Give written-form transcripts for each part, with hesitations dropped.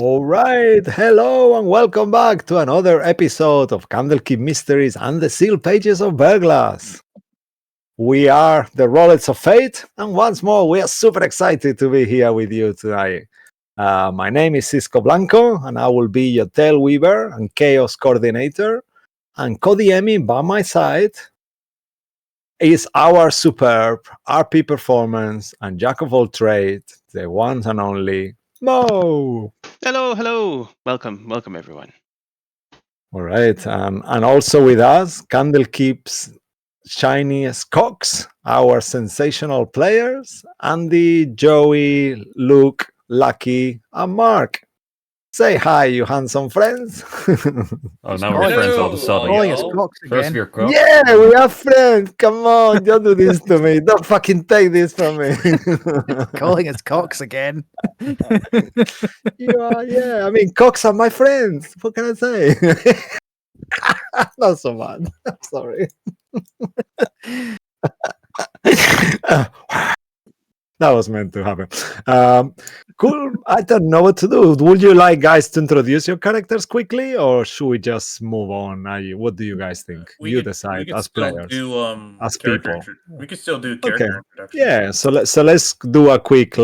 All right, hello and welcome back to another episode of Kandlekeep Mysteries and the Sealed Pages of Verglas. We are the Rollets of Fate, and once more, we are super excited to be here with you tonight. My name is Cisco Blanco, and I will be your Tail Weaver and Chaos Coordinator. And co-DMing by my side is our superb RP performance and jack of all trades, the one and only Mo. Hello. Welcome, everyone. All right. And also with us, Candlekeep's shiniest cocks, our sensational players, Andy, Joey, Luke, Lucky, and Mark. Say hi, you handsome friends. Oh, now we're friends all of a sudden. Calling us cocks First again. we're cocks. Yeah, we are friends. Come on, don't do this to me. Don't fucking take this from me. Calling us cocks again. You are, yeah. I mean, cocks are my friends. What can I say? Not so bad. I'm sorry. That was meant to happen. Cool. I don't know what to do. Would you like guys to introduce your characters quickly, or should we just move on? What do you guys think? You decide as players, as people. We could still do Okay. character introductions. Yeah. So let's do a quick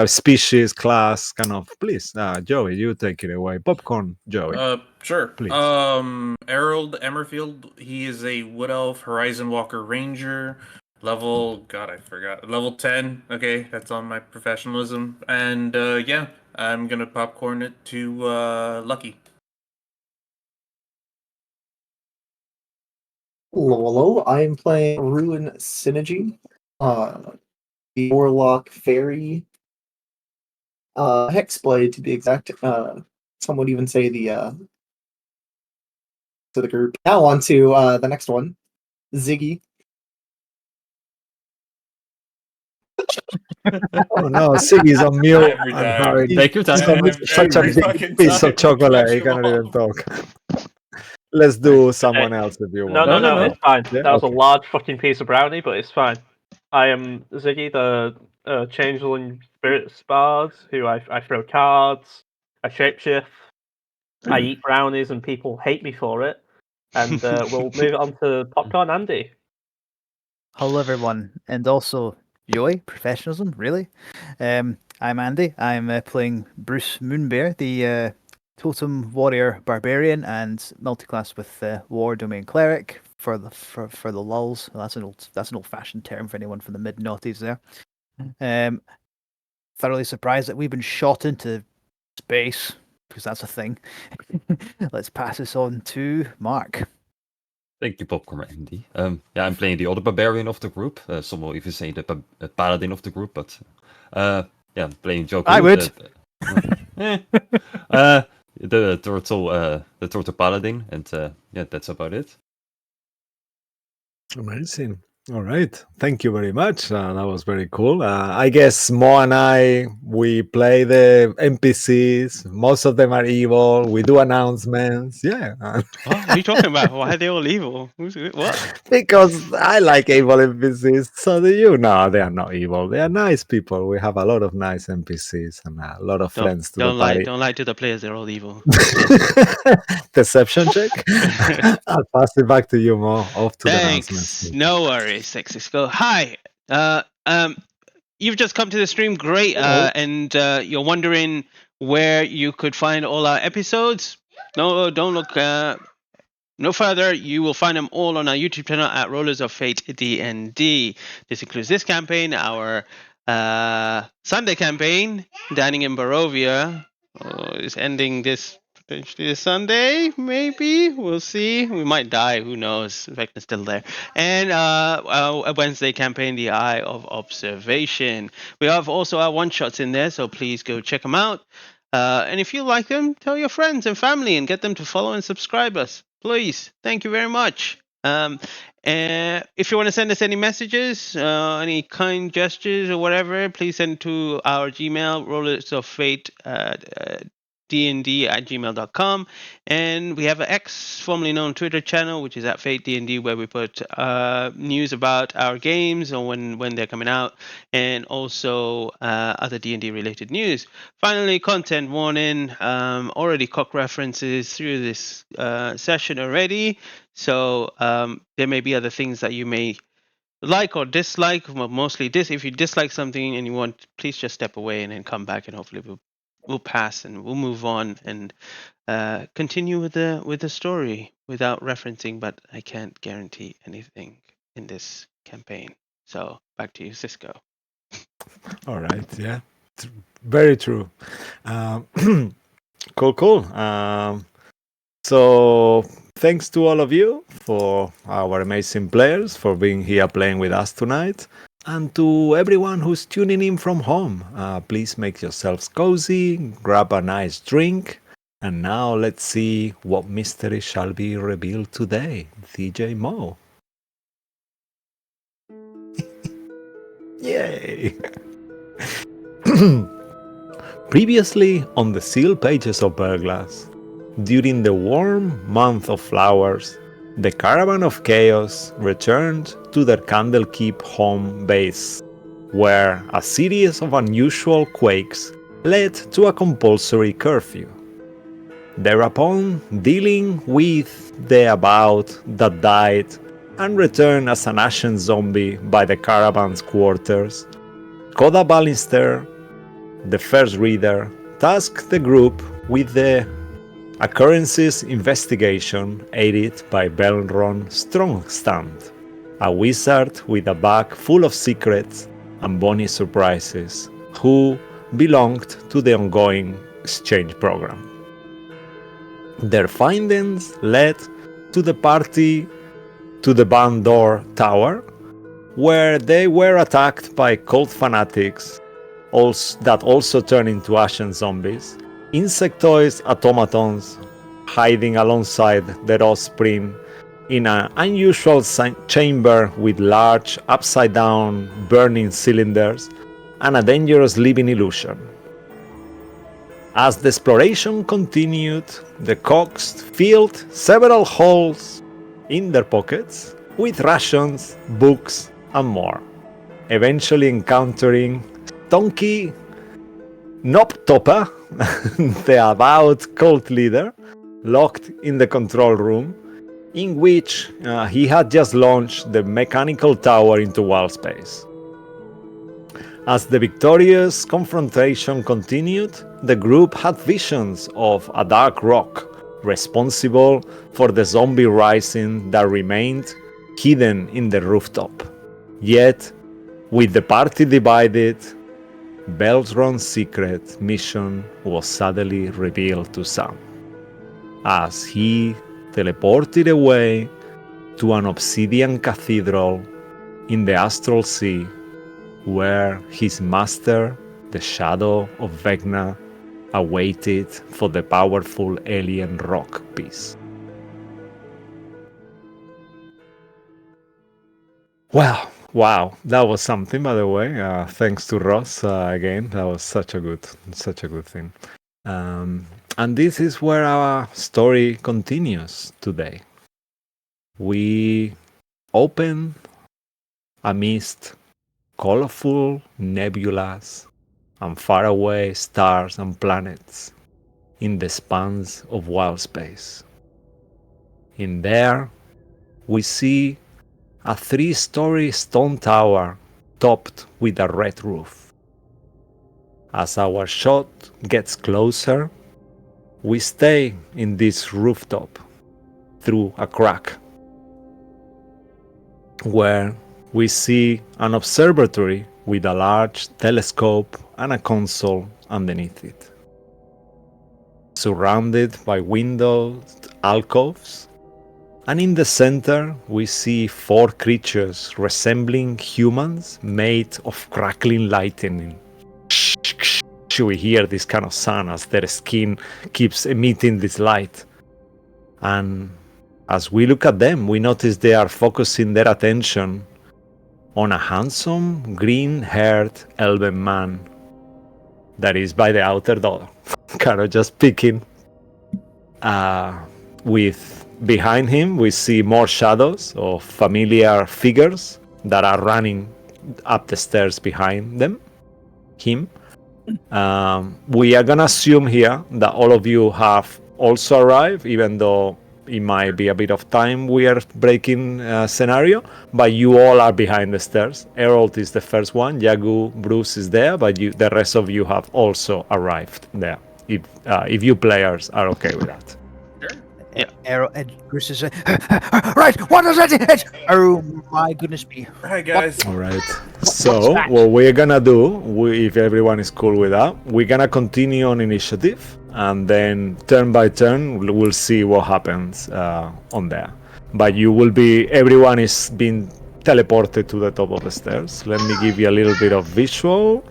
species class kind of. Please, Joey, you take it away. Popcorn, Joey. Sure. Please. Harold Emmerfield. He is a Wood Elf Horizon Walker Ranger. Level 10. Okay, that's on my professionalism. And yeah, I'm gonna popcorn it to Lucky. Hello, I am playing Ruin Synergy, the Warlock Fairy, Hexblade to be exact. Some would even say to the group. Now on to the next one, Ziggy. Oh no, Siggy's on mute. Every and time. Harry- Take your time. Such a Every big fucking piece time. of chocolate. He Come cannot even on. talk. Let's do someone else if you want. No, it's fine. Yeah, That was okay. a large fucking piece of brownie, but it's fine. I am Ziggy, the changeling spirit spard, who I throw cards, I shapeshift, I eat brownies, and people hate me for it. And we'll move it on to Popcorn Andy. Hello, everyone. And also, Joey, professionalism, really. I'm Andy. I'm playing Bruce Moonbear, the totem warrior barbarian and multiclass with war domain cleric for the lulls. Well, that's an old-fashioned term for anyone from the mid-noughties there. Thoroughly surprised that we've been shot into space, because that's a thing. Let's pass this on to Mark. Thank you, Popcorn Andy. Yeah, I'm playing the other barbarian of the group. Some will even say the paladin of the group, but yeah, I'm playing Joker. I would. The turtle paladin, and yeah, that's about it. Amazing. All right. Thank you very much. That was very cool. I guess Mo and I, we play the NPCs. Most of them are evil. We do announcements. Yeah. What are you talking about? Why are they all evil? What? Because I like evil NPCs. So do you? No, they are not evil. They are nice people. We have a lot of nice NPCs and a lot of friends to the party. Don't lie to the players. They're all evil. Deception check. I'll pass it back to you, Mo. Off to the Thanks. announcements. No worries. Sexy go. Hi. You've just come to the stream. Great. And you're wondering where you could find all our episodes. No, don't look no further. You will find them all on our YouTube channel at Rollers of Fate D&D. This includes this campaign, our Sunday campaign, Dining in Barovia, is ending potentially this Sunday, maybe. We'll see. We might die. Who knows? Vecna's still there. And a Wednesday campaign, The Eye of Observation. We have also our one-shots in there, so please go check them out. And if you like them, tell your friends and family and get them to follow and subscribe us. Please. Thank you very much. And if you want to send us any messages, any kind gestures or whatever, please send to our Gmail, rollersofate fatednd@gmail.com, and we have an X, formerly known Twitter channel, which is at fatednd, where we put news about our games or when they're coming out, and also other D&D related news. Finally, content warning. Already cock references through this session already, so there may be other things that you may like or dislike. Well, mostly this. If you dislike something and you want, please just step away and then come back, and hopefully we'll pass and we'll move on and continue with the story without referencing. But I can't guarantee anything in this campaign. So back to you, Cisco. All right. Yeah. Very true. Cool. So thanks to all of you, for our amazing players, for being here playing with us tonight. And to everyone who's tuning in from home, please make yourselves cozy, grab a nice drink. And now let's see what mystery shall be revealed today. DJ Mo. Yay! Previously on the sealed pages of Verglas, during the warm month of flowers, the caravan of chaos returned to their Kandlekeep home base, where a series of unusual quakes led to a compulsory curfew. Thereupon, dealing with the about that died and returned as an ashen zombie by the caravan's quarters, Koda Ballister, the first reader, tasked the group with the occurrences investigation aided by Belron Strongstand, a wizard with a bag full of secrets and bonny surprises, who belonged to the ongoing exchange program. Their findings led to the party to the Bandor Tower, where they were attacked by cult fanatics that also turned into ashen zombies, insectoid automatons hiding alongside their offspring in an unusual chamber with large upside-down burning cylinders and a dangerous living illusion. As the exploration continued, the cogs filled several holes in their pockets with rations, books, and more, eventually encountering Stonky Noptopa, the avowed cult leader, locked in the control room, in which he had just launched the mechanical tower into wild space. As the victorious confrontation continued, the group had visions of a dark rock responsible for the zombie rising that remained hidden in the rooftop. Yet, with the party divided, Beltron's secret mission was suddenly revealed to some, as he teleported away to an obsidian cathedral in the astral sea, where his master, the Shadow of Vecna, awaited for the powerful alien rock piece. Well, wow, that was something, by the way. Thanks to Ross again. That was such a good thing. And this is where our story continues today. We open amidst colorful nebulas and faraway stars and planets in the spans of wild space. In there, we see a 3-story stone tower topped with a red roof. As our shot gets closer, we stay in this rooftop through a crack, where we see an observatory with a large telescope and a console underneath it. Surrounded by windowed alcoves, and in the center we see 4 creatures resembling humans made of crackling lightning. We hear this kind of sound as their skin keeps emitting this light. And as we look at them, we notice they are focusing their attention on a handsome, green-haired elven man that is by the outer door. kind of just peeking. With behind him, we see more shadows of familiar figures that are running up the stairs behind him. We are gonna assume here that all of you have also arrived, even though it might be a bit of time we are breaking scenario, but you all are behind the stairs. Harold is the first one, Yagu, Bruce is there, but the rest of you have also arrived there. If you players are okay with that. Arrow, Bruce is right. What is that? Oh my goodness me! Hi guys. All right. So what we're gonna do, if everyone is cool with that, we're gonna continue on initiative, and then turn by turn we'll see what happens on there. But everyone is being teleported to the top of the stairs. Let me give you a little bit of visual.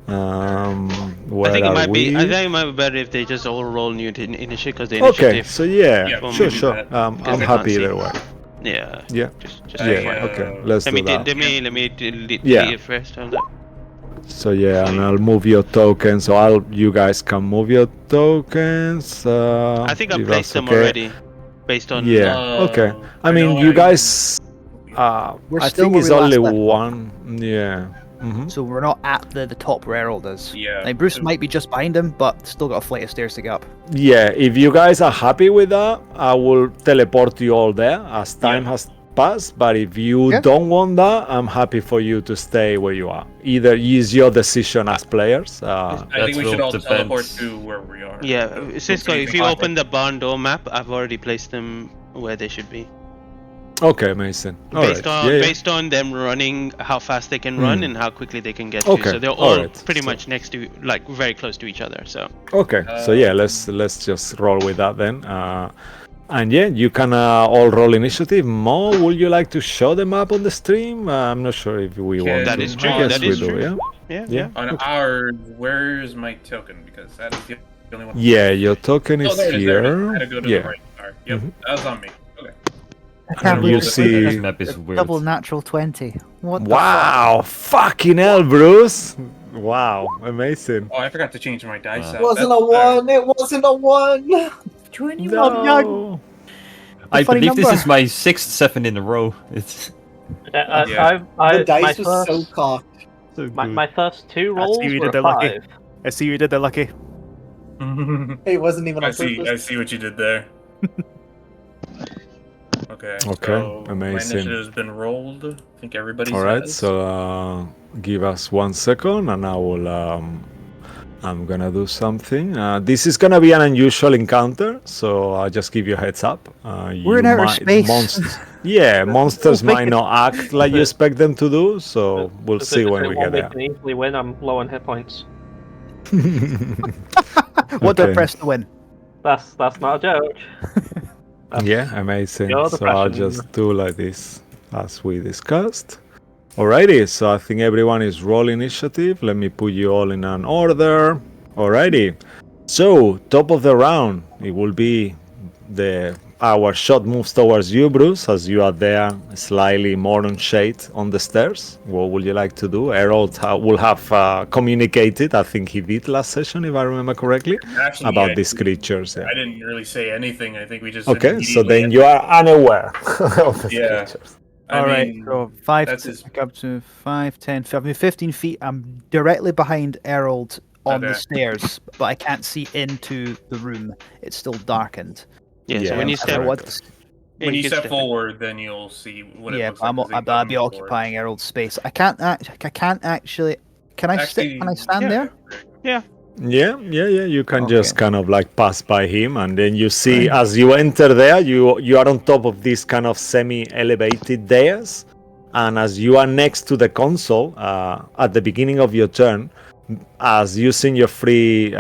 Where I think it are might we? be. I think it might be better if they just all roll new initiative because the Okay, initiative. so yeah, Yeah, sure, we can sure. do that. I'm Because I happy can't either see. way. Yeah. Yeah, Just yeah. fine. Okay, let's Let do me that. let me delete Yeah. it first. Hold up. So yeah, and I'll move your tokens. So you guys can move your tokens. I think I if placed that's them okay. already, based on. Yeah. Okay. I mean, know you I- guys. We're I still think where it's we last only left off. one. Yeah. Mm-hmm. So we're not at the top where Harold is. Yeah. Like Bruce so- might be just behind him, but still got a flight of stairs to go up. Yeah. If you guys are happy with that, I will teleport you all there as time has passed. But if you Yeah. don't want that, I'm happy for you to stay where you are. Either use your decision as players. I think That we should will all depend. teleport to where we are. Yeah, So, Cisco. what do If you think? open the barn door map, I've already placed them where they should be. Okay, amazing. All right. Based on them running, how fast they can run and how quickly they can get to. Okay, So they're all all right, pretty so- much next to, like, very close to each other. So Okay, so yeah, let's just roll with that then. And yeah, you can all roll initiative. Mo, would you like to show the map on the stream? I'm not sure if we want that to. is true. I guess That we is do, true. yeah? Yeah. Yeah. On ours, where's my token? Because that is the only one. Yeah, your token Oh, is there it is. There it is. I had here. to go to Yeah. the right. All right. Yep. Mhm. That was on me. Okay. I can't You believe see- This map is weird. double natural 20. What the Wow, fucking hell, Bruce. Wow, amazing. Oh, I forgot to change my dice. It out. It wasn't That's a one. It wasn't a one. fuck? 21 young. No. I funny believe this number. is my 6th 7 in a row. It's Yeah. The dice was so cocked. so My first two rolls see you were did a the lucky. 5. I see you did the lucky. It wasn't even I on purpose. see what you did there. Okay. Okay, So my amazing. initiative has been rolled. I think everybody's. All right, has. so give us 1 second, and I will. I'm gonna do something. This is gonna be an unusual encounter, so I'll just give you a heads up. We're in outer space. Monsters We'll might make not act like you expect them to do, so we'll If see it- when if we it get one there. can easily win. I'm low on hit points. What do I Okay. press to win? That's not a joke. Yeah, amazing. You're the So I'll freshman. just do like this as we discussed. Alrighty, so I think everyone is roll initiative. Let me put you all in an order. Alrighty. So, top of the round, it will be our shot moves towards you, Bruce, as you are there slightly more on shade on the stairs. What would you like to do? Harold will have communicated, I think he did last session, if I remember correctly, Actually, about I these didn't- creatures. Yeah. I didn't really say anything. I think we just. Okay, so immediately then you are unaware of the Yeah. creatures. I All right, mean, so 5 that's to his- up to 5, 10, 15 feet. I'm directly behind Harold on the Okay. stairs, but I can't see into the room. It's still darkened. yeah. Yeah, So when you that's step, correct. when you can step forward, then you'll see what it Yeah, looks but like. as they I'll come be forward. occupying Harold's space. I can't actually. Can I sit? Can I stand yeah. there? Yeah. You can Okay. just kind of like pass by him, and then you see as you enter there, you are on top of this kind of semi-elevated dais, and as you are next to the console at the beginning of your turn, as using your free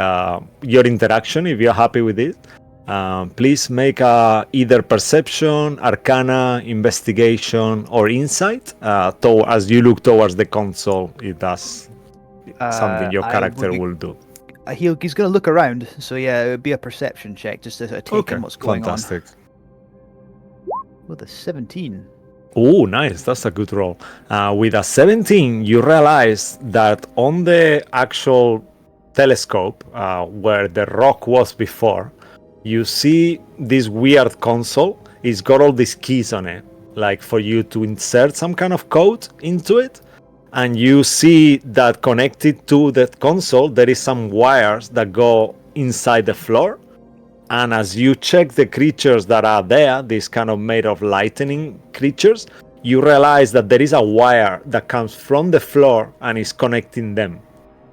your interaction, if you're happy with it, please make either perception, arcana, investigation, or insight. As you look towards the console, it does something your I character would be- will do. He's going to look around, so yeah, it would be a perception check just to take Okay, in what's going fantastic. on. With a 17. Oh, nice. That's a good roll. With a 17, you realize that on the actual telescope where the rock was before, you see this weird console. It's got all these keys on it, like for you to insert some kind of code into it. And you see that connected to that console, there is some wires that go inside the floor. And as you check the creatures that are there, these kind of made of lightning creatures, you realize that there is a wire that comes from the floor and is connecting them.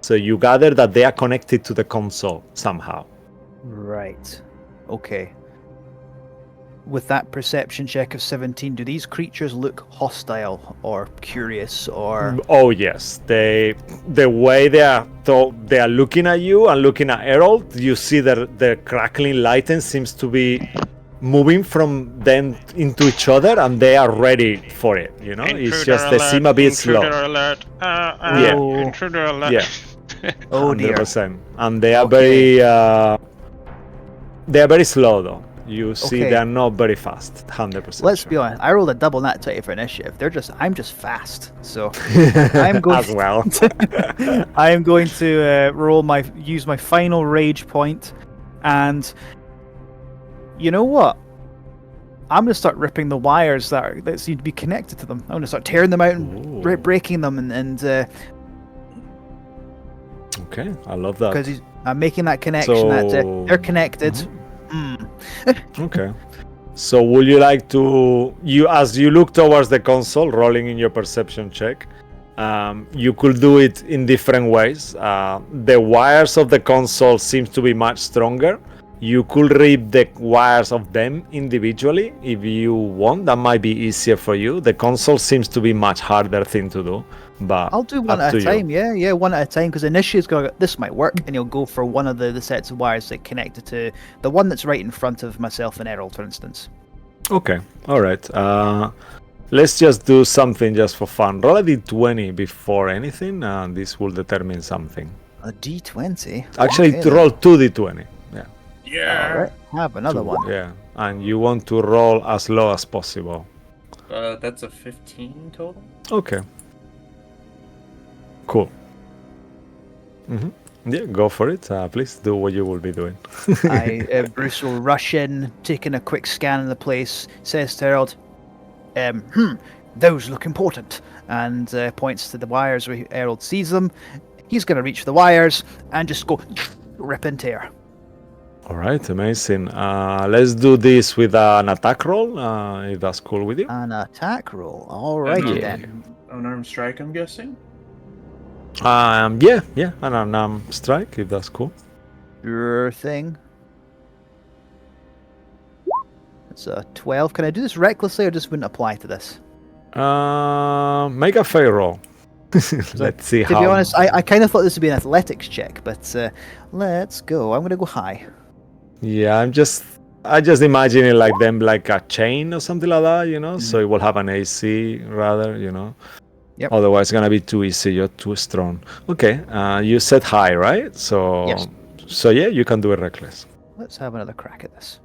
So you gather that they are connected to the console somehow. Right. Okay. With that perception check of 17, do these creatures look hostile or curious or? Oh yes, the way they are looking at you and looking at Errol, you see that the crackling lightning seems to be moving from them into each other, and they are ready for it. You know, it's just they seem a bit slow. Alert. Yeah. Intruder alert. Yeah. Oh dear. 100%. And they are Okay. very slow though. You see, Okay. they are not very fast. 100%. Let's be honest. I rolled a double nat 20 for initiative. I'm just fast. So I'm going as well. I am going to use my final rage point, and you know what? I'm going to start ripping the wires that seem to be connected to them. I'm going to start tearing them out and Ooh. breaking them, and Okay, I love that. because I'm making that connection that they're connected. Okay. So would you like to, as you look towards the console, rolling in your perception check, you could do it in different ways. The wires of the console seems to be much stronger. You could rip the wires of them individually if you want. That might be easier for you. The console seems to be much harder thing to do. But I'll do one up at to a you. time. Yeah, one at a time. Because initiative's going, this might work, and you'll go for one of the sets of wires that connected to the one that's right in front of myself and Errol, for instance. Okay, all right. Let's just do something just for fun. Roll a d20 before anything, and this will determine something. A D20. Actually, Okay, to roll 2d20. Yeah, Yeah. All right, have another one. Yeah, and you want to roll as low as possible. That's a 15 total. Okay. Cool. Yeah, go for it. Please do what you will be doing. Bruce will rush in, taking a quick scan of the place, says to Harold, those look important, and points to the wires where Harold sees them. He's going to reach for the wires and just go rip and tear. All right, amazing. Let's do this with an attack roll, if that's cool with you. An attack roll. Alrighty then. Unarmed strike, I'm guessing. Yeah, and strike, if that's cool. Your thing. It's a 12. Can I do this recklessly or just wouldn't apply to this? Make a fair roll. Let's see To how. be honest, I kind of thought this would be an athletics check, but let's go. I'm going to go high. Yeah, I just imagine it like them like a chain or something like that, you know. So it will have an AC rather, you know. Yep. Otherwise, it's gonna be too easy. You're too strong. Okay. You set high, right? So. Yes. So yeah, you can do it reckless. Let's have another crack at this.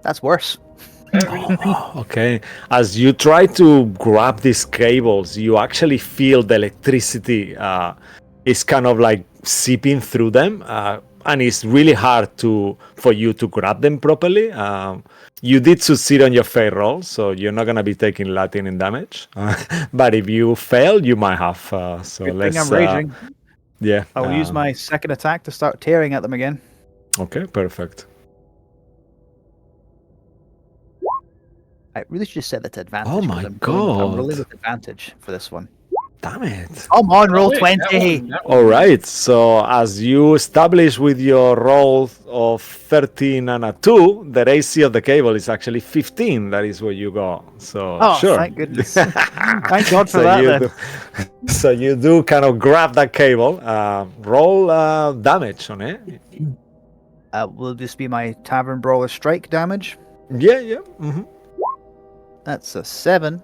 That's worse. Okay. As you try to grab these cables, you actually feel the electricity is kind of like seeping through them, and it's really hard for you to grab them properly. You did succeed on your fair roll, so you're not gonna be taking lightning damage. But if you fail, you might have. So Good let's. thing I'm raging. Yeah. I will use my second attack to start tearing at them again. Okay. Perfect. I really should just set that to advantage. Oh 'cause my I'm rolling God. with advantage for this one. Damn it. Come on, roll Wait, 20. that one- All right, so as you establish with your roll of 13 and a 2, the AC of the cable is actually 15. That is where you go. So, Oh, sure. thank goodness. Thank God for So that you then. so you do kind of grab that cable, roll damage on it. Will this be my Tavern Brawler strike damage? Yeah. Mm-hmm. That's a 7.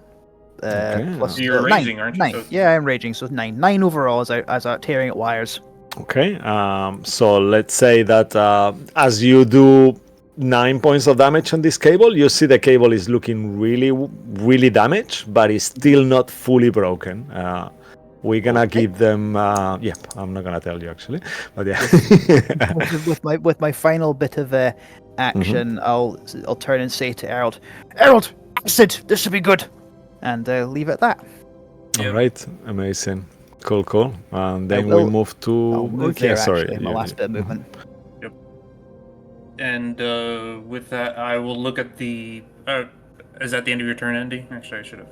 Okay. Plus You're 9. raging, aren't you? 9. So- Yeah, I'm raging, so 9. 9 overall as I'm tearing at wires. Okay, so let's say that as you do 9 points of damage on this cable, you see the cable is looking really, really damaged, but it's still not fully broken. We're gonna Okay. give them. Yeah, I'm not gonna tell you actually, but yeah. with my final bit of action, I'll turn and say to Errol, Errol, acid, this should be good, and leave it at that. All Yep. right, amazing, cool. And I then we will- move to. I'll move yeah, there sorry. actually. My last bit of movement. And with that, I will look at the. Is that the end of your turn, Andy? Actually, I should have.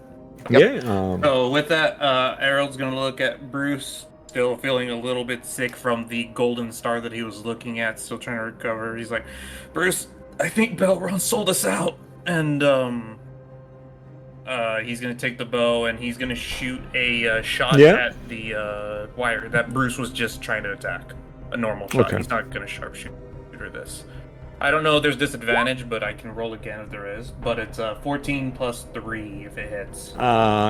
Yeah. So with that, Errol's gonna look at Bruce, still feeling a little bit sick from the golden star that he was looking at, still trying to recover. He's like, Bruce, I think Belron sold us out, and he's gonna take the bow and he's gonna shoot a shot Yeah. at the wire that Bruce was just trying to attack. A normal shot. Okay. He's not gonna sharpshoot this. I don't know if there's disadvantage, but I can roll again if there is. But it's 14 plus 3 if it hits.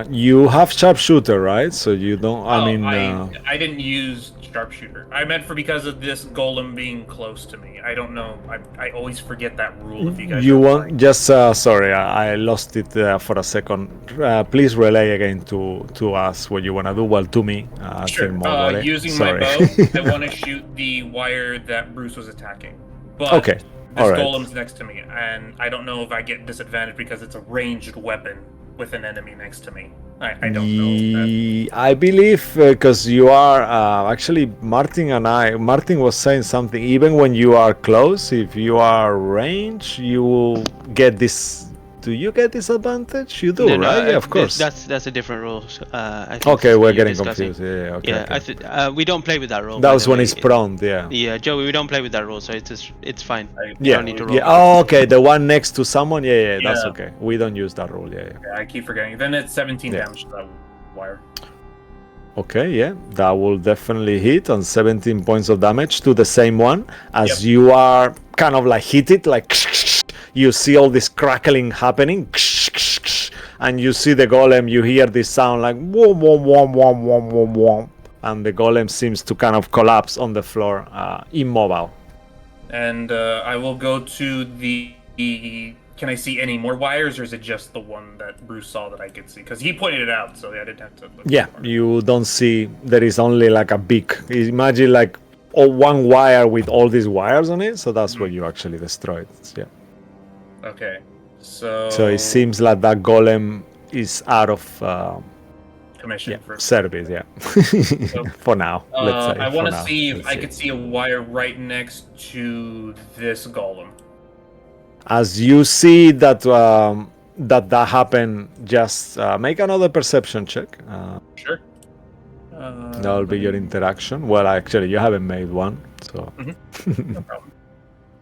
You have sharpshooter, right? So you don't. I didn't use sharpshooter. I meant for because of this golem being close to me. I don't know. I always forget that rule. If you guys. You are want playing. just sorry, I lost it for a second. Please relay again to us what you wanna do. Well, to me, Sure. More, Using sorry. my bow, I want to shoot the wire that Bruce was attacking. But Okay. this All right. golem's next to me, and I don't know if I get disadvantage because it's a ranged weapon with an enemy next to me. I don't know. If I believe because you are actually Martin was saying something. Even when you are close, if you are range, you will get this. Do you get disadvantage? You do, No, right? Yeah, of course. That's a different rule. I think Okay, we're you're getting discussing. confused. Yeah, okay. Yeah, okay. we don't play with that rule. That by was the when way. it's prone. Yeah. Yeah, Joey, we don't play with that rule, so it's fine. You Yeah. don't need to roll. Yeah. Oh, okay. The one next to someone. Yeah. That's Yeah. okay. We don't use that rule. Yeah. I keep forgetting. Then it's 17 Yeah. damage to that wire. Okay, yeah, that will definitely hit on 17 points of damage to the same one as Yep. you are kind of like hit it, like you see all this crackling happening, and you see the golem, you hear this sound like wom, wom, wom, wom, wom, wom, wom, and the golem seems to kind of collapse on the floor, immobile. And I will go to the. Can I see any more wires, or is it just the one that Bruce saw that I could see? Because he pointed it out, so I didn't have to look. Yeah, more. you don't see, there is only like a big, imagine like one wire with all these wires on it, so that's what you actually destroyed. Yeah. Okay, so. So it seems like that golem is out of Commission for. service, yeah. For now, let's say. I want for to now. see if Let's I could see a wire right next to this golem. As you see that that happened, just make another perception check. Sure. That'll be your interaction. Well, actually, you haven't made one, so. No problem.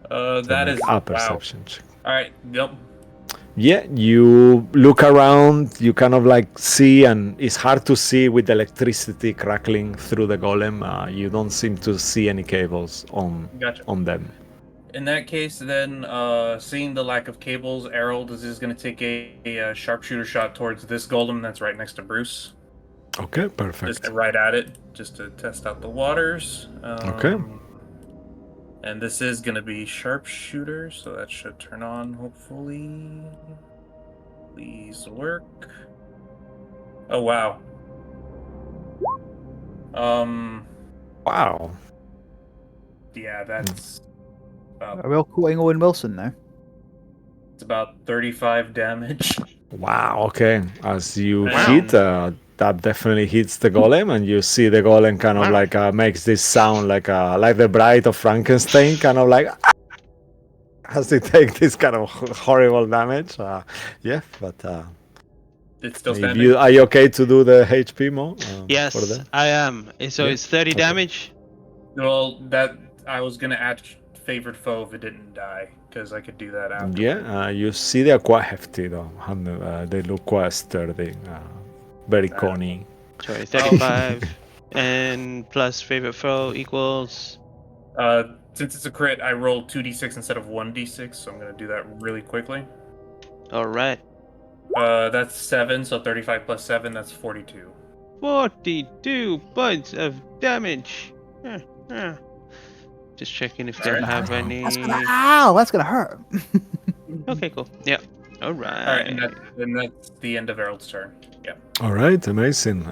So That make is a perception check. All right. Yep. Yeah, you look around, you kind of like see, and it's hard to see with the electricity crackling through the golem. You don't seem to see any cables Gotcha. on them. In that case, then, seeing the lack of cables, Errol is going to take a sharpshooter shot towards this golem that's right next to Bruce. Okay, perfect. Just right at it, just to test out the waters. Okay. And this is going to be sharpshooter, so that should turn on, hopefully. Please work. Oh, wow. Wow. Yeah, that's Are we all quoting Owen Wilson now? it's about 35 damage. Wow, okay. As you Wow. hit, that definitely hits the golem, and you see the golem kind of like makes this sound like the Bride of Frankenstein, kind of like has to take this kind of horrible damage. Yeah, but It's still if standing. are you okay to do the HP more? Yes, For them? I am. So Yeah? it's 30 Okay. damage. Well, that I was gonna add favored foe if it didn't die, because I could do that after. Yeah, you see they're quite hefty though. And, they look quite sturdy, very coney. Sorry, 35. And plus favorite foe equals. Since it's a crit, I rolled 2d6 instead of 1d6, so I'm gonna do that really quickly. Alright. That's 7, so 35 plus 7, that's 42. 42 points of damage. Just checking if they Alright. have any. That's gonna hurt. Okay, cool. Yeah. Alright, Alright. and that's the end of Errol's turn. All right, amazing.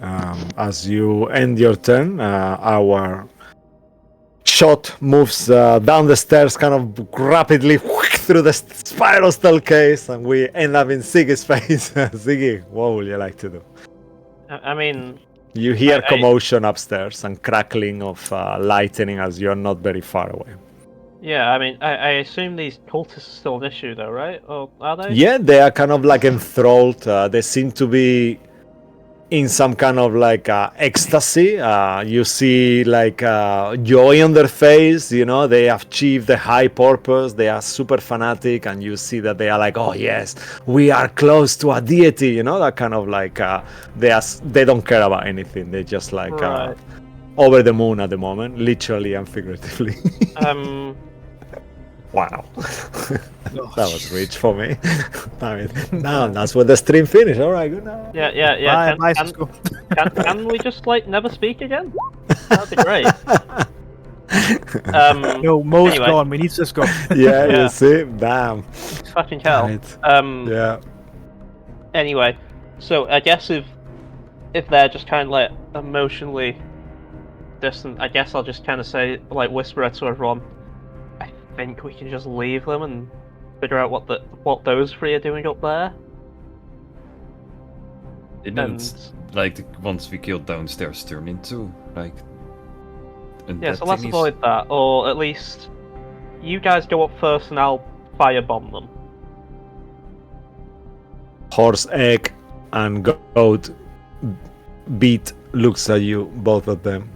As you end your turn, our shot moves down the stairs kind of rapidly through the spiral staircase, and we end up in Ziggy's face. Ziggy, what would you like to do? I mean, You hear I- commotion upstairs and crackling of lightning as you're not very far away. yeah, I mean, I assume these cultists are still an issue, though, right? Or are they? Yeah, they are kind of like enthralled. They seem to be in some kind of like ecstasy. You see like joy on their face. You know, they have achieved the high purpose. They are super fanatic, and you see that they are like, oh yes, we are close to a deity. You know, that kind of like they don't care about anything. They just like Right. over the moon at the moment, literally and figuratively. Wow. That was rich for me. I mean, now that's when the stream finished. All right, good night. Yeah. Bye, Can, Cisco. can we just like never speak again? That'd be great. No, Mo's Anyway. gone. We need Cisco. Yeah, Yeah. you see? Damn. Fucking hell. Right. Yeah. Yeah. Anyway, so I guess if they're just kind of like emotionally distant, I guess I'll just kind of say, like, whisper it to everyone. I think we can just leave them and figure out what those three are doing up there. Didn't like the ones we killed downstairs turn into like. Yeah, so let's avoid that, or at least you guys go up first and I'll firebomb them. Horse egg and goat beat looks at you, both of them.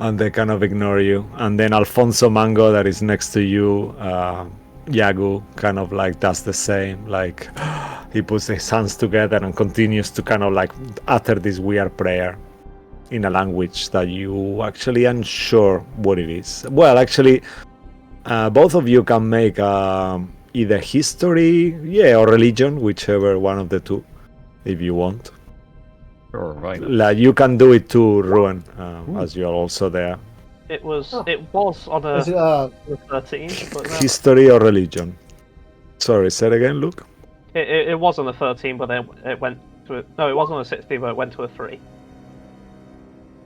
And they kind of ignore you. And then Alfonso Mango, that is next to you, Yagu, kind of like does the same. Like he puts his hands together and continues to kind of like utter this weird prayer in a language that you actually unsure what it is. Well, actually, both of you can make either history, or religion, whichever one of the two, if you want. Sure, right. Like you can do it too, Ruin, as you're also there. It was Oh. on a Is it, 13, but no. History or religion? Sorry, say it again, Luke. It was on a 13, but then it went to no, it was on a 16, but it went to a 3.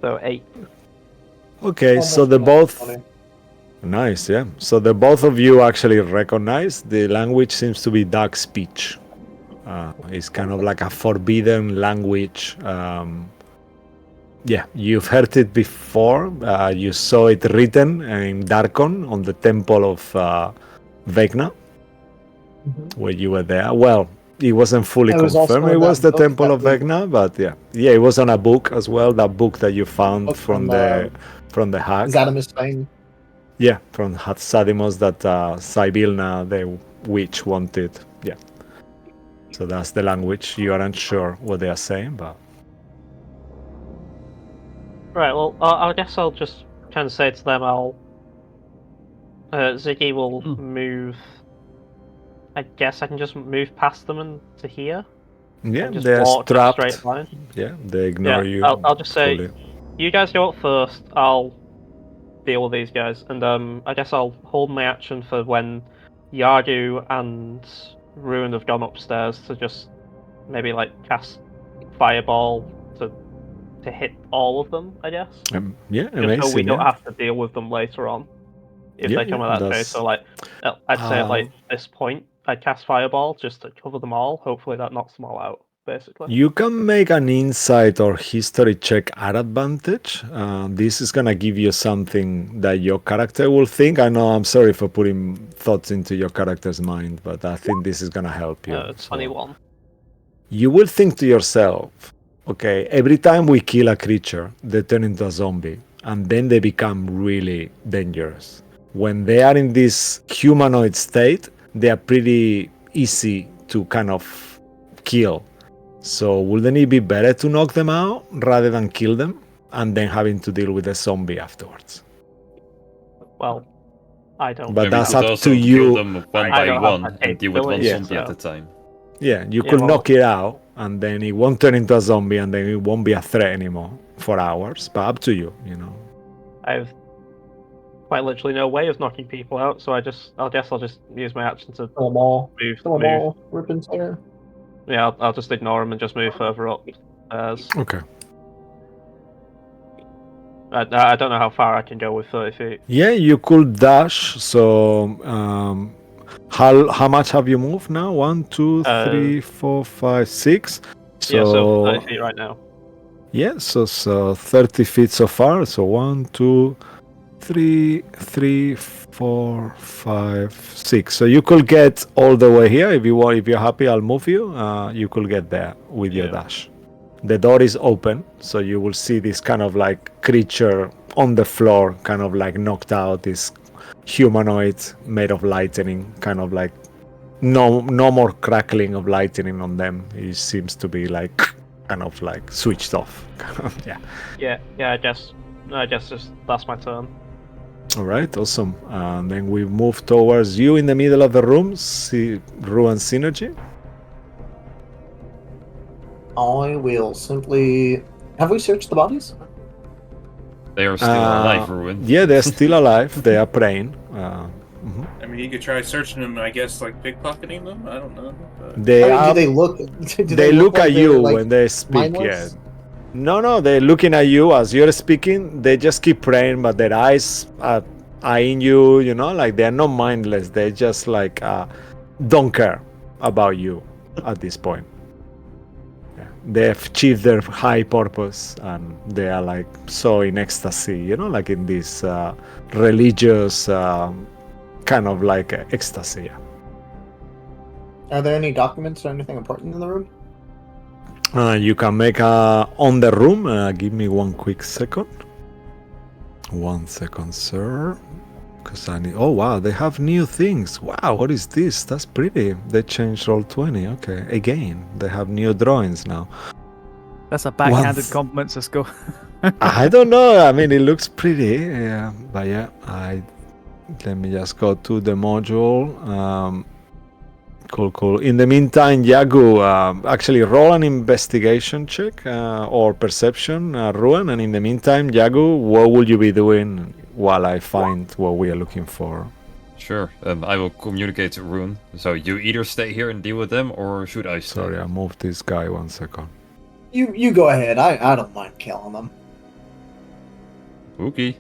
So 8. Okay, so the both. Nice, yeah. So the both of you actually recognize the language seems to be dark speech. It's kind of like a forbidden language. Yeah, you've heard it before. You saw it written in Darkon on the temple of Vecna, where you were there. Well, it wasn't fully It was also confirmed in it was that the book temple that of we- Vecna, but yeah, it was on a book as well. That book that you found Book from from, the hack. Zadimus Spain. Yeah, from Sadimos that Sibilna, the witch, wanted. Yeah. So that's the language. You aren't sure what they are saying, but Right. Well, I guess I'll just kind of say to them, Ziggy will move. I guess I can just move past them and to here. yeah, And just they're walk in a strapped. straight line. Yeah, they ignore you. I'll just say, fully. you guys go up first. I'll deal with these guys, and I guess I'll hold my action for when Yagu and Ruin have gone upstairs to just maybe like cast fireball to hit all of them. I guess. Yeah, Just amazing. so we don't yeah. have to deal with them later on if Yeah, they come yeah, at that that's- chase. So like, I'd say at like this point, I'd cast fireball just to cover them all. Hopefully that knocks them all out. Basically. You can make an insight or history check at advantage. This is gonna give you something that your character will think. I know. I'm sorry for putting thoughts into your character's mind, but I think this is gonna help you. It's 21. You will think to yourself, okay, every time we kill a creature, they turn into a zombie, and then they become really dangerous. When they are in this humanoid state, they are pretty easy to kind of kill. So wouldn't it be better to knock them out rather than kill them and then having to deal with the zombie afterwards? Well, I don't. But And we that's could up also to kill you. them one I by don't have one that and deal with one capability, zombie at so- a time. Yeah, you Yeah, could well- knock it out and then it won't turn into a zombie and then it won't be a threat anymore for hours. But up to you, you know. I have quite literally no way of knocking people out, so I'll guess I'll just use my action to Kill them all. move. Kill them move. all. Rip and tear. Yeah, I'll just ignore him and just move further up. Okay. I don't know how far I can go with 30 feet. Yeah, you could dash. So, how much have you moved now? 1, 2, 3, 4, 5, 6. Yeah, so So 30 feet right now. yeah, so 30 feet so far. So 1, 2, 3, 4, 5, 6. So you could get all the way here if you want. If you're happy, I'll move you. You could get there with your Yeah. dash. The door is open, so you will see this kind of like creature on the floor, kind of like knocked out. This humanoid made of lightning, kind of like no more crackling of lightning on them. It seems to be like kind of like switched off. Yeah. Yeah. I guess that's my turn. All right, awesome. And then we move towards you in the middle of the room. See Ruin Synergy. I will simply. Have we searched the bodies? They are still alive, Ruin. Yeah, they're still alive. They are praying. I mean, you could try searching them. I guess like pickpocketing them. I don't know. But... They I mean, are. do they look? Do They look like at they're, you like, when they speak. Yeah. mindless? No, they're looking at you as you're speaking. They just keep praying, but their eyes are eyeing you. You know, like they're not mindless. They just like don't care about you at this point. Yeah. They've achieved their high purpose, and they are like so in ecstasy. You know, like in this religious kind of like ecstasy. Yeah. Are there any documents or anything important in the room? You can make on the room. Give me 1 quick second. 1 second, sir. Because I need. Oh wow, they have new things. Wow, what is this? That's pretty. They changed Roll20. Okay, again, they have new drawings now. That's a backhanded Once- compliment, Cisco. I don't know. I mean, it looks pretty. Yeah, but yeah, let me just go to the module. Cool. In the meantime, Yagu, actually roll an investigation check or perception, Ruin. And in the meantime, Yagu, what will you be doing while I find what we are looking for? Sure. I will communicate to Ruin. So you either stay here and deal with them, or should I stay? Sorry, I moved this guy 1 second. You go ahead. I don't mind killing them. Okay.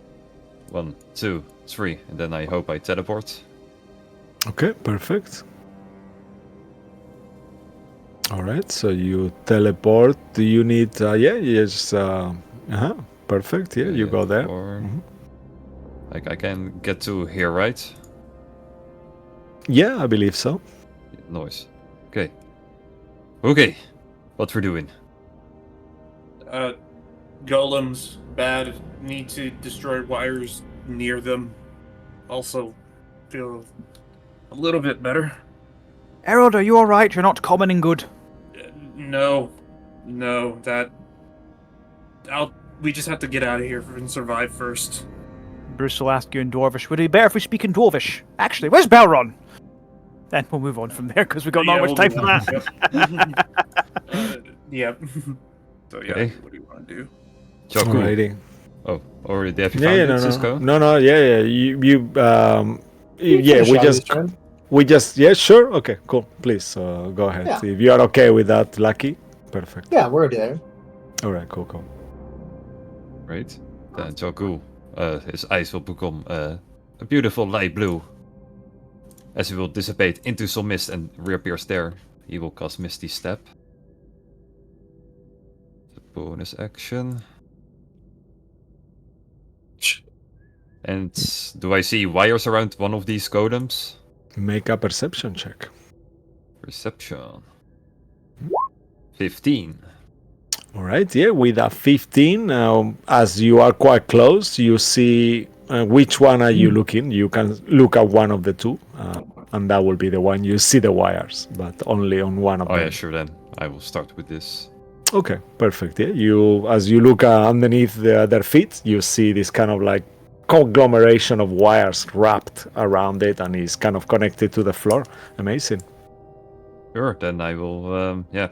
1, 2, 3, and then I hope I teleport. Okay, perfect. All right, so you teleport. Do you need? Yes. Perfect. Yeah, you go there. Like I can get to here, right? Yeah, I believe so. Noise. Okay. What we're doing? Golems bad. Need to destroy wires near them. Also, feel a little bit better. Harold, are you alright? You're not common and good. No, that. We just have to get out of here and survive first. Bruce will ask you in Dwarvish. Would it be better if we speak in Dwarvish? Actually, where's Belron? Then we'll move on from there because we've got not much time for that. Yep. So yeah, Okay. what do you want to do? Joku. Alrighty. Oh, already have you Yeah, found it, Cisco? no. Yeah. You. Finish We out just. this turn. We just. Yeah, sure. Okay, cool. Please go ahead. Yeah. If you are okay with that, Lucky. Perfect. Yeah, we're there. All right. Cool. Right. Then Joku, his eyes will become a beautiful light blue. As he will dissipate into some mist and reappears there, he will cast Misty Step. The bonus action. And do I see wires around one of these golems? Make a perception check. Perception. 15. All right, yeah, with a 15, as you are quite close, you see which one are you looking. You can look at one of the two, and that will be the one you see the wires, but only on one of Oh them. yeah, sure then. I will start with this. Okay, perfect. Yeah, as you look underneath their feet, you see this kind of like conglomeration of wires wrapped around it, and is kind of connected to the floor. Amazing. Sure, then I will, yeah.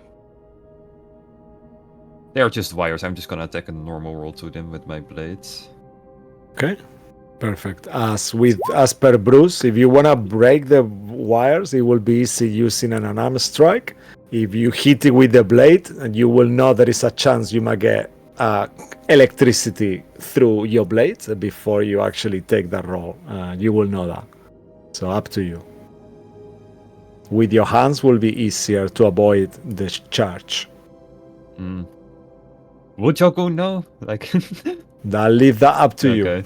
They are just wires. I'm just gonna attack a normal roll to them with my blades. Okay, perfect. As per Bruce, if you wanna break the wires, it will be easy using an unarmed strike. If you hit it with the blade, you will know there is a chance you might get electricity through your blade before you actually take that roll. You will know that. So up to you. With your hands will be easier to avoid the charge. Would Joko know? Like, I'll leave that up to you.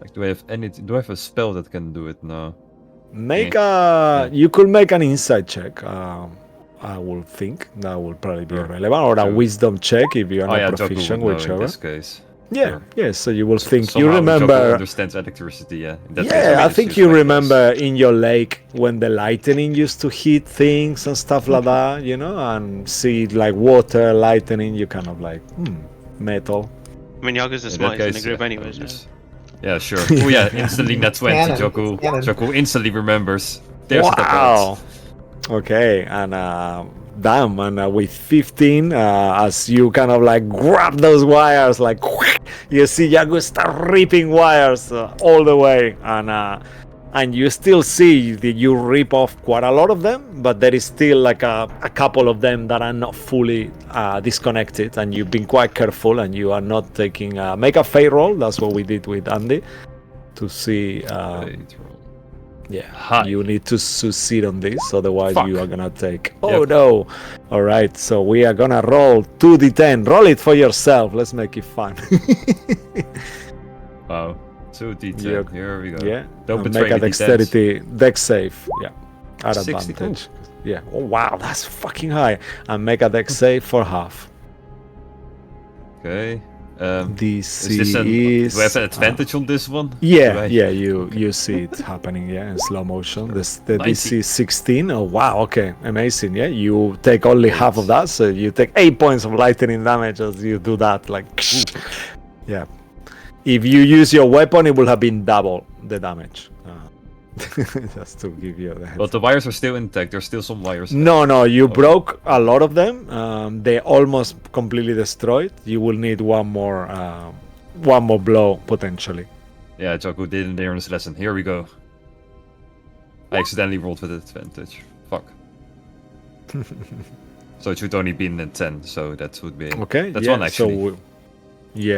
Like, do I have a spell that can do it? No. You could make an insight check. I will think that will probably be relevant, or a wisdom check if you are not proficient, Joko would know whichever. in this case. Yeah, Sure. yeah. So you will think. Somehow You remember. Joko understands electricity. Yeah. In that case, Yeah, I just think use you my remember case. in your lake when the lightning used to hit things and stuff like that, you know, and see like water, lightning. You kind of like metal. I mean, Yagu's the In that smartest in the case, group yeah, anyways. Yeah, sure. Oh yeah, instantly nat 20, Canon. Joko. It's canon. Joko instantly remembers. There's the Wow. parts. Okay, and damn, and with 15, as you kind of like grab those wires, like you see Yagu start ripping wires all the way, and you still see that you rip off quite a lot of them, but there is still like a couple of them that are not fully disconnected, and you've been quite careful, and you are not taking make a fate roll. That's what we did with Andy to see. Fate roll. Yeah, Hi. you need to succeed on this, otherwise Fuck. you are gonna take. Oh no! All right, so we are gonna roll 2d10. Roll it for yourself. Let's make it fun. Wow. 2d10. Yeah. Here we go. Yeah. Don't And betray make a me, D10s. dexterity dex save. Yeah, at 60. advantage. Yeah. Oh wow, that's fucking high. And make a dex save for half. Okay. DC Is this is. do I have an advantage on this one? Yeah, Do I- yeah, you see it happening, yeah, in slow motion. The 90. DC is 16. Oh wow, okay, amazing. Yeah, you take only half of that, so you take 8 points of lightning damage as you do that. Like, yeah. If you use your weapon, it will have been double the damage. Just to give you the heads But the wires are still intact. There's still some wires. No, you broke a lot of them. They almost completely destroyed. You will need one more blow potentially. Yeah, Joko didn't learn his lesson. Here we go. I accidentally rolled with advantage. Fuck. So it should only be in 10. So that would be Okay, That's yeah, one actually.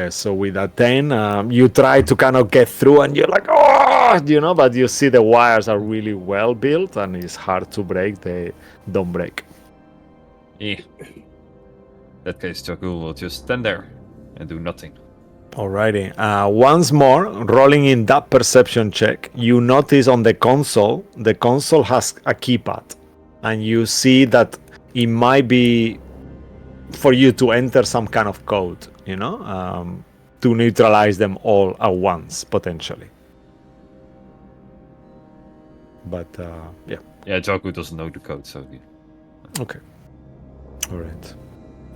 So with that 10, you try to kind of get through, and you're like, oh, you know, but you see the wires are really well built, and it's hard to break. They don't break. Yeah. In that case, Joko will just stand there and do nothing. Alrighty. Once more, rolling in that perception check, you notice on the console has a keypad, and you see that it might be for you to enter some kind of code, you know, to neutralize them all at once, potentially. But, yeah. Yeah, Joko doesn't know the code, so... Okay. All right.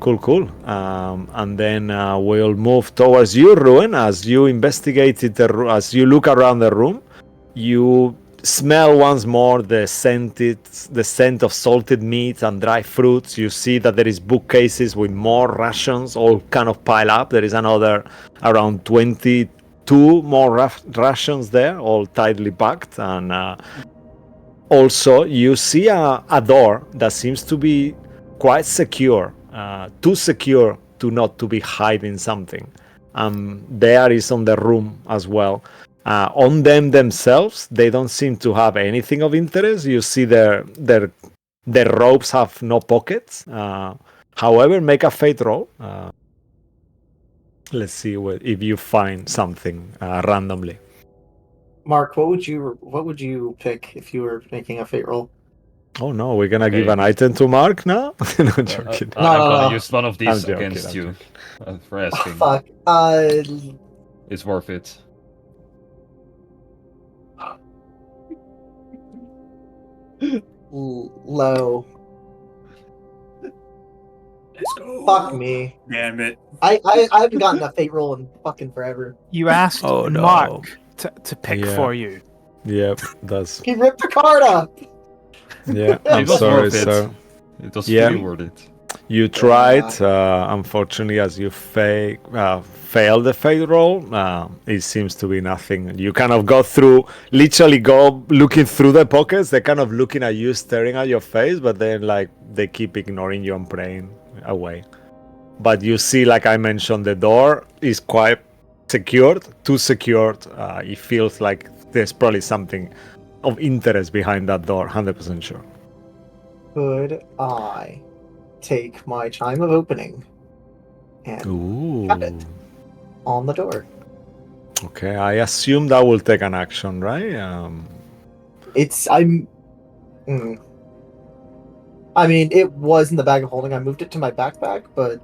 Cool. And then we'll move towards you, Ruin. As you investigated as you look around the room, you smell once more the scent of salted meat and dry fruits. You see that there is bookcases with more rations, all kind of pile up. There is another around 22 more rations there, all tightly packed. And also, you see a door that seems to be quite secure. Too secure to be hiding something. There is on the room as well. On them themselves, they don't seem to have anything of interest. You see their ropes have no pockets. However, make a fate roll. Let's see if you find something randomly. Mark, what would you pick if you were making a fate roll? Oh no, we're gonna Okay. give an item to Mark now? No, joking. I'm gonna no. use one of I'm these joking, against I'm you for Oh, asking. fuck. It's worth it. Low. Let's go. Fuck me. Damn it. I haven't gotten a fate roll in fucking forever. You asked Oh, no. Mark to pick Yeah. for you. Yep, that's He ripped the card up. yeah. It I'm was sorry, worth it. sir. It was Yeah. really worth it. You tried, unfortunately, as you failed the fate roll, it seems to be nothing. You kind of go through, literally go looking through the pockets. They're kind of looking at you, staring at your face, but then like they keep ignoring you and praying away. But you see, like I mentioned, the door is quite secured, too secured. It feels like there's probably something of interest behind that door, 100% sure. Could I take my chime of opening and Ooh. cut it on the door? Okay, I assume that will take an action, right? I mean, it was in the bag of holding. I moved it to my backpack, but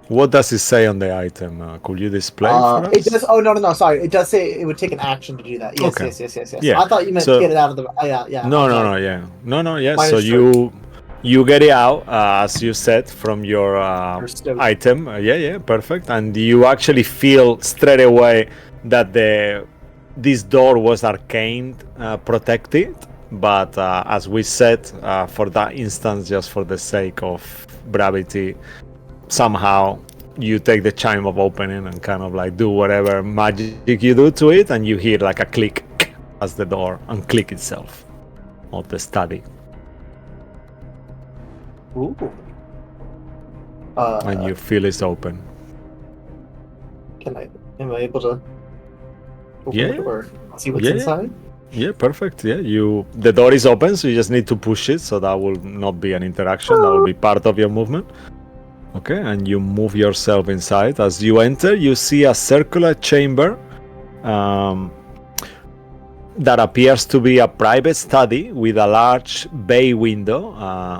What does it say on the item? Could you display for us? it does. Oh no, sorry. It does say it would take an action to do that. Yes, Okay. yes. Yeah, I thought you meant so- get it out of the. Yeah. No, I'm no, sorry. yeah. Minus So three. you get it out, as you said, from your Stoked. item. Yeah, perfect. And you actually feel straight away that this door was arcane protected. But as we said, for that instance, just for the sake of brevity, somehow you take the chime of opening and kind of like do whatever magic you do to it, and you hear like a click as the door unclick itself of the study. Ooh. And you feel it's open. Am I able to open Yeah. the door? See what's Yeah. inside? Yeah, perfect. Yeah, the door is open, so you just need to push it, so that will not be an interaction. That will be part of your movement. Okay, and you move yourself inside. As you enter, you see a circular chamber that appears to be a private study with a large bay window.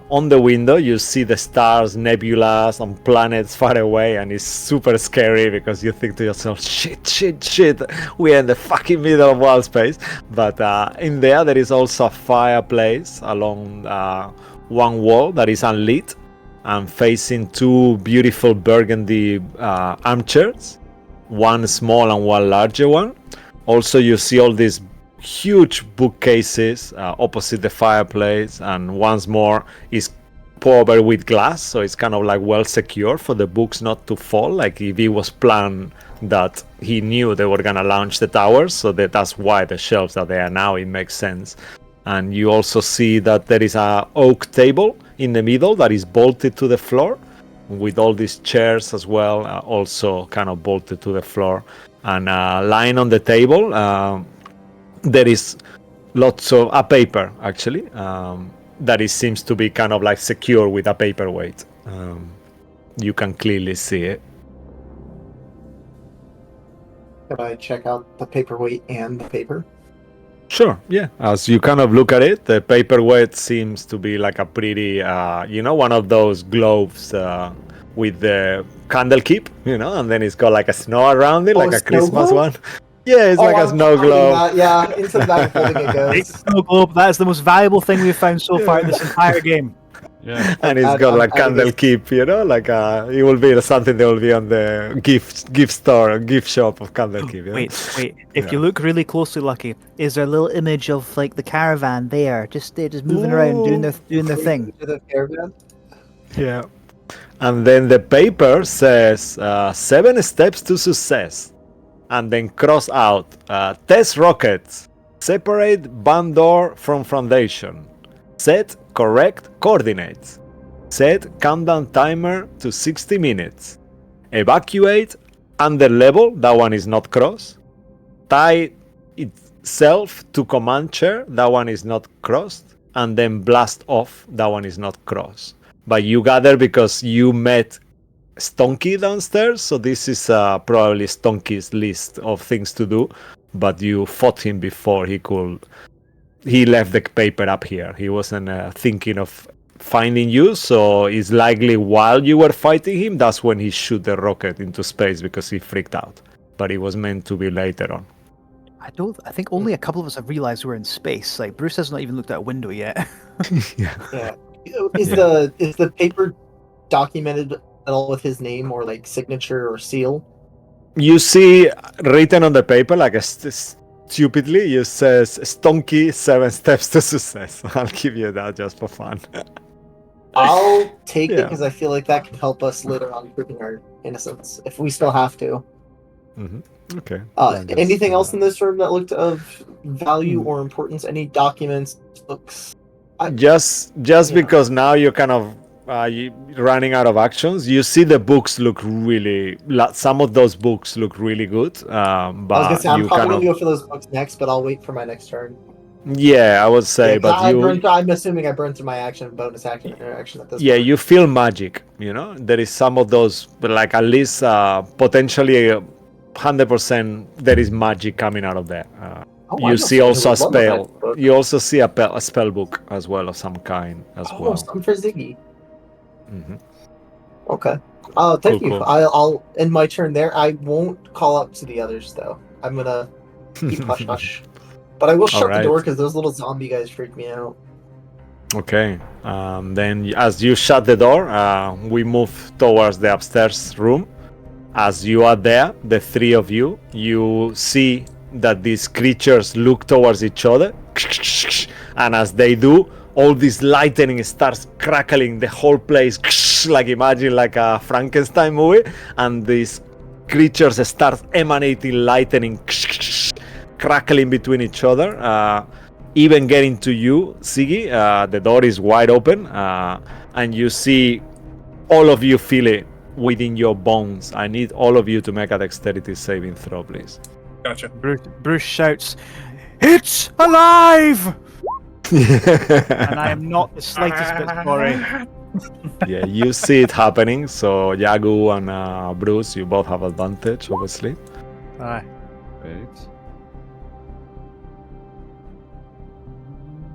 On the window, you see the stars, nebulas, and planets far away, and it's super scary because you think to yourself, shit, we're in the fucking middle of wild space. But in there is also a fireplace along one wall that is unlit and facing two beautiful burgundy armchairs, one small and one larger one. Also, you see all these huge bookcases opposite the fireplace, and once more is covered with glass, so it's kind of like well secure for the books not to fall. Like if it was planned that he knew they were gonna launch the towers, so that's why the shelves are there now. It makes sense. And you also see that there is a oak table in the middle that is bolted to the floor, with all these chairs as well, also kind of bolted to the floor. And lying on the table, there is lots of a paper actually that it seems to be kind of like secure with a paperweight. You can clearly see it. Could I check out the paperweight and the paper? Sure, yeah. As you kind of look at it, the paperweight seems to be like a pretty, one of those globes with the Kandlekeep, and then it's got like a snow around it, like a snow Christmas globe? one. Yeah, it's like a I'm snow finding globe. that, yeah, into the bag of holding it goes. Snow globe. That is the most valuable thing we've found so far in this entire game. Yeah. And it's got like Kandlekeep, like it will be something that will be on the gift store, gift shop of Kandlekeep. Wait. If you look really closely, Lucky, is there a little image of like the caravan there, just moving around, doing their thing? To the caravan? Yeah. And then the paper says 7 steps to success, and then cross out test rockets, separate band door from foundation, set correct coordinates, set countdown timer to 60 minutes, evacuate under level, that one is not crossed, tie itself to command chair, that one is not crossed, and then blast off, that one is not crossed. But you gather because you met Stonky downstairs, so this is probably Stonky's list of things to do, but you fought him before he left the paper up here. He wasn't thinking of finding you, so it's likely while you were fighting him, that's when he shoot the rocket into space because he freaked out. But it was meant to be later on. I think only a couple of us have realized we're in space. Like Bruce has not even looked out a window yet. Yeah. Is the paper documented at all with his name or like signature or seal? You see written on the paper, like stupidly, it says Stonky 7 steps to success. I'll give you that just for fun. I'll take it Yeah. because I feel like that can help us later on proving our innocence if we still have to. Okay. Then just, Anything else in this room that looked of value Hmm. or importance? Any documents, books? Just Yeah. because now you're kind of running out of actions, you see the books look really. Some of those books look really good, I was gonna but say I'm you probably kind gonna of go for those books next, but I'll wait for my next turn. yeah, I would say, Yeah, 'cause but you I'm assuming I burned through my bonus action interaction at this yeah, point. you feel magic. You know, there is some of those, but like at least potentially 100% there is magic coming out of there. Oh, I You know see someone who also a would love a spell. magic book. You also see a spell book as well of some kind as Oh, well. some for Ziggy. Mhm. Okay. Cool, Thank you. cool. I'll end my turn there. I won't call up to the others though. I'm gonna keep hush hush. But I will shut the Alright. door because those little zombie guys freak me out. Okay. Then, as you shut the door, we move towards the upstairs room. As you are there, the three of you, you see that these creatures look towards each other, and as they do, all this lightning starts crackling the whole place, like imagine like a Frankenstein movie, and these creatures start emanating lightning, crackling between each other. Even getting to you, Siggy. The door is wide open, and you see all of you feel it within your bones. I need all of you to make a dexterity saving throw, please. Gotcha. Bruce shouts, "It's alive!" And I am not the slightest bit sorry. Yeah, you see it happening. So Yagu and Bruce, you both have advantage, obviously. Aye. Right.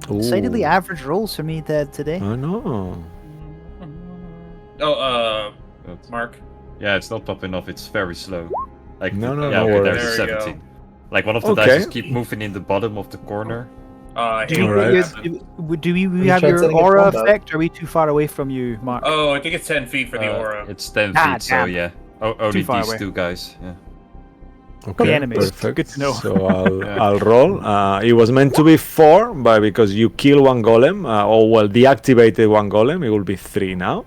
Decidedly Ooh. average rolls for me today. I know. Oh, But- Mark. Yeah, it's not popping off. It's very slow. Like No, no, yeah, no okay, worries. there's a There we go. 17. Like one of the Okay. dice just keep moving in the bottom of the corner. I Do hate we, Alright. when that get happens. your, do we you have tried your setting a aura combo. effect? Or are we too far away from you, Mark? Oh, I think it's 10 feet for the aura. It's 10 Ah, feet, so damn. yeah. Only far these away. two guys. Yeah. Okay, enemies. perfect. Good to know. So I'll, Yeah. I'll roll. It was meant to be 4, but because you kill one golem, deactivated one golem, it will be 3 now.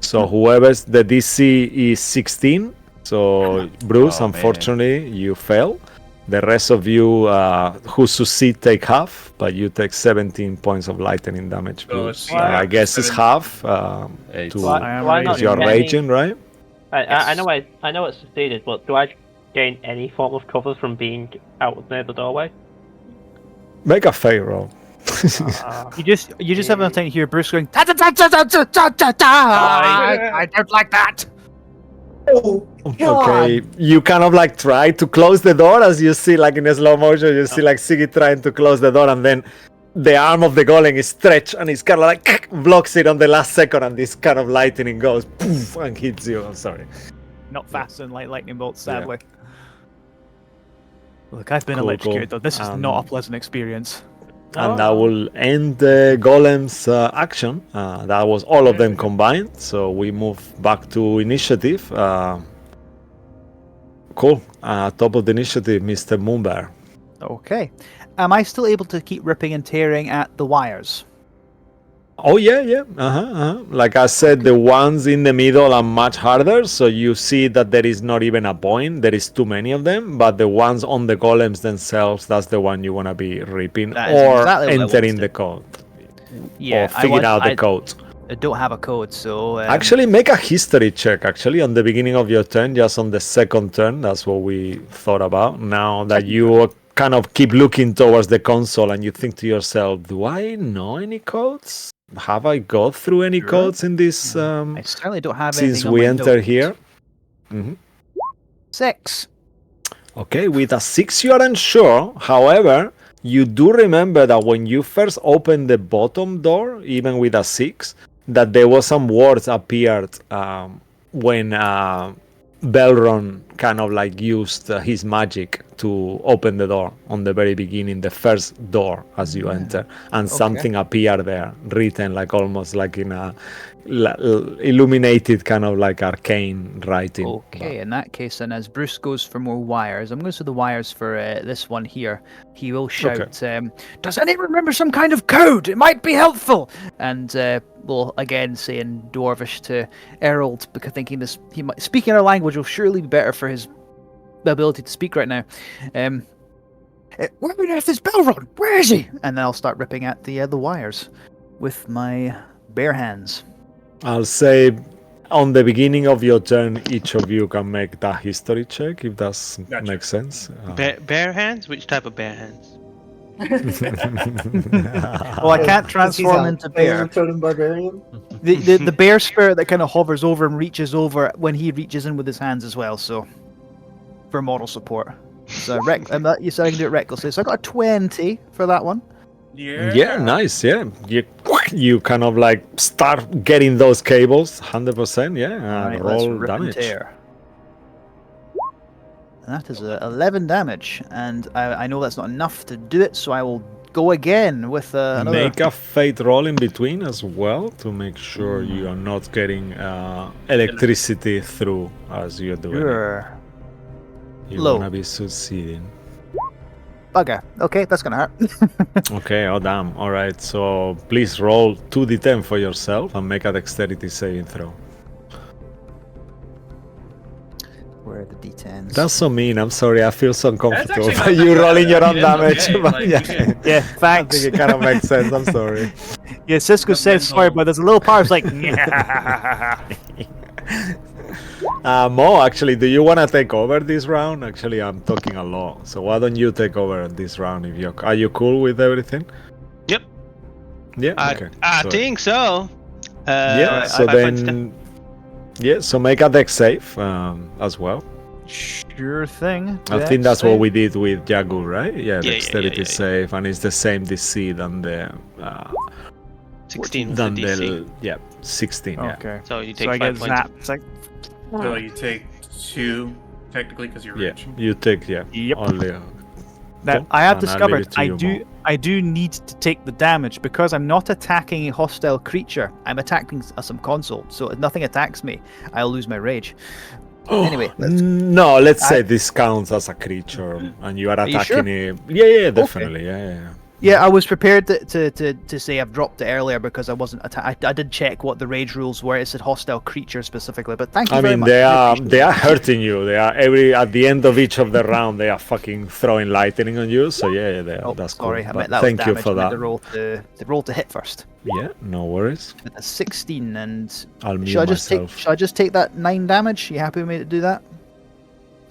So whoever's the DC is 16. So Bruce, Oh, man. unfortunately, you fail. The rest of you who succeed take half, but you take 17 points of lightning damage, So Bruce. it's I guess it's 7. half. 8. To, Why, I am do I not because you're get any- raging, right? I know it's succeeded, but do I gain any form of cover from being out near the doorway? Make a fail roll. You just have enough time to hear Bruce going ta ta ta ta ta ta ta ta ta. I don't like that. Oh God! Okay, you kind of like try to close the door as you see, like in a slow motion, you see like Siggy trying to close the door, and then the arm of the golem is stretched and it's kind of like blocks it on the last second, and this kind of lightning goes poof and hits you. I'm sorry. Not faster than lightning bolts, Yeah. sadly. Look, I've been Cool, electrocuted cool. though. This is not a pleasant experience. And that will end the golem's action. That was all of them combined. So we move back to initiative. Cool. Top of the initiative, Mr. Moonbear. Okay. Am I still able to keep ripping and tearing at the wires? Oh yeah. Like I said, the ones in the middle are much harder. So you see that there is not even a point. There is too many of them. But the ones on the golems themselves, that's the one you want to be ripping That is or exactly what I entering wanted. the code Yeah, or figuring out the code. I don't have a code, so Actually, make a history check. Actually, on the beginning of your turn, just on the second turn. That's what we thought about. Now that you kind of keep looking towards the console and you think to yourself, "Do I know any codes? Have I got through any Sure. codes in this I certainly don't have since anything on we my entered notes. here?" Hmm. 6. Okay, with a 6, you are unsure. However, you do remember that when you first opened the bottom door, even with a 6, that there was some words appeared when Belron kind of like used his magic to open the door on the very beginning, the first door as you enter, and something appear there, written like almost like in a illuminated kind of like arcane writing. Okay, in that case, then as Bruce goes for more wires, I'm going to say the wires for this one here. He will shout, "Does anyone remember some kind of code? It might be helpful." And we'll again say in Dwarvish to Errol, because thinking this, speaking our language will surely be better for his ability to speak right now. Where on earth is Belron? Where is he? And then I'll start ripping at the wires with my bare hands. I'll say on the beginning of your turn, each of you can make that history check, if that makes sense. Bare hands? Which type of bare hands? Well, I can't transform into bear. Totem barbarian. The bear spirit that kind of hovers over and reaches over when he reaches in with his hands as well, so for moral support. So you said I can do it recklessly, so I got a 20 for that one. Yeah, nice. Yeah, you kind of like start getting those cables, 100%. Yeah, Right, roll let's rip and damage. tear. And that is 11 damage, and I know that's not enough to do it, so I will go again with another. Make a fate roll in between as well to make sure you are not getting electricity through as you're doing Sure. it. You Low. wanna be succeeding. Bugger. Okay, that's gonna hurt. Okay, oh damn. Alright, so please roll 2d10 for yourself and make a dexterity saving throw. Where are the d10s? That's so mean, I'm sorry, I feel so uncomfortable actually by not you that rolling your bad. own It's damage. okay, But like, yeah, you can- Yeah, I thanks. think it kind of makes sense, I'm sorry. Yeah, Cisco said sorry, but there's a little part that's like, Mo, actually, do you want to take over this round? Actually, I'm talking a lot, so why don't you take over this round? If are you cool with everything? Yep. Yeah. Okay. I So- think so. Yeah. So 5 points down. then, yeah. So make a dex save as well. sure thing. I think that's what we did with Jagu, right? Yeah, Yeah, dexterity yeah. save, and it's the same DC than the 16 was the DC. 16. Yeah. Okay. So you So take I 5 get points. zapped. It's like, So you take 2, technically, because you're Yeah. rich. You take Yep. only. That Cool. I have And I'll leave discovered it to you, Mo. I do need to take the damage because I'm not attacking a hostile creature. I'm attacking some console. So if nothing attacks me, I'll lose my rage. Anyway, No, let's say this counts as a creature, and you are you attacking sure? it. Yeah, definitely. Yeah. Yeah, I was prepared to say I've dropped it earlier because I wasn't. I did check what the rage rules were. It said hostile creature specifically, but thank you I very mean, much. they are hurting you. They are at the end of each of the round. They are fucking throwing lightning on you. So yeah, Oh, that's sorry, cool. I But meant that thank was you damage. for I meant that. The roll to hit first. Yeah, no worries. With a 16, and I'll mute should myself. I just take that 9 damage? You happy with me to do that?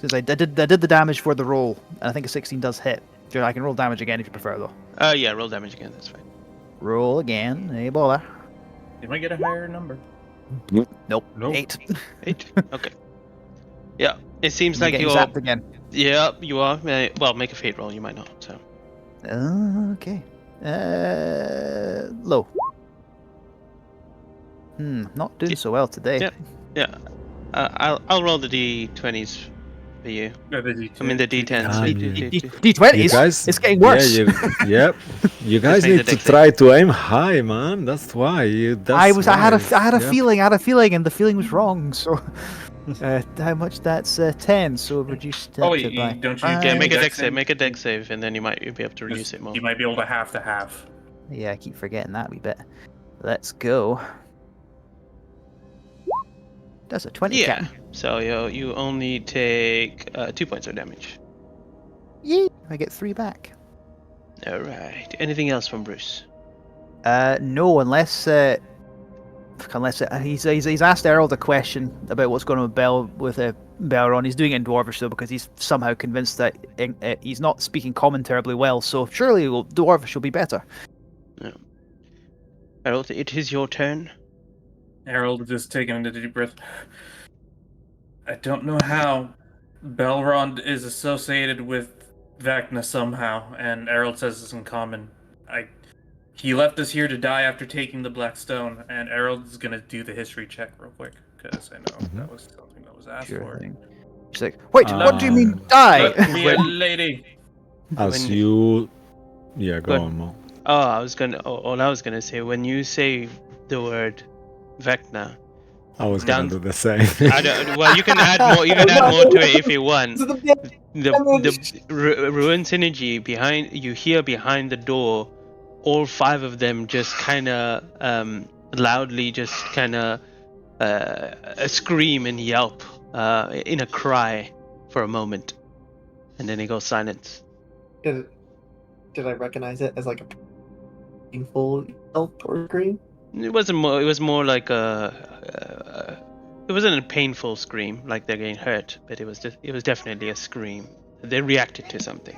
Since I did the damage for the roll, and I think a 16 does hit. Sure, I can roll damage again if you prefer, though. Yeah, roll damage again. That's fine. Roll again. Hey, bother. You might get a higher number. Nope. Nope. 8. 8. Okay. Yeah, it seems I'm like getting you're. zapped again. Yeah, you are. Well, make a fate roll. You might not. So. Okay. Low. Not doing so well today. Yeah. Yeah. I'll roll the d20s for you. No, the D2. I mean the d10s. Ah, D20s. You guys, It's getting worse. Yeah, you guys make the need to dex save. try to aim high, man. That's why. I had a yeah. feeling, and the feeling was wrong. So, how much? That's 10. So reduce that Oh, to you by don't you? Yeah, get make a dex dex save. save? Make a dex save, and then you might be able to reduce it more. You might be able to half. Yeah, I keep forgetting that wee bit. Let's go. That's a 20. Yeah. Captain. So you only take 2 points of damage. Yay! I get 3 back. All right. Anything else from Bruce? No, unless he's asked Errol a question about what's going on with Belron. He's doing it in Dwarvish though because he's somehow convinced that he's not speaking common terribly well. So surely Dwarvish will be better. Harold, it is your turn. Harold just taking a deep breath. I don't know how Belrond is associated with Vecna somehow, and Harold says this in common. He left us here to die after taking the Black Stone, and Harold is gonna do the history check real quick because I know that was something that was asked for. She's like, wait, what do you mean die? Let me a lady. As When- you, yeah, go Good. on, Mo. Oh, all I was gonna say, when you say the word Vecna, I was Down- gonna do the same. well, you can add more. You can add more to it if you want. So the The ruin synergy behind you hear behind the door, all 5 of them just kind of loudly, just kind of scream and yelp in a cry for a moment, and then it goes silent. Did I recognize it as like a painful yelp or scream? It wasn't more. It was more like a. It wasn't a painful scream like they're getting hurt, but it was just. It was definitely a scream. They reacted to something.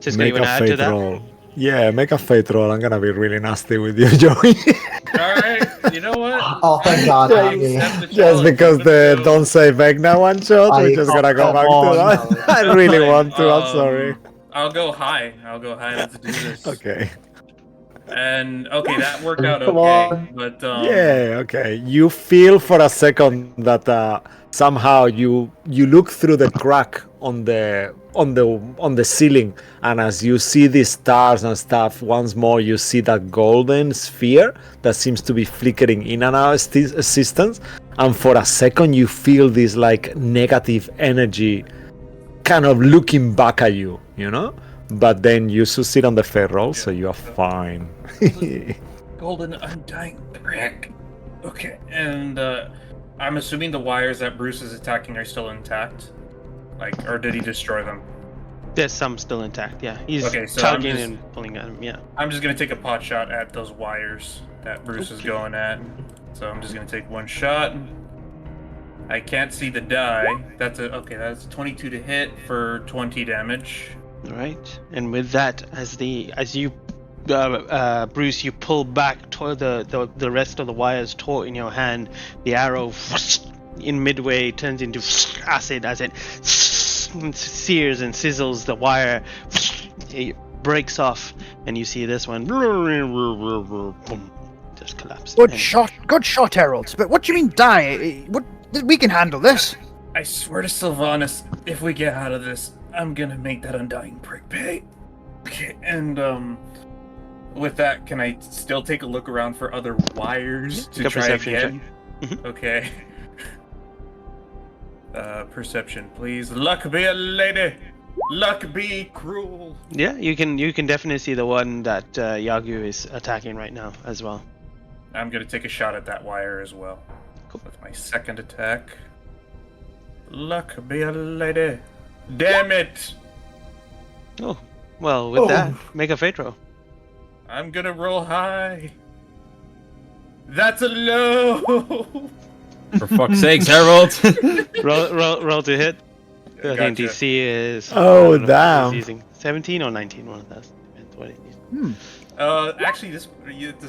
Just Make gonna a add to fate that. roll. Yeah, make a fate roll. I'm gonna be really nasty with you, Joey. Alright, you know what? Oh, thank God, I Andy. accept the Just challenge. because Let's the go. don't say Vecna one shot, we're just gonna go come back on, to that. no. I really Fine, want to. I'm sorry. I'll go high. Let's do this. Okay. And okay, that worked out Come okay. on. But Yeah. Okay. You feel for a second that somehow you look through the crack on the ceiling, and as you see these stars and stuff, once more you see that golden sphere that seems to be flickering in and out assistance, and for a second you feel this like negative energy kind of looking back at you, but then you succeed on the fate roll, so you are fine. golden undying brick. Okay, and I'm assuming the wires that Bruce is attacking are still intact. Like, or did he destroy them? There's some still intact. Yeah, he's Okay, so I'm tugging just- and pulling at him. Yeah. I'm just gonna take a pot shot at those wires that Bruce is going at. So I'm just gonna take one shot. I can't see the die. That's 22 to hit for 20 damage. Right, and with that, as you, Bruce, you pull back toward the rest of the wires taut in your hand. The arrow, in midway, turns into acid as it sears and sizzles the wire. It breaks off, and you see this one just collapse. Good And- shot, Herald. But what do you mean die? What? We can handle this. I swear to Sylvanas, if we get out of this, I'm gonna make that undying prick pay. Okay, and with that, can I still take a look around for other wires to Make a try perception again? check. Okay. Perception, please. Luck be a lady. Luck be cruel. Yeah, you can definitely see the one that Yagu is attacking right now as well. I'm gonna take a shot at that wire as well. Cool. With my second attack. Luck be a lady. Damn it! Oh, well, with that, make a fate roll. I'm gonna roll high. That's a low. For fuck's sakes, Harold! roll to hit. I think Gotcha. DC is. Oh, I don't know what damn. he's using 17 or 19. One of those. Depends what it is. Actually, does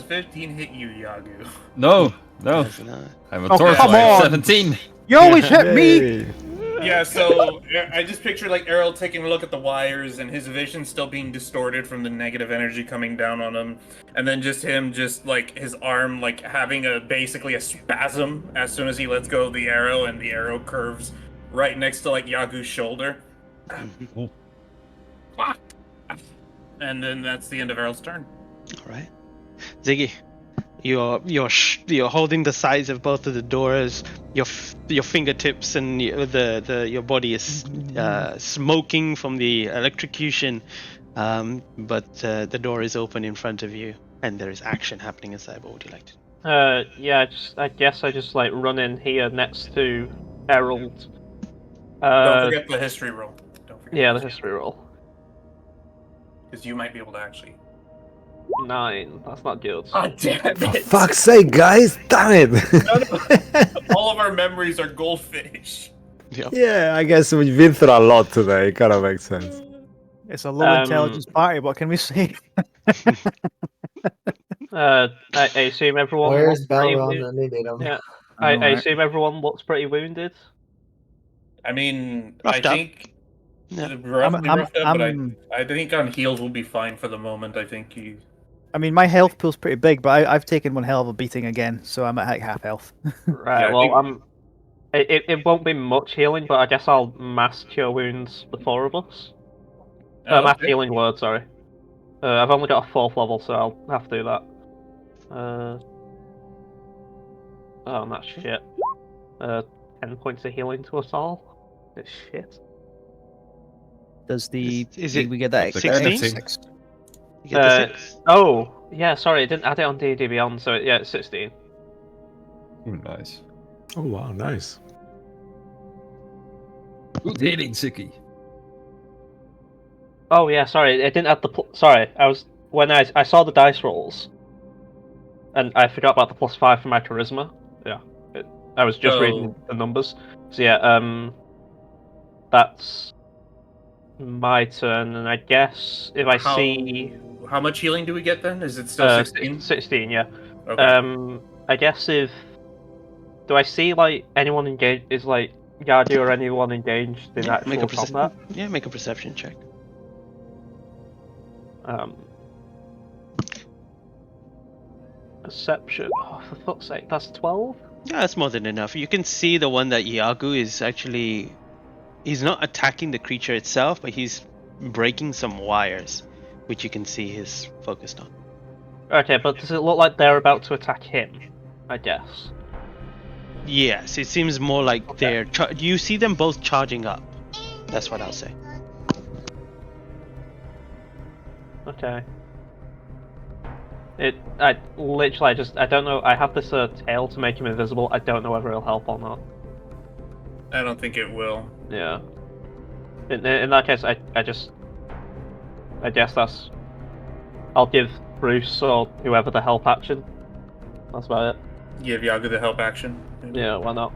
15 hit you, Yagu? No. Does not. I'm a Oh, Torf come life, on. 17. You always hit me. Yay. Yeah, so I just picture like Errol taking a look at the wires and his vision still being distorted from the negative energy coming down on him, and then just him like his arm like having basically a spasm as soon as he lets go of the arrow, and the arrow curves right next to like Yagu's shoulder. Fuck. And then that's the end of Errol's turn. All right, Ziggy, you're holding the sides of both of the doors. Your fingertips and your body is smoking from the electrocution, but the door is open in front of you, and there is action happening inside. What would you like to? Yeah, I guess I just like run in here next to Herald. Don't forget the history roll. Don't forget. Yeah, the history roll. Because you might be able to actually. 9. That's not good. Oh damn For it! fuck's sake, guys! Damn it! All of our memories are goldfish. Yeah, I guess we've been through a lot today. It kind of makes sense. It's a low intelligence party. What can we say? I assume everyone. Where's looks pretty Balron? wo- And they need him. Yeah, I know, I right? assume everyone looks pretty wounded. I mean, Roughed I up. think Yeah. roughly roughed up, but I'm- I think on heals will be fine for the moment. I think you. I mean, my health pool's pretty big, but I've taken one hell of a beating again, so I'm at like half health. Right. Yeah, I well, think- It won't be much healing, but I guess I'll mass cure wounds the four of us. Oh, Mass okay. healing word, sorry. I've only got a 4th level, so I'll have to do that. Oh, that's shit. 10 points of healing to us all. It's shit. Does the Is we it get that 16? X? You get the 6? Oh, yeah, sorry, I didn't add it on D&D Beyond, so yeah, it's 16. Ooh, nice. Oh wow, nice. Good hitting, Ziggy. Oh yeah, sorry, I didn't add the sorry, when I saw the dice rolls, and I forgot about the +5 for my charisma. Yeah, I was just reading the numbers. So yeah, that's my turn, and I guess if I see How much healing do we get then? Is it still 16? 16, yeah. Okay. I guess do I see like anyone engaged? Is like Yardi or anyone engaged in actual combat? Make a perception check. Perception. Oh, for fuck's sake, that's 12. Yeah, that's more than enough. You can see the one that Iago is actually... He's not attacking the creature itself, but he's breaking some wires, which you can see he's focused on. Okay, but does it look like they're about to attack him? I guess. Yes, it seems more like they're... you see them both charging up. That's what I'll say. Okay. I don't know. I have this tail to make him invisible. I don't know whether it'll help or not. I don't think it will. Yeah. In that case, I guess I'll give Bruce or whoever the help action. That's about it. Give Yaga the help action. Yeah, why not?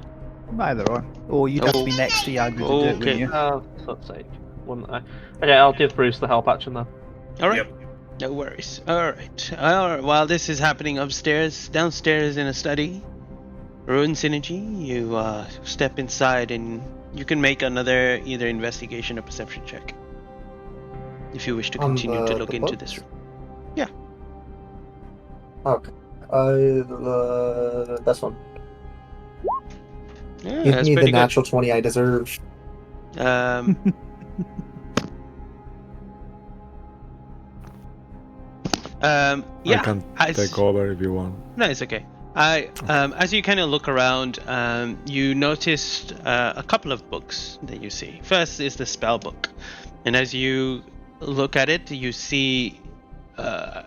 Either or. Oh, you'd have to be next to Yagu to do it, wouldn't you? For fuck's sake, wouldn't I? Okay, I'll give Bruce the help action then. All right. Yep. No worries. All right. While this is happening upstairs, downstairs in a study, Ruin Synergy, you step inside and you can make another either investigation or perception check if you wish to continue to look into this room. Yeah. Okay. This one. Yeah, Give that's me the pretty good. natural 20 I deserve. I Yeah. can take over if you want. No, it's okay. As you kind of look around, you noticed a couple of books that you see. First is the spell book, and as you look at it, you see a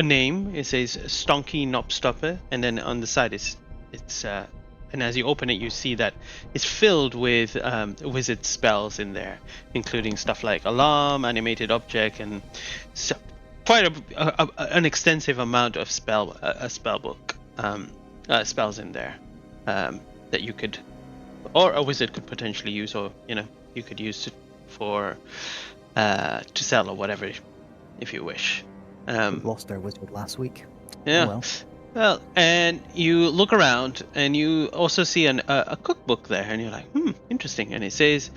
name. It says Stonky Knobstopper, and then on the side it's and as you open it, you see that it's filled with wizard spells in there, including stuff like alarm, animated object, and quite an extensive amount of spell book spells in there that you could, or a wizard could potentially use, or you could use for to sell or whatever if you wish. We lost our wizard last week. Yeah. Oh, well, and you look around and you also see a cookbook there, and you're like, interesting. And it says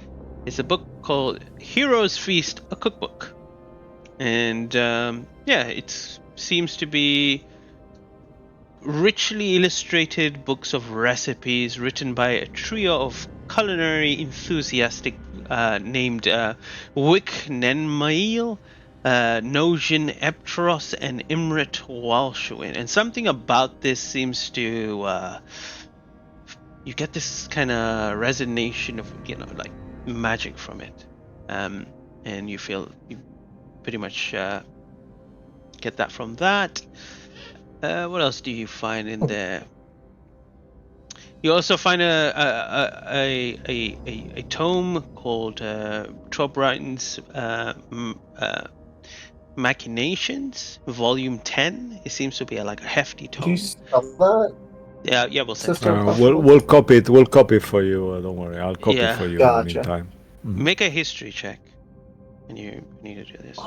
it's a book called Heroes Feast, a cookbook. And it seems to be richly illustrated books of recipes written by a trio of culinary enthusiastic named Wick Nenmail, Nojin Eptros, and Imrit Walshwin. And something about this seems to you get this kind of resonation of like magic from it, and you feel you pretty much get that from that. What else do you find in there? You also find a tome called Trobrighton's Machinations, Volume 10. It seems to be like a hefty Did tome. you spell that? Yeah, we'll send Sister it. We'll copy it. We'll copy it for you. Don't worry. I'll copy it for you in the Gotcha. meantime. Make a history check, and you need to do this.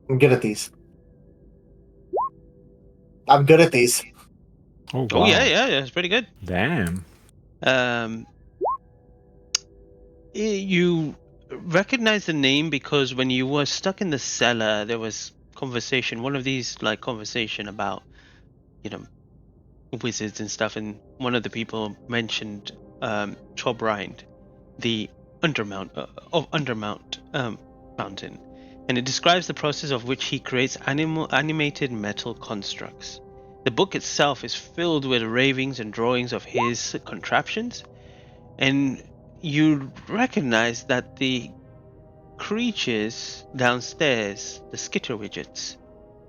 I'm good at these. I'm good at these. Oh, Oh wow. yeah, it's pretty good. Damn. You recognize the name because when you were stuck in the cellar, there was conversation. One of these conversation about, wizards and stuff, and one of the people mentioned Chobrind, the Undermount mountain, and it describes the process of which he creates animated metal constructs. The book itself is filled with ravings and drawings of his contraptions, and you recognize that the creatures downstairs, the skitterwidgets,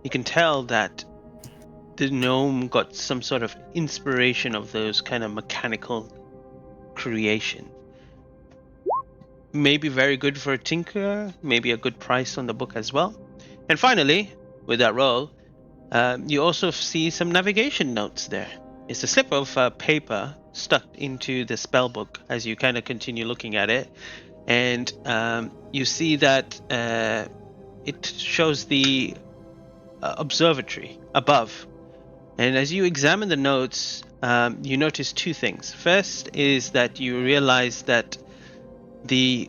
you can tell that the gnome got some sort of inspiration of those kind of mechanical creation. Maybe very good for a tinker, maybe a good price on the book as well. And finally, with that roll, you also see some navigation notes there. It's a slip of paper stuck into the spell book as you kind of continue looking at it. And you see that it shows the observatory above. And as you examine the notes, you notice two things. First is that you realize that the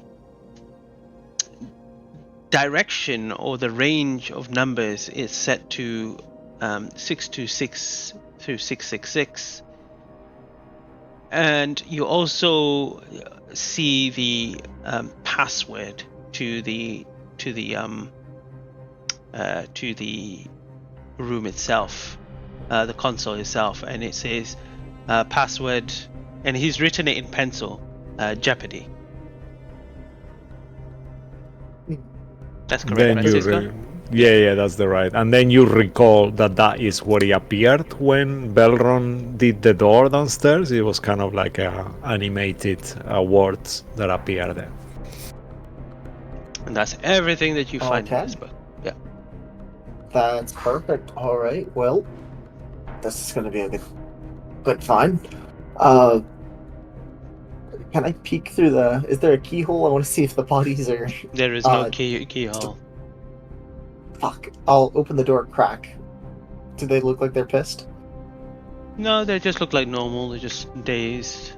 direction or the range of numbers is set to 626 through 666, and you also see the password to the room itself, the console itself, and it says password, and he's written it in pencil, Jeopardy. That's correct, Then Francisco? yeah, that's the right. And then you recall that is where he appeared when Belron did the door downstairs. It was kind of like animated words that appear there. And that's everything that you find in Okay. this book. Yeah. That's perfect. All right. Well, this is going to be a good find. Can I peek through the? Is there a keyhole? I want to see if the bodies are. There is no keyhole. Fuck. I'll open the door a crack. Do they look like they're pissed? No, they just look like normal. They're just dazed,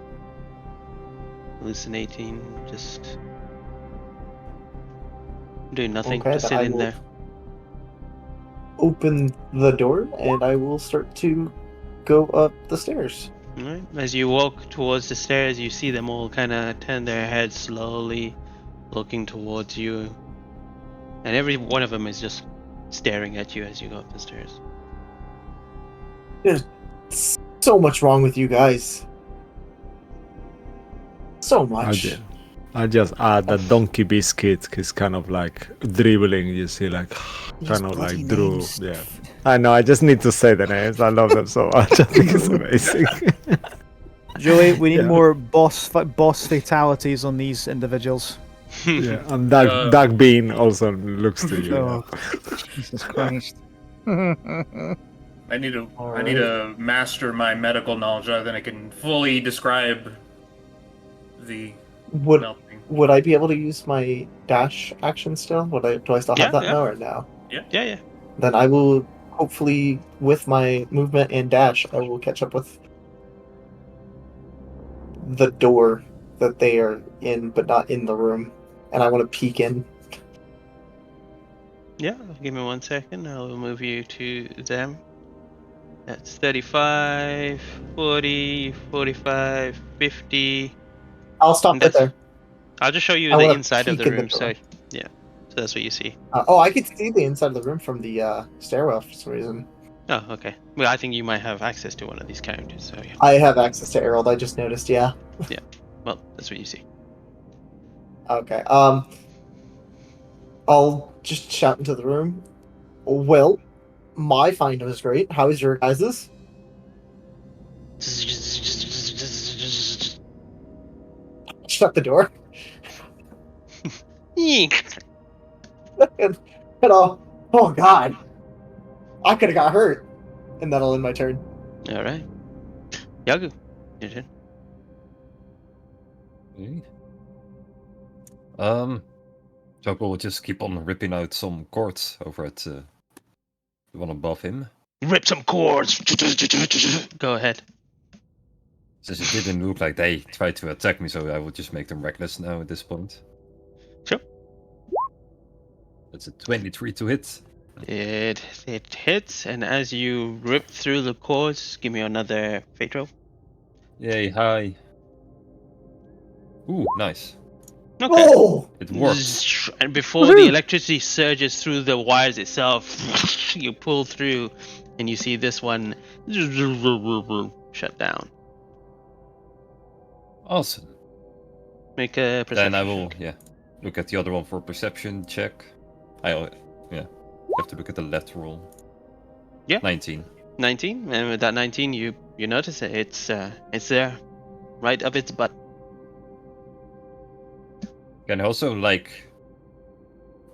hallucinating, just doing nothing, Okay, just then I sitting will there. Open the door, and I will start to go up the stairs. Alright. As you walk towards the stairs, you see them all kind of turn their heads slowly, looking towards you. And every one of them is just staring at you as you go up the stairs. There's so much wrong with you guys. So much. I just add that Donkey Biscuit is kind of like dribbling, you see, like These kind of bloody like Drew. names. Yeah. I know, I just need to say the names. I love them so much. I think it's amazing. Joey, we need Yeah. more boss fatalities on these individuals. Yeah, and Doug Bean also looks to you. Oh, Jesus Christ. I need to master my medical knowledge rather than I can fully describe the Would melting. would I be able to use my dash action still? Do I still have Yeah, that yeah. now or no? Yeah. Then I will hopefully, with my movement and dash, I will catch up with the door that they are in, but not in the room. And I want to peek in. Yeah, give me 1 second. I'll move you to them. That's 35, 40, 45, 50. I'll stop And right that's- there. I'll just show you I the wanna inside of the peek in the room. So, door. yeah. So that's what you see. I could see the inside of the room from the stairwell for some reason. Oh, okay. Well, I think you might have access to one of these characters. So, yeah. I have access to Herald, I just noticed, yeah. Well, that's what you see. Okay, I'll just shout into the room. Well, my find was great. How is your guys's? Shut the door. and oh god. I could have got hurt. And that'll end my turn. All right. Yagu, your turn. Joko will just keep on ripping out some cords over at the one above him. Rip some cords. Go ahead. Since it didn't look like they tried to attack me, so I will just make them reckless now at this point. Sure. That's a 23 to hit. It hits, and as you rip through the cords, give me another fate roll. Yay, hi. Ooh, nice. Okay. Oh! It worked. Zzz, and before the electricity surges through the wires itself, you pull through, and you see this one shut down. Awesome. Make a perception. Then I will, check. yeah, look at the other one for perception check. Have to look at the left roll. Yeah. 19. 19, and with that 19, you notice it. It's there, right up its butt. And also, like,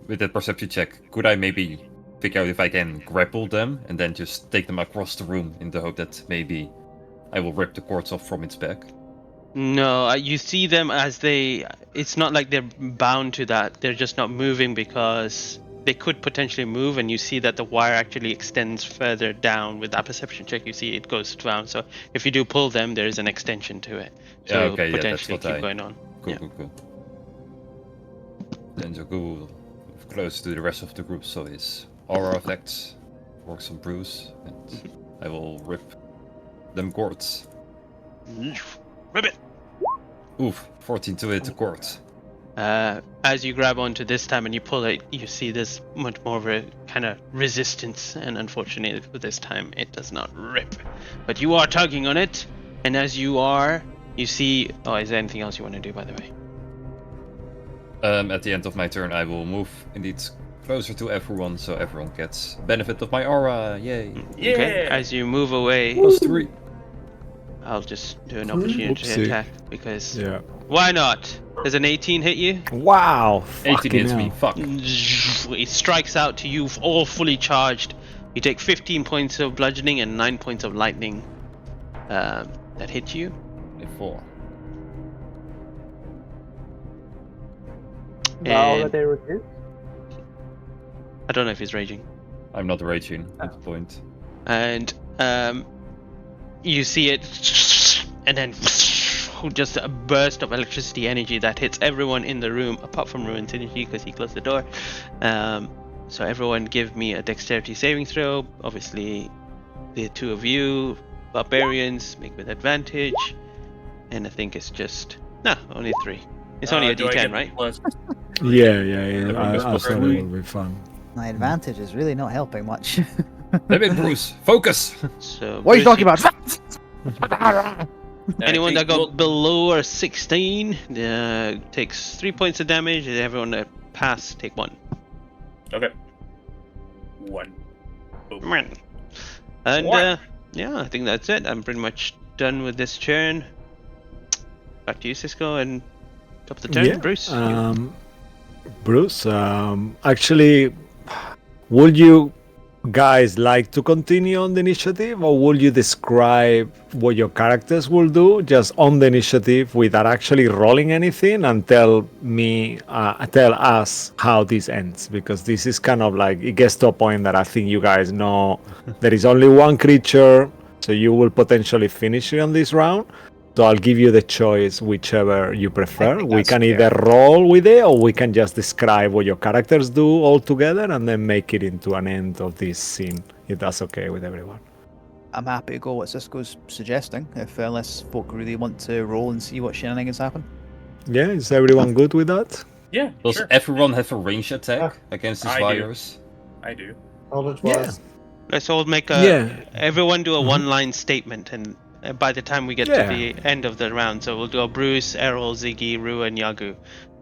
with that perception check, could I maybe figure out if I can grapple them and then just take them across the room in the hope that maybe I will rip the cords off from its back? No, you see them as they. It's not like they're bound to that. They're just not moving because they could potentially move, and you see that the wire actually extends further down. With that perception check, you see it goes down. So if you do pull them, there is an extension to it. So Yeah, it'll okay, yeah, that's potentially what keep I- going on. Cool, Yeah. cool. Then Joku close to the rest of the group, so his aura effects works on Bruce, and I will rip them cords. Rip it. Oof, 14 to hit the cords. As you grab onto this time and you pull it, you see there's much more of a kind of resistance, and unfortunately for this time it does not rip. But you are tugging on it, and as you are, you see. Oh, is there anything else you want to do, by the way? At the end of my turn, I will move indeed closer to everyone, so everyone gets benefit of my aura. Yay! Okay. As you move away, +3. I'll just do an opportunity Oopsie. attack because Yeah. why not? Does an 18 hit you? Wow. 18 fucking hits me. hell. Fuck. It strikes out to you, all fully charged. You take 15 points of bludgeoning and 9 points of lightning that hit you. 4. Now And that they reduced. I don't know if he's raging. I'm not raging at the point. And you see it, and then just a burst of electricity energy that hits everyone in the room, apart from Ruin Synergy because he closed the door. So everyone give me a dexterity saving throw. Obviously, the two of you, barbarians, make with advantage. And I think it's just only 3. It's only a do I D10, get right? plus- Yeah. Everyone I gets thought +3. it would be fun. My advantage is really not helping much. Damn it, Bruce! Focus! So What are you Bruce, talking about? Anyone I that think got we'll- below a 16 takes 3 points of damage, and everyone that pass take 1. Okay. 1. Boom. And One. yeah, I think that's it. I'm pretty much done with this turn. Back to you, Cisco, and top of the turn, Yeah. Bruce. you. Bruce, actually, would you guys like to continue on the initiative, or will you describe what your characters will do just on the initiative without actually rolling anything, and tell us how this ends? Because this is kind of like, it gets to a point that I think you guys know there is only one creature, so you will potentially finish it on this round. So I'll give you the choice, whichever you prefer. think We that's can fair. either roll with it, or we can just describe what your characters do all together, and then make it into an end of this scene, if that's okay with everyone. I'm happy to go what Cisco's suggesting, if unless folk really want to roll and see what shenanigans happen. Yeah, is everyone good with that? Yeah, Does sure. everyone have a range attack against these I do. wires? I do. Eldritch Yeah. Blast. Let's all make everyone do a one-line statement, and by the time we get to the end of the round, so we'll do a Bruce, Errol, Ziggy, Ruin, Yagu,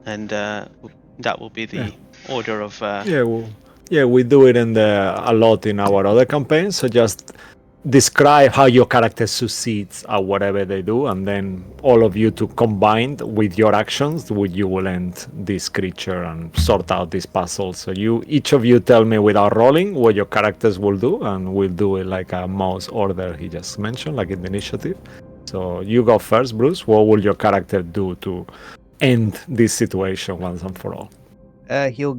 and that will be the order of. We do it a lot in our other campaigns. So just describe how your character succeeds at whatever they do, and then all of you to combine with your actions, you will end this creature and sort out this puzzle. So each of you tell me without rolling what your characters will do, and we'll do it like a mouse order he just mentioned, like in the initiative. So you go first, Bruce. What will your character do to end this situation once and for all? He'll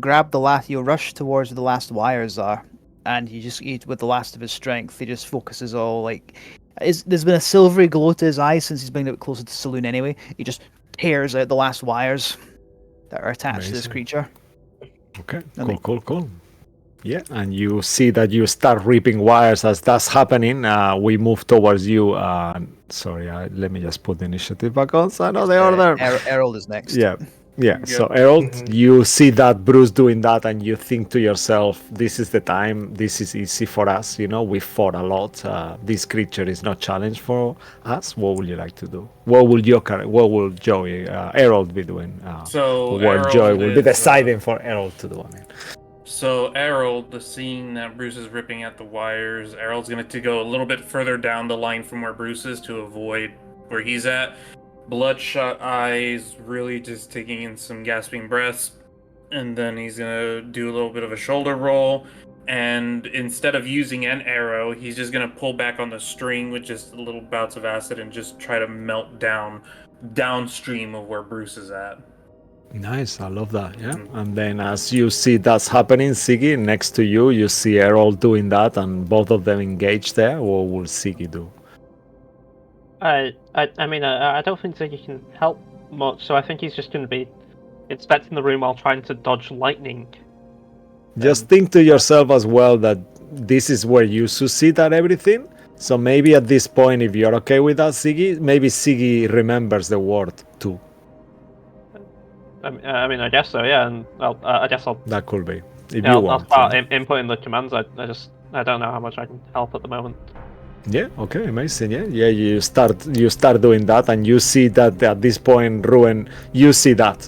rush towards where the last wires are, and with the last of his strength, he just focuses all like. There's been a silvery glow to his eyes since he's been a bit closer to the saloon anyway. He just tears out the last wires that are attached to this Amazing. creature. Okay, I mean- cool. Yeah, and you see that you start ripping wires as that's happening. We move towards you. Sorry, let me just put the initiative back on. So I know the order. Errol is next. Yeah, yeah. Yep. So Errol, Mhm. you see that Bruce doing that, and you think to yourself, "This is the time. This is easy for us. You know, we fought a lot. This creature is not challenge for us. What would you like to do? What will What will Joey Errol be doing? So What Joy Harold will be is. deciding for Errol to do? I mean, So Errol, the scene that Bruce is ripping at the wires, Errol's going to go a little bit further down the line from where Bruce is to avoid where he's at. Bloodshot eyes, really just taking in some gasping breaths, and then he's gonna do a little bit of a shoulder roll. And instead of using an arrow, he's just gonna pull back on the string with just little bouts of acid and just try to melt downstream of where Bruce is at. nice. I love that. Yeah. Mhm. And then as you see that's happening, Siggy next to you, you see Errol doing that, and both of them engaged there. What will Siggy do? I mean, I don't think Ziggy can help much, so I think he's just going to be inspecting the room while trying to dodge lightning. Just think to yourself as well that this is where you succeed at everything. So maybe at this point, if you're okay with that, Siggy, maybe Siggy remembers the word too. I mean, I guess so, yeah. And I guess I'll That could be, if yeah, you I'll want. start Yeah. inputting the commands. I don't know how much I can help at the moment. Yeah, okay, amazing. Yeah, you start doing that, and you see that at this point, Ruin, you see that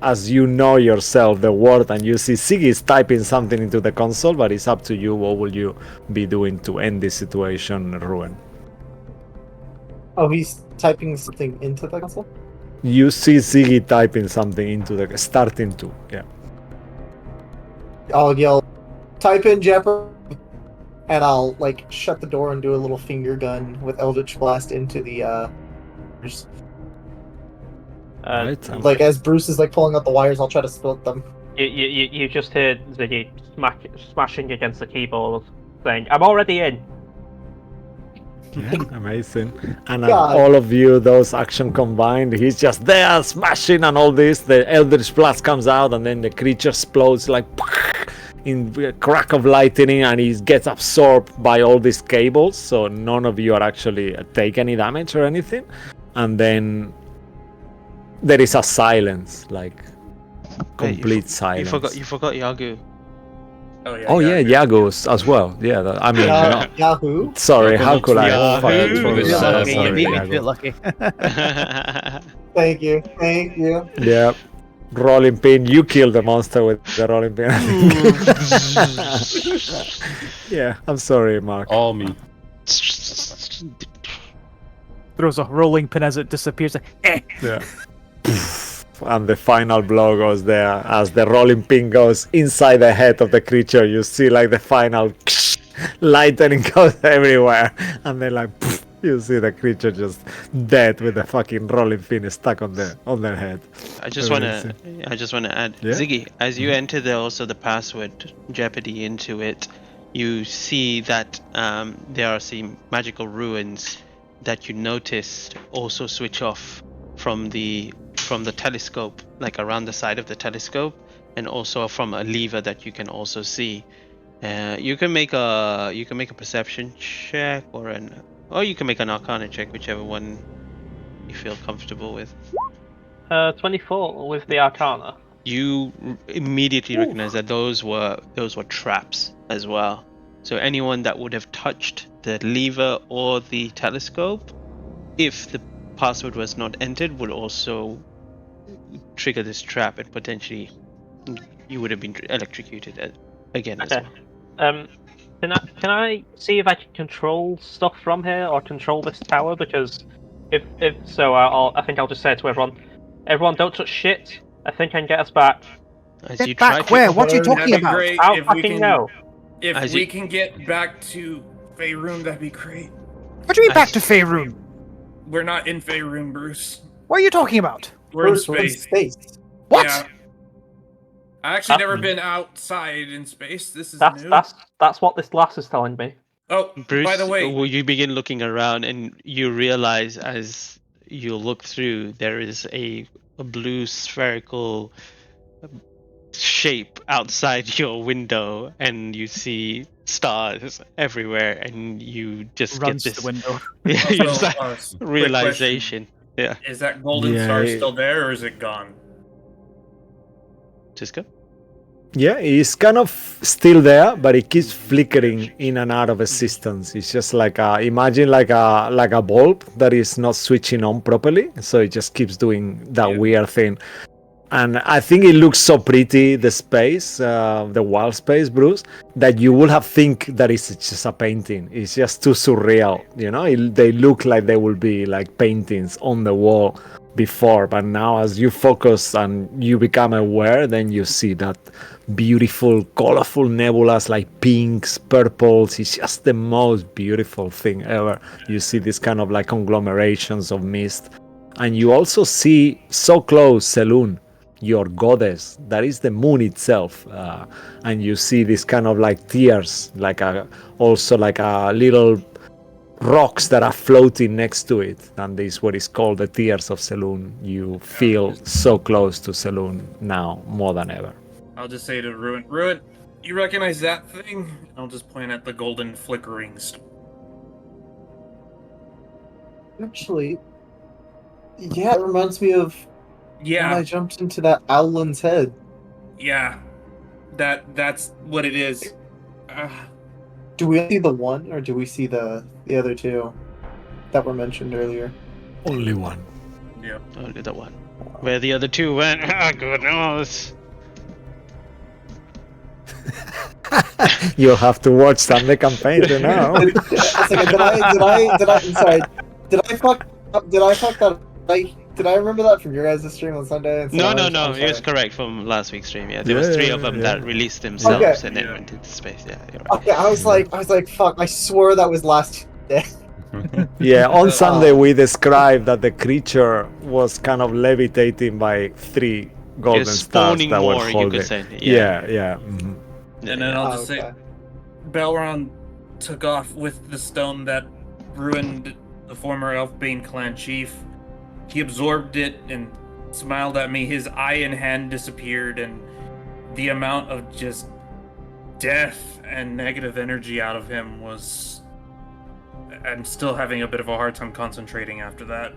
as you know yourself the word, and you see Siggy is typing something into the console, but it's up to you. What will you be doing to end this situation, Ruin? Oh, he's typing something into the console? You see Ziggy typing something into the starting to, yeah. I'll yell, type in Jeopardy, and I'll like shut the door and do a little finger gun with Eldritch Blast into the Right. like as Bruce is like pulling out the wires, I'll try to split them. You just heard Ziggy smashing against the keyboard, saying, "I'm already in." Yeah, amazing. And God. all of you, those action combined, he's just there smashing and all this. The Eldritch Blast comes out, and then the creature explodes like in a crack of lightning, and he gets absorbed by all these cables. So none of you are actually take any damage or anything. And then there is a silence, like Wait, complete silence. You forgot Yagu. Oh yeah. Oh yeah, Yago's as well. Yeah, I mean, Yahoo! sorry, how could I? Yahoo! Fucking You forget feel that? lucky, You Sorry, beat me Yago. to it, lucky. Thank you. Yeah. Rolling pin, you killed the monster with the rolling pin. Yeah, I'm sorry, Mark. All me. Throws a rolling pin as it disappears. Yeah. And the final blow goes there as the rolling pin goes inside the head of the creature. You see like the final lightning goes everywhere, and then like you see the creature just dead with the fucking rolling pin stuck on their head. I just want to add, Yeah? Ziggy, as you enter the password Jeopardy into it, you see that there are some magical ruins that you noticed also switch off from the telescope, like around the side of the telescope, and also from a lever that you can also see. You can make a perception check or you can make an Arcana check, whichever one you feel comfortable with. 24 with the Arcana. You immediately recognize that those were traps as well. So anyone that would have touched the lever or the telescope, if the password was not entered, would also trigger this trap, and potentially you would have been electrocuted again as Okay. well. Can I see if I can control stuff from here or control this tower? Because if so, I think I'll just say it to everyone, don't touch shit. I think I can get us back. As Get you back try to, where? What are you That'd talking be about? great How if we fucking can. know? If As we you- can get back to Faerun, that'd be great. What do you mean back I- to Faerun? We're not in Faerun, Bruce. What are you talking about? We're in Bruce, we're in space. space. What? Yeah. I actually never That's- been outside in space. This is That's new. that's what this glass is telling me. Oh, Bruce, by the way, you begin looking around, and you realize as you look through, there is a blue spherical shape outside your window, and you see stars everywhere, and you just Runs get to the this window. you just So, like quick realization. Yeah, Is that golden Yeah, star it- still there, or is it gone? just go. Yeah, it's kind of still there, but it keeps flickering in and out of existence. It's just like imagine like a bulb that is not switching on properly, so it just keeps doing that Yeah. weird thing. And I think it looks so pretty, the space, the wall space, Bruce, that you would have think that it's just a painting. It's just too surreal, you know. They look like they will be like paintings on the wall before, but now as you focus and you become aware, then you see that beautiful, colorful nebulas like pinks, purples. It's just the most beautiful thing ever. You see this kind of like conglomerations of mist, and you also see so close Selûne, your goddess, that is the moon itself, and you see this kind of like tears, like also like a little rocks that are floating next to it, and this is what is called the tears of Selûne. You feel so close to Selûne now more than ever. I'll just say to Ruin, you recognize that thing? I'll just point at the golden flickering star. Actually, yeah, it reminds me of when I Yeah, jumped into that Owlin's head. yeah. That's what it is. Do we see the one, or do we see the other two that were mentioned earlier? Only one. Yeah. Only the one. Where the other two went, oh, God knows. You'll have to watch Sunday campaign to know. Did I? I'm sorry. Did I fuck that? Did I remember that from your guys' stream on Sunday? And so No, I no, was- no. I'm It was sorry. correct from last week's stream. Yeah, there was Yeah, 3 of them yeah. that released themselves Okay. and then Yeah. went into space. Yeah, you're right. Okay, I was like, fuck! I swore that was last day. Yeah, on Oh. Sunday we described that the creature was kind of levitating by 3 golden Just stars spawning that were more, you holding. could say. Yeah. Mhm. And then I'll Oh, just say, okay. Belron took off with the stone that ruined the former Elfbane clan chief. He absorbed it and smiled at me. His eye and hand disappeared, and the amount of just death and negative energy out of him was... I'm still having a bit of a hard time concentrating after that.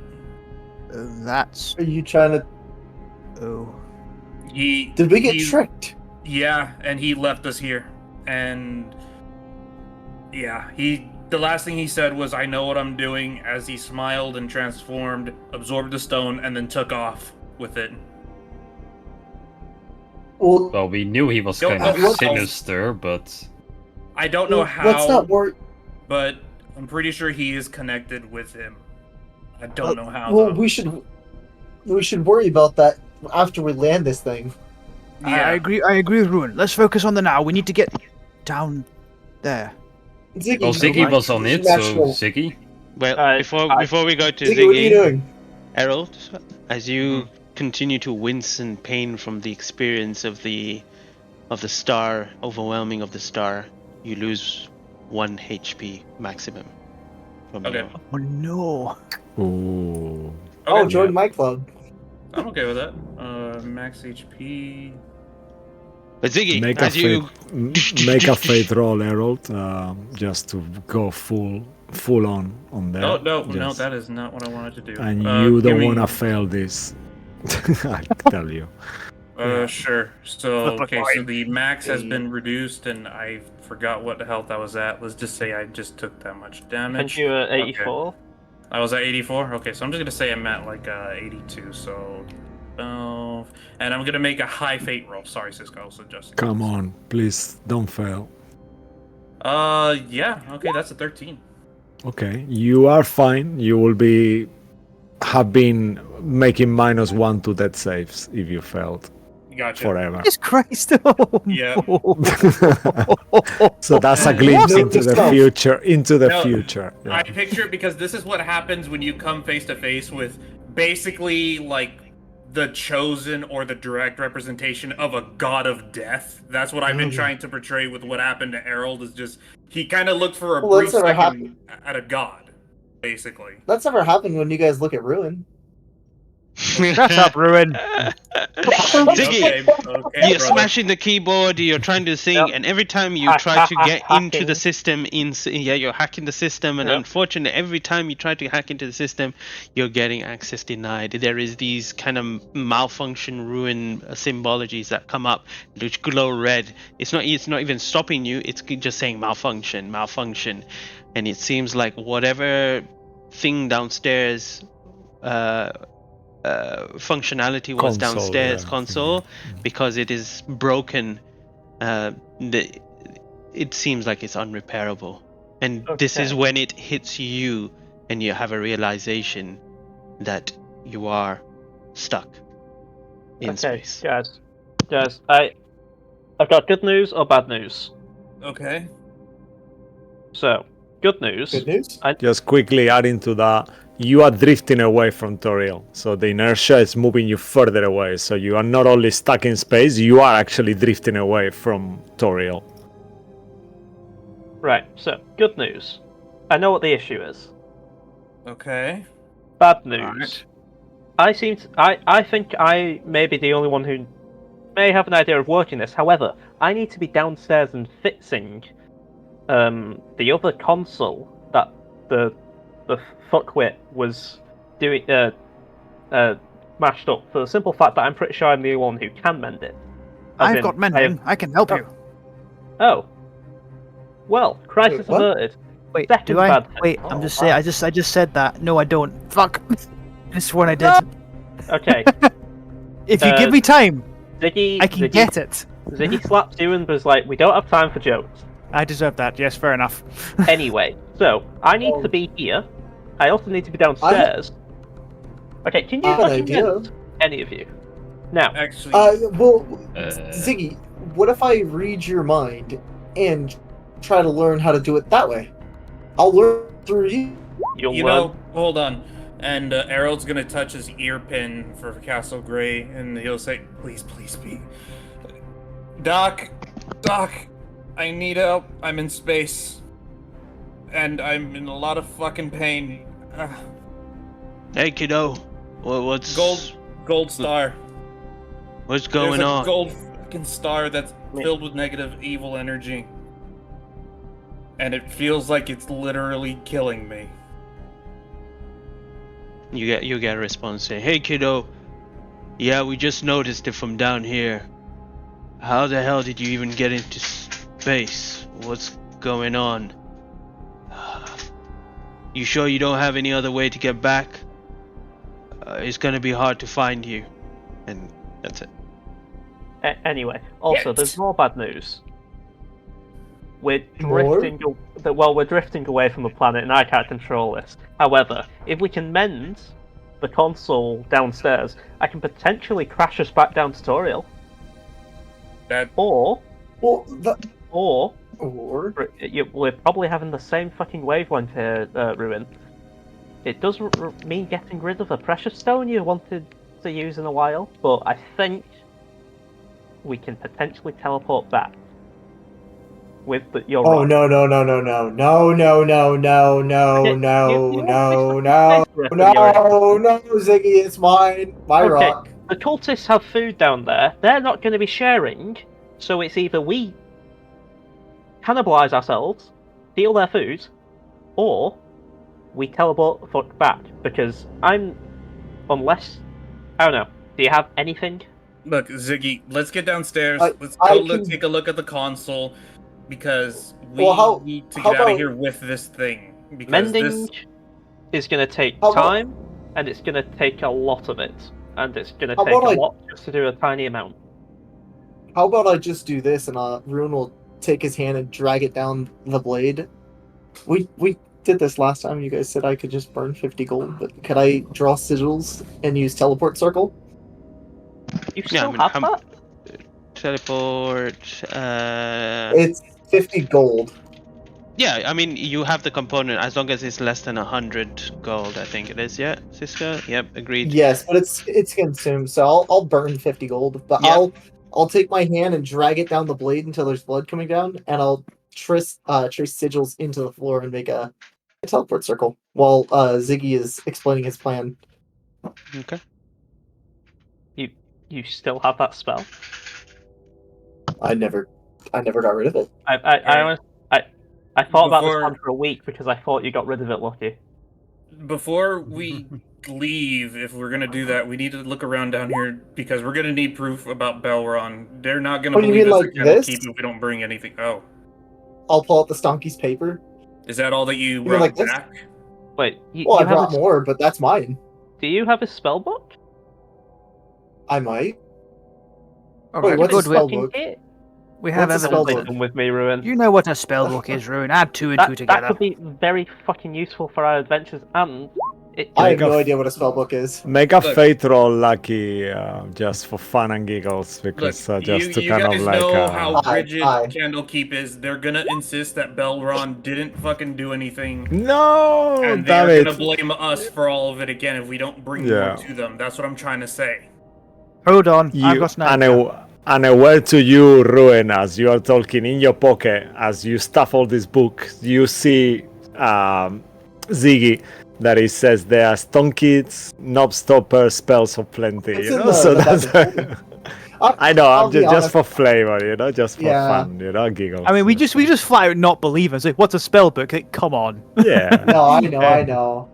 That's. Are you trying to? Oh. Did we get tricked? Yeah, and he left us here. And yeah, the last thing he said was, "I know what I'm doing," as he smiled and transformed, absorbed the stone, and then took off with it. Well, Well, we knew he was Go- kind of what- sinister, but I don't know how, let's not worry. but I'm pretty sure he is connected with him. I don't know how. Well, though. we should worry about that after we land this thing. Yeah. I agree. I agree with Ruin. Let's focus on the now. We need to get down there. Ziggy, well, Ziggy was on it, so Ziggy. Well, before we go to Ziggy, what are you Ziggy, doing? Harold, as you continue to wince in pain from the experience of the star, overwhelming of the star, you lose 1 HP maximum. From Okay. your- Oh no! Ooh. Oh, Okay. join my club. I'm okay with that. Max HP. But Ziggy, Make a as you make a fate roll, Harold, just to go full on there. No, Just- that is not what I wanted to do. And you give don't me- want to fail this. I tell you. Sure. So, Flip a okay, so coin. the max has been reduced, and I forgot what the health I was at. Let's just say I just took that much And damage. you were 84. I was at 84? Okay, so I'm just gonna say I'm at like 82, so 12. And I'm gonna make a high fate roll. Sorry, Cisco, I was adjusting. Come on, please don't fail. Yeah, okay, that's a 13. Okay, you are fine. You will have been making -1 to death saves if you failed Gotcha. forever. Jesus Christ! Oh, Yeah. So that's a glimpse Note into the yourself. future. Into the No, future. Yeah. I picture it because this is what happens when you come face to face with basically like the chosen or the direct representation of a god of death. That's what I've been trying to portray with what happened to Harold. Is just he kind of looked for a Well, brief that's never second at a god, basically. That's never happened when you guys look at Ruin. Shut up, Ruin. Ziggy, okay, you're brother. smashing the keyboard, you're trying to sing, Yep. and every time you try to get into the Hacking. system, you're hacking the system, and Yep. unfortunately, every time you try to hack into the system, you're getting access denied. There is these kind of malfunction ruin symbologies that come up, which glow red. It's not even stopping you. It's just saying malfunction, and it seems like whatever thing downstairs. Functionality was Console, downstairs yeah, I think, console yeah. because it is broken. It seems like it's unrepairable, and this is Okay. when it hits you, and you have a realization that you are stuck in space. Guys, I've got good news or bad news. Okay. So, good news. Good news. Just quickly adding to that, you are drifting away from Toriel. So the inertia is moving you further away. So you are not only stuck in space, you are actually drifting away from Toriel. Right. So, good news. I know what the issue is. Okay. Bad news. I think I may be the only one who may have an idea of working this. However, I need to be downstairs and fixing the other console that the fuckwit was doing mashed up, for the simple fact that I'm pretty sure I'm the one who can mend it. I've got mending. I can help you. Oh. Well, crisis Wait, what? averted. Wait, Second do I? bad thing. Wait, I'm just saying. I just said that. No, I don't. Fuck. I sworn I did. Okay. If you give me time, Ziggy, I can get it. Ziggy slapped you and was like, "We don't have time for jokes." I deserve that. Yes, fair enough. Anyway, so I need to be here. I also need to be downstairs. Okay, can you I have an fucking idea. mend, any of you? Now, Actually, Ziggy, what if I read your mind and try to learn how to do it that way? I'll learn through you. you'll you learn. know, hold on. And Errol's gonna touch his ear pin for Castle Gray, and he'll say, "Please, please be, Doc, I need help. I'm in space, and I'm in a lot of fucking pain. Hey, kiddo, what's Gold star. What's going There's a on? gold fucking star that's filled with negative evil energy, and it feels like it's literally killing me." You get a response saying, "Hey, kiddo, yeah, we just noticed it from down here. How the hell did you even get into space? What's going on? You sure you don't have any other way to get back? It's gonna be hard to find you." And that's it. Anyway, also, Yes. there's more bad news. We're More? drifting. We're drifting away from the planet, and I can't control this. However, if we can mend the console downstairs, I can potentially crash us back down to Toriel. That Or Well, or or we're probably having the same fucking wavelength here, Ruin. It doesn't mean getting rid of the precious stone you wanted to use in a while, but I think we can potentially teleport back. With your oh rock. no, Ziggy, it's mine. My Okay. rock. The cultists have food down there. They're not going to be sharing, so it's either we cannibalize ourselves, steal their food, or we teleport the fuck back. Because unless, I don't know. Do you have anything? Look, Ziggy, let's get downstairs. Let's I go can- take a look at the console, because we Well, need to how get out of about- here with this thing. Because Mending this, is going to take How about- time, and it's going to take a lot of it, and it's going to How take a about I- lot just to do a tiny amount. How about I just do this and Ruin will take his hand and drag it down the blade? We did this last time. You guys said I could just burn 50 gold, but could I draw sigils and use teleport circle? You Yeah, still I mean, have that? Teleport. It's 50 gold. Yeah, I mean, you have the component as long as it's less than 100 gold. I think it is. Yeah, Cisco. Yep, agreed. Yes, but it's consumed, so I'll burn 50 gold. But Yep. I'll take my hand and drag it down the blade until there's blood coming down, and I'll trace sigils into the floor and make a teleport circle while Ziggy is explaining his plan. Okay. You you still have that spell? I never got rid of it. I thought about this Before- one for a week because I thought you got rid of it, Lucky. Before we leave, if we're gonna do that, we need to look around down here because we're gonna need proof about Belron. They're not gonna Oh, you believe mean us like at Kandlekeep this? if we don't bring anything. Oh, I'll pull out the Stonky's paper. is that all that you mean brought like this? back? Wait, you, Well, you I have brought more, but that's mine. Do you have a spell book? I might. All Wait, right, what's a good. spell Fucking book? kit. We have What's a evidence. spell book? Them with me, Ruin. You know what a spellbook is, Ruin. Add two and two That together. could be very fucking useful for our adventures, and it. I have Make a no f- idea what a spell book is. Make a Look. fate roll, Lucky, just for fun and giggles, Look, because you, just to you kind guys of like. know how Aye, rigid aye. Candlekeep is. They're gonna insist that Belron didn't fucking do anything, No, and damn they're it! gonna blame us for all of it again if we don't bring Yeah. more to them. That's what I'm trying to say. Hold on, I've You got an and idea. a word to you, Ruin, as you are talking in your pocket, as you stuff all these books, you see Ziggy that it says there are Stonkids, Knob Stopper, Spells of Plenty. It's You in know, so the that's. back of I know. I'll I'm be just honest. for flavor, just for Yeah. fun, giggles. I mean, we just flat out not believe us. Like, what's a spellbook? Like, come on. Yeah. No, I know.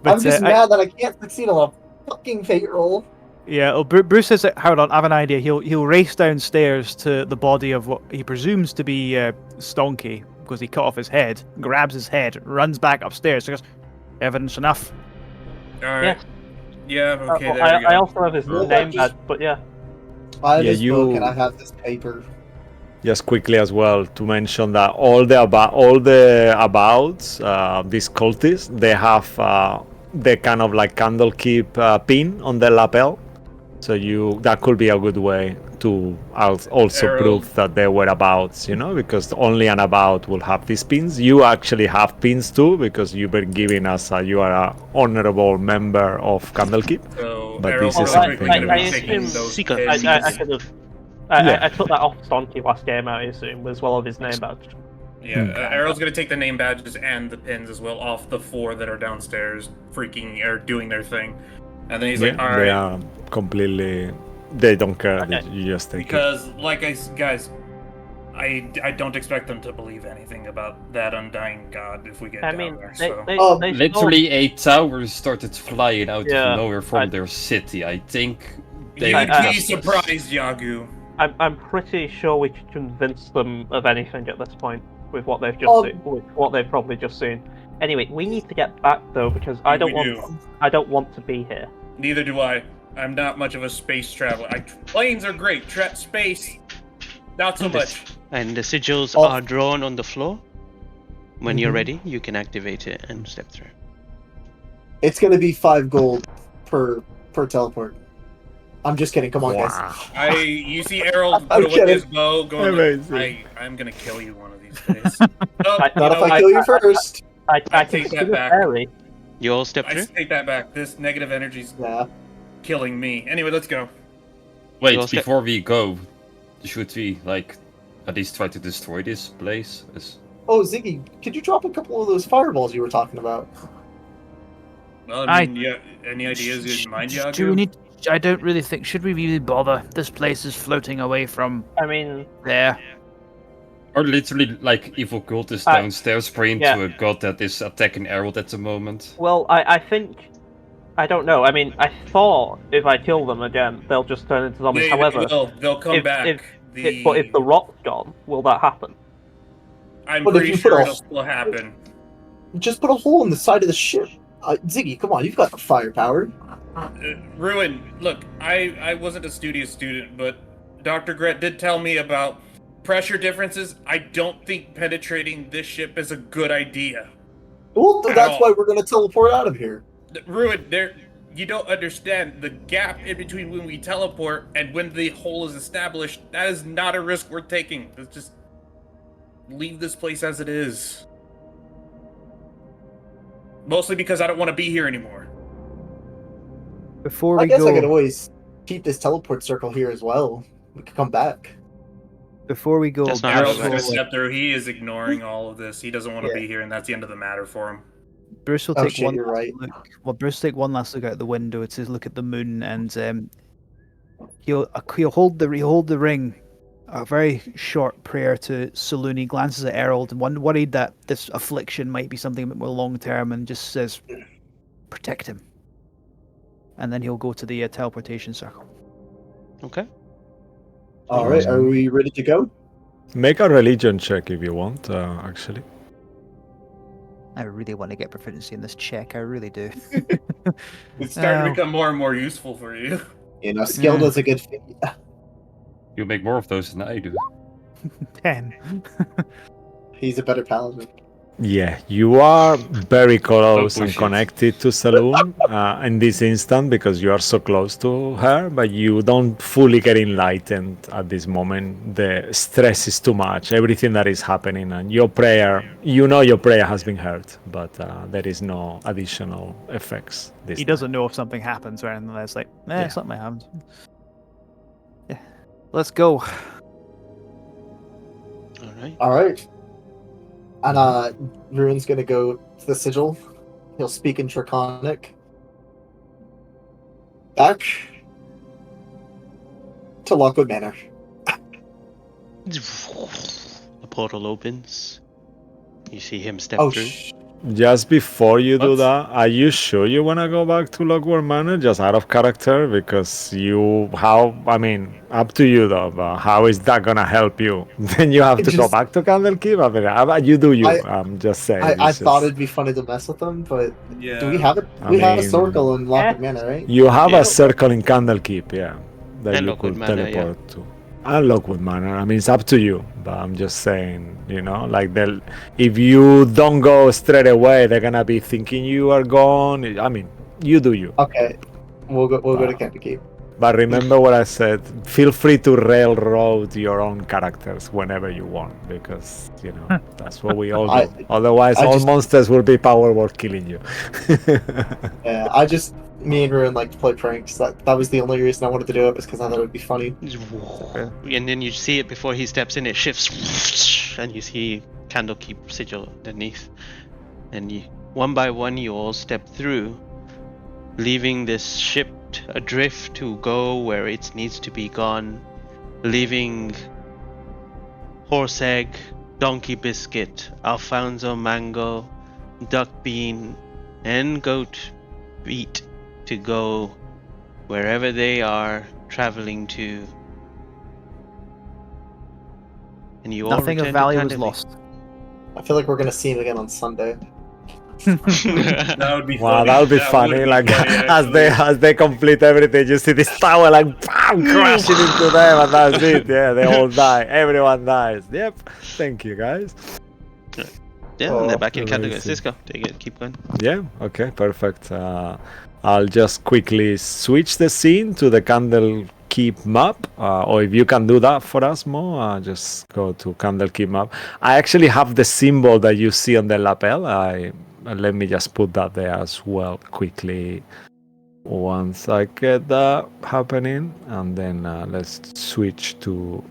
But, I'm just mad that I can't succeed on a fucking fate roll. Yeah, well, Bruce says, hold on, I have an idea. He'll race downstairs to the body of what he presumes to be Stonky, because he cut off his head, grabs his head, runs back upstairs, goes, evidence enough. All right. Yes. Yeah. Okay. Oh, There we go. I also have his Well, name just- badge, but yeah. I have Yeah, this book you- and I have this paper. Just quickly as well to mention that all the abouts these cultists, they have the kind of like Candlekeep pin on the lapel, so that could be a good way to also Arrow. prove that they were abouts, because only an about will have these pins. You actually have pins too, because you've been giving us you are an honorable member of Candlekeep. So But Errol's this is probably something gonna that- be taking assume- those Seeker. pins. I could have. Yeah. I took that off Stonky last game, I assume, as well as his name badge. Yeah, Errol's gonna take the name badges and the pins as well off the four that are downstairs, freaking or doing their thing, and then he's like, "All they right," are completely. They don't care. Okay. You just take it. because guys, I don't expect them to believe anything about that undying god if we get I down mean, there. they, So they, Oh, they Literally, a tower started flying out Yeah, of nowhere from I- their city. I think they you'd would be trust us. surprised, Yagu. I'm pretty sure we could convince them of anything at this point with what they've just Oh. seen, with what they've probably just seen. Anyway, we need to get back though because I don't We want to be here. Neither do I. I'm not much of a space traveler. Planes are great. Space, not so And the- much. And the sigils Oh. are drawn on the floor. When you're Mhm. ready, you can activate it and step through. It's gonna be 5 gold per teleport. I'm just kidding. Come on, guys. Wow. You see Errol I'm put away kidding. his bow, going, Amazing. I'm gonna kill you one of these days. Oh, Not Not if I kill you first. I I can take see that the back. fairy. You all step I through? take that back. This negative energy's Yeah. killing me. Anyway, let's go. Wait, You'll step- before we go, should we at least try to destroy this place? Oh, Ziggy, could you drop a couple of those fireballs you were talking about? Well, I- I mean, yeah. Any ideas in mind, Yagu? Do we need? I don't really think. Should we really bother? This place is floating away from I mean, there. Or literally evil cultists I- downstairs praying yeah. to a god that is attacking Errol at the moment. well, I think. I don't know. I mean, I thought if I kill them again, they'll just turn into zombies. However, they'll come if- back. but if the rock's gone, will that happen? I'm But if pretty you sure put a- it'll still happen. Just put a hole in the side of the ship. Ziggy, come on, you've got the firepower. Ruin, look, I wasn't a studious student, but Dr. Gret did tell me about pressure differences. I don't think penetrating this ship is a good idea. Well, At that's all. why we're gonna teleport out of here. Ruin, you don't understand the gap in between when we teleport and when the hole is established. That is not a risk we're taking. Let's just leave this place as it is. Mostly because I don't want to be here anymore. Before I we guess go, I could always keep this teleport circle here as well. We could come back. before we go, That's not Errol's how it gonna works. step through. He is ignoring all of this. He doesn't want to Yeah. be here, and that's the end of the matter for him. Bruce will Oh, take shit, one you're last right. look. Well, Bruce will take one last look out the window. It says, "Look at the moon," and he'll hold the ring, a very short prayer to Saloon. He glances at Errol and worried that this affliction might be something a bit more long term, and just says, "Protect him." And then he'll go to the teleportation circle. Okay. All right, are we ready to go? Make a religion check if you want, actually. I really want to get proficiency in this check. I really do. It's starting to Oh. become more and more useful for you. You know, skill Yeah. does a good feat. You make more of those than I do. 10. He's a better paladin. Yeah, you are very close Don't and push it. connected to Saloon in this instant because you are so close to her, but you don't fully get enlightened at this moment. The stress is too much, everything that is happening, and your prayer, your prayer has been heard, but there is no additional effects. This He time. doesn't know if something happens or anything. It's like, Yeah. something happens. Yeah. Let's go. All right. All right. And Ruin's gonna go to the sigil. He'll speak in Draconic. Back to Lockwood Manor. The portal opens. You see him step Oh, through. Just before you do What? that, are you sure you want to go back to Lockwood Manor just out of character? Because up to you though, but how is that going to help you? Then you have It to go just- back to Candlekeep? You do you. I- I'm just saying. I this thought is- it'd be funny to mess with them, but Yeah. do we have it? I We have a mean- circle in Lockwood Manor, right? You have Yeah. a circle in Candlekeep, yeah, that And you Lockwood could Manor, yeah. teleport to. And Lockwood Manor. I mean, it's up to you, but I'm just saying, if you don't go straight away, they're gonna be thinking you are gone. I mean, you do you. Okay, we'll go to Wow. Kandlekeep. But remember what I said. Feel free to railroad your own characters whenever you want, because that's what we all do. Otherwise, I all just- monsters will be power word killing you. Yeah, me and Ruin like to play pranks. That was the only reason I wanted to do it, was because I thought it would be funny. And then you see it before he steps in, it shifts, and you see Candlekeep sigil underneath. And one by one, you all step through, leaving this ship adrift to go where it needs to be gone, leaving Horse Egg, Donkey Biscuit, Alfonso Mango, Duck Bean, and Goat Beat to go wherever they are traveling to. And you all Nothing of return to value was Kandlekeep. lost. I feel like we're gonna see him again on Sunday. That would be Wow, funny. that would be That funny. be Like funny, as they complete everything, you see this tower like bam, crashing into them, and that's it. Yeah, they all die. Everyone dies. Yep. Thank you, guys. Yeah, and they're Oh, back in Kandlekeep. amazing. Cisco, take it, keep going. Yeah. Okay. Perfect. I'll just quickly switch the scene to the Candlekeep map, or if you can do that for us, Mo, just go to Candlekeep map. I actually have the symbol that you see on the lapel. Let me just put that there as well quickly. Once I get that happening, and then let's switch to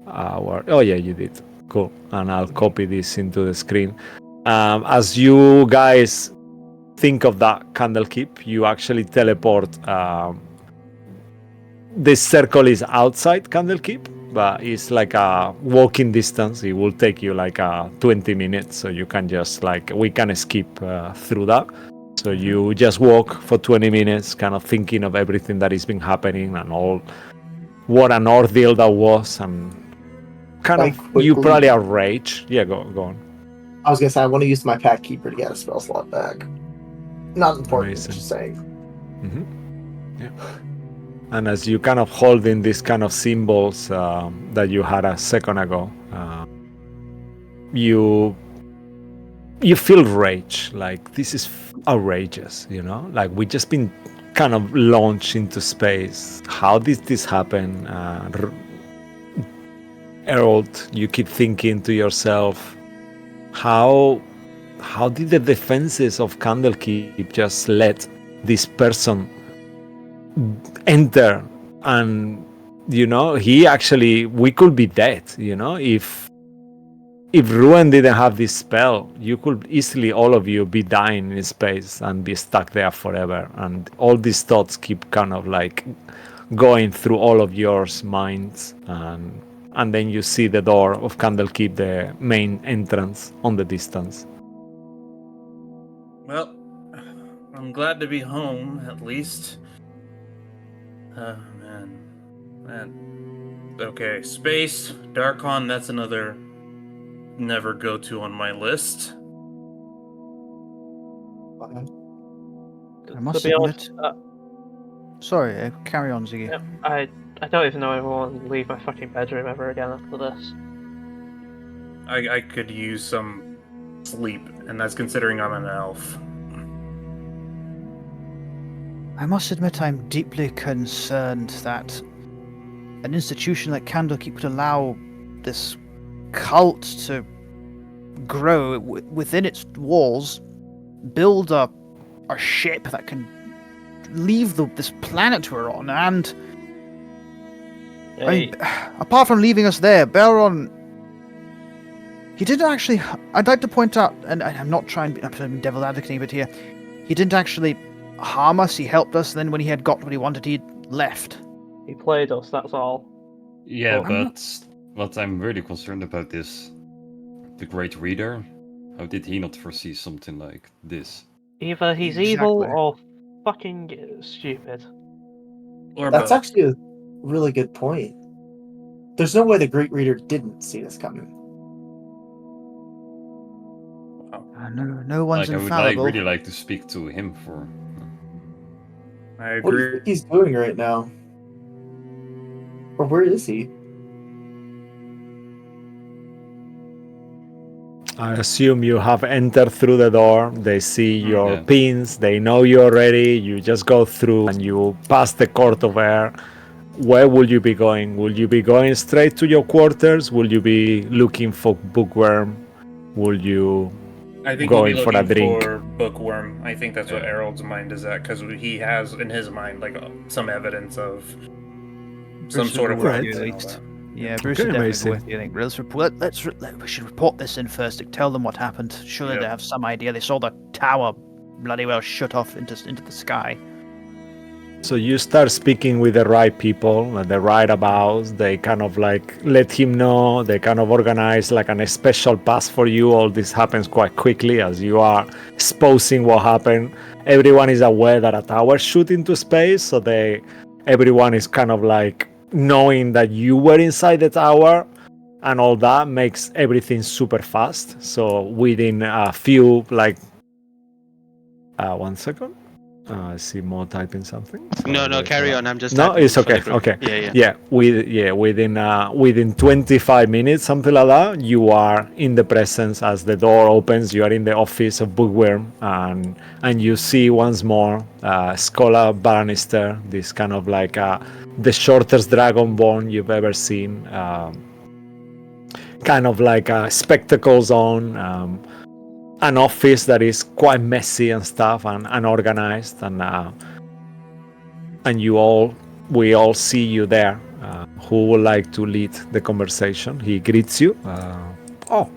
our. Oh yeah, you did. Cool. And I'll copy this into the screen. As you guys think of that Candlekeep, you actually teleport. This circle is outside Candlekeep, but it's like a walking distance. It will take you like 20 minutes, so you can just we can skip through that. So you just walk for 20 minutes, kind of thinking of everything that has been happening and all, what an ordeal that was, and kind Like, of you quickly- probably are rage. Yeah, go on. I was gonna say I want to use my Pack Keeper to get a spell slot back. Not important, Amazing. just saying. Yeah. And as you kind of holding these kind of symbols that you had a second ago, you feel rage. Like this is outrageous, Like we just been kind of launched into space. How did this happen? Harold, you keep thinking to yourself, how did the defenses of Candlekeep just let this person enter? And he actually, we could be dead, if Ruin didn't have this spell, you could easily, all of you, be dying in space and be stuck there forever. And all these thoughts keep kind of going through all of your minds, and then you see the door of Candlekeep, the main entrance on the distance. Well, I'm glad to be home, at least. Man. Okay, space, Darkon, that's another never go to on my list. I must be admit. honest, Sorry, carry on, Ziggy. yeah, I don't even know if I want to leave my fucking bedroom ever again after this. I could use some sleep, and that's considering I'm an elf. I must admit I'm deeply concerned that an institution like Kandlekeep would allow this cult to grow within its walls, build a ship that can leave this planet we're on, and I mean, apart from leaving us there, Belron, he didn't actually. I'd like to point out, and I'm not trying to be devil advocating, but here, he didn't actually harm us. He helped us. Then, when he had got what he wanted, he left. He played us, that's all. Yeah, Well, but what I'm really concerned about is the Great Reader. How did he not foresee something like this? Either he's evil Exactly. or fucking stupid. Or That's both. actually a really good point. There's no way the Great Reader didn't see this coming. No one's Like, I would infallible. really like to speak to him for. I What do you agree. think he's doing right now? Or where is he? I assume you have entered through the door. They see your Yeah. pins. They know you already. You just go through and you pass the court of air. Where will you be going? Will you be going straight to your quarters? Will you be looking for Bookworm? Will you I think we'll be going for a looking drink? for Bookworm. I think that's what Yeah. Harold's mind is at, because he has in his mind like some evidence of some Bruce sort would of go with Right. you weapon at and all least. that. Yeah, Bruce Okay, would definitely amazing. go with you. I think. We should report this in first. Tell them what happened. Surely Yep. they have some idea. They saw the tower bloody well shut off into the sky. So you start speaking with the right people, the right abouts. They kind of like let him know. They kind of organize like a special pass for you. All this happens quite quickly as you are exposing what happened. Everyone is aware that a tower shoot into space, so everyone is kind of like knowing that you were inside the tower, and all that makes everything super fast. So within a few 1 second. I see more typing something. No, Sorry, guys, carry for on. that. I'm just No, typing it's for the okay. group. Okay. Yeah. Within 25 minutes, something like that, you are in the presence as the door opens. You are in the office of Bookworm, and you see once more Scholar Bannister, this kind of like the shortest dragonborn you've ever seen. Kind of like spectacles on. An office that is quite messy and stuff and unorganized, and we all see you there. Who would like to lead the conversation? He greets you. Oh,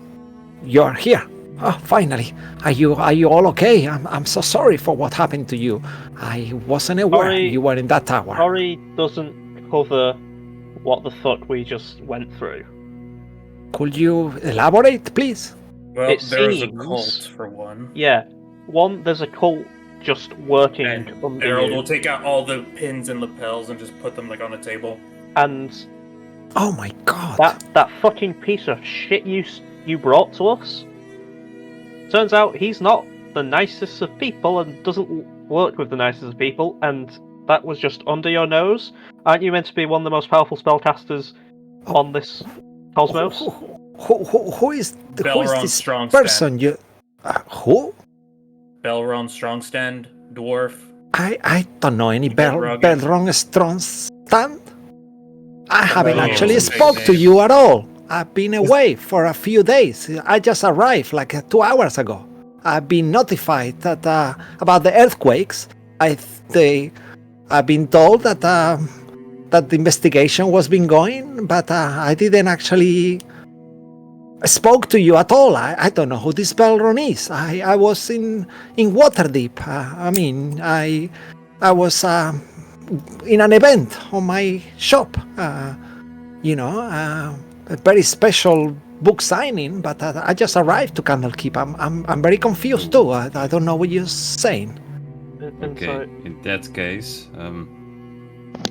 you're here. Oh, finally. Are you all okay? I'm so sorry for what happened to you. I wasn't aware Sorry. you were in that tower. Sorry doesn't cover what the fuck we just went through. Could you elaborate, please? Well, It there was a seems- cult for one. Yeah, one, there's a cult just working And under Harold you, will take out all the pins and lapels and just put them like on the table. and Oh my god. that fucking piece of shit you brought to us. Turns out he's not the nicest of people and doesn't work with the nicest of people, and that was just under your nose. Aren't you meant to be one of the most powerful spellcasters on this cosmos? Who is Belron this Strongstand. person? You who? Belron Strongstand, dwarf. I don't know any Belrog. Belrong strong stand. I haven't Belrog actually is a big spoke to name. you at all. I've been away for a few days. I just arrived like 2 hours ago. I've been notified that about the earthquakes. I've been told that that the investigation was been going, but I didn't actually spoke to you at all. I don't know who this Belron is. I was in Waterdeep. I was in an event on my shop. A very special book signing, but I just arrived to Kandlekeep. I'm very confused too. I don't know what you're saying. Okay, in that case,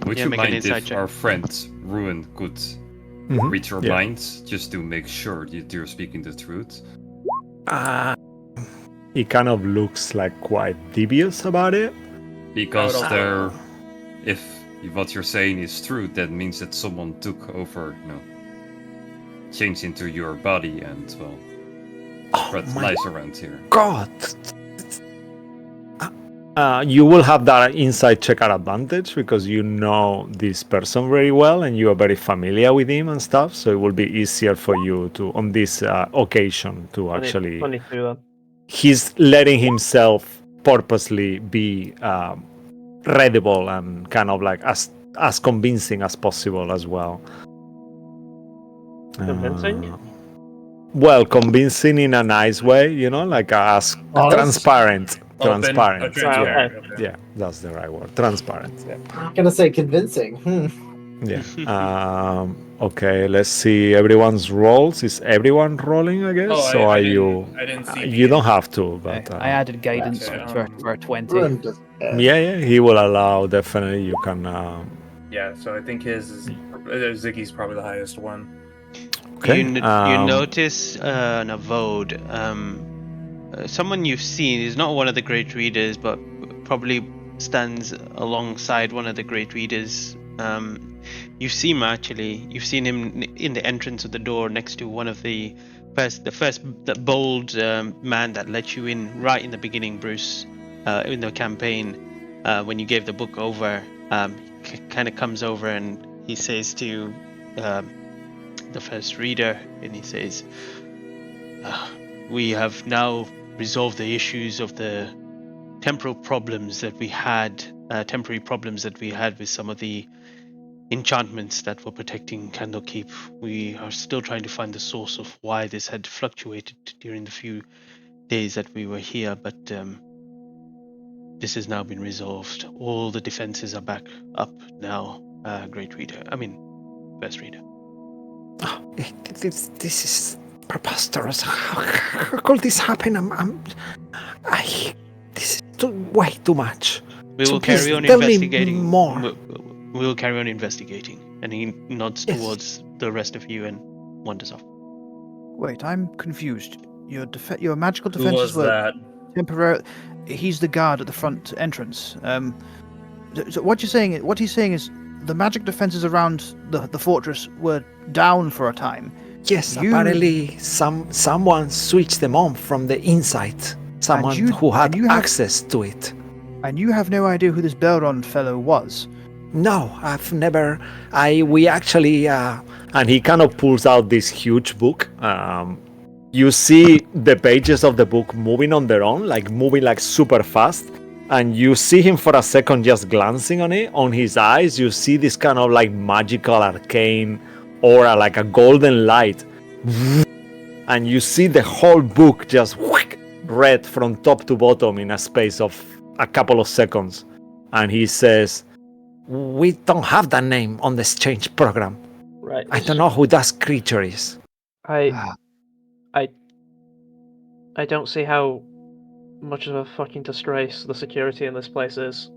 would Yeah, you make an mind inside if check. our friend Ruin could read your minds just to make sure that you're speaking the truth? He kind of looks like quite dubious about it. Because I would if what you're saying is true, that means that someone took over, changed into your body and, spread my lies around here. God. You will have that inside check at advantage because you know this person very well and you are very familiar with him and stuff. So it will be easier for you to, on this occasion, to actually. 22 then. He's letting himself purposely be readable and kind of like as convincing as possible as well. Convincing? Well, convincing in a nice way, like as Honest? transparent. Open, Transparent. transparent. Yeah. Okay. Yeah, that's the right word. Transparent. Yeah. I'm gonna say convincing. Yeah. Okay, let's see everyone's roles. Is everyone rolling, I guess? Oh, So I are didn't- you? I didn't see You the- don't have to, but I added guidance okay, for a 20. Ruin does- yeah, he will allow. Definitely, you can. Yeah, so I think his is Ziggy's probably the highest one. Okay. You notice Navod, someone you've seen. He's not one of the great readers, but probably stands alongside one of the great readers. You've seen him actually. You've seen him in the entrance of the door next to one of the bold man that let you in right in the beginning, Bruce, in the campaign. When you gave the book over, kind of comes over and he says to the first reader, and he says, "We have now resolved the issues of the temporary problems that we had with some of the enchantments that were protecting Kandlekeep. We are still trying to find the source of why this had fluctuated during the few days that we were here, but this has now been resolved. All the defenses are back up now, great reader. I mean, first reader." This is preposterous. How could this happen? This is way too much. We So will please carry on tell me investigating. more. We will carry on investigating. And he nods Yes. towards the rest of you and wanders off. Wait, I'm confused. Your magical Who defenses was were that? temporary. He's the guard at the front entrance. So what he's saying is the magic defenses around the fortress were down for a time. Yes, You- apparently someone switched them on from the inside. Someone who had and you have- access to it. And you have no idea who this Belron fellow was. No, I've never. We actually, and he kind of pulls out this huge book. You see the pages of the book moving on their own, moving super fast, and you see him for a second just glancing on it. On his eyes, you see this kind of magical, arcane aura, like a golden light, and you see the whole book just read from top to bottom in a space of a couple of seconds, and he says, "We don't have that name on the exchange program. Right. I don't know who that creature is." I don't see how much of a fucking disgrace the security in this place is.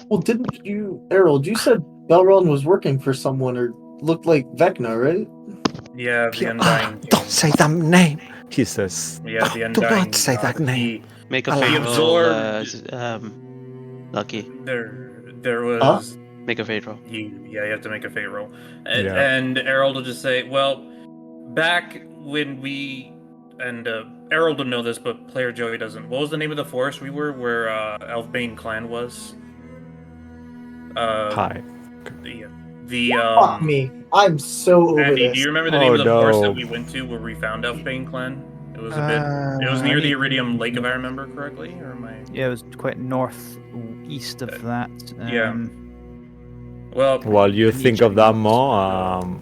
Well, didn't you, Harold? You said Belron was working for someone or looked like Vecna, right? Yeah, the Undying King. Don't say that name, he says. Yeah, the Do Undying not say that God. name. Make a He fate roll, absorbed- Lucky. There was Make a fate roll. you have to make a fate roll. And, Yeah. and Harold will just say, well, back when we and Harold will know this, but player Joey doesn't. What was the name of the forest we were where Elfbane clan was? Hi. The Fuck me. I'm so over Andy, this. do you remember the name of the forest no. that we went to where we found Elfbane clan? It was a bit. It was near the Iridium Lake, if I remember correctly, or am I? Yeah, it was quite northeast of that. Yeah. Well, While you Can you think of check that out? more, I mean,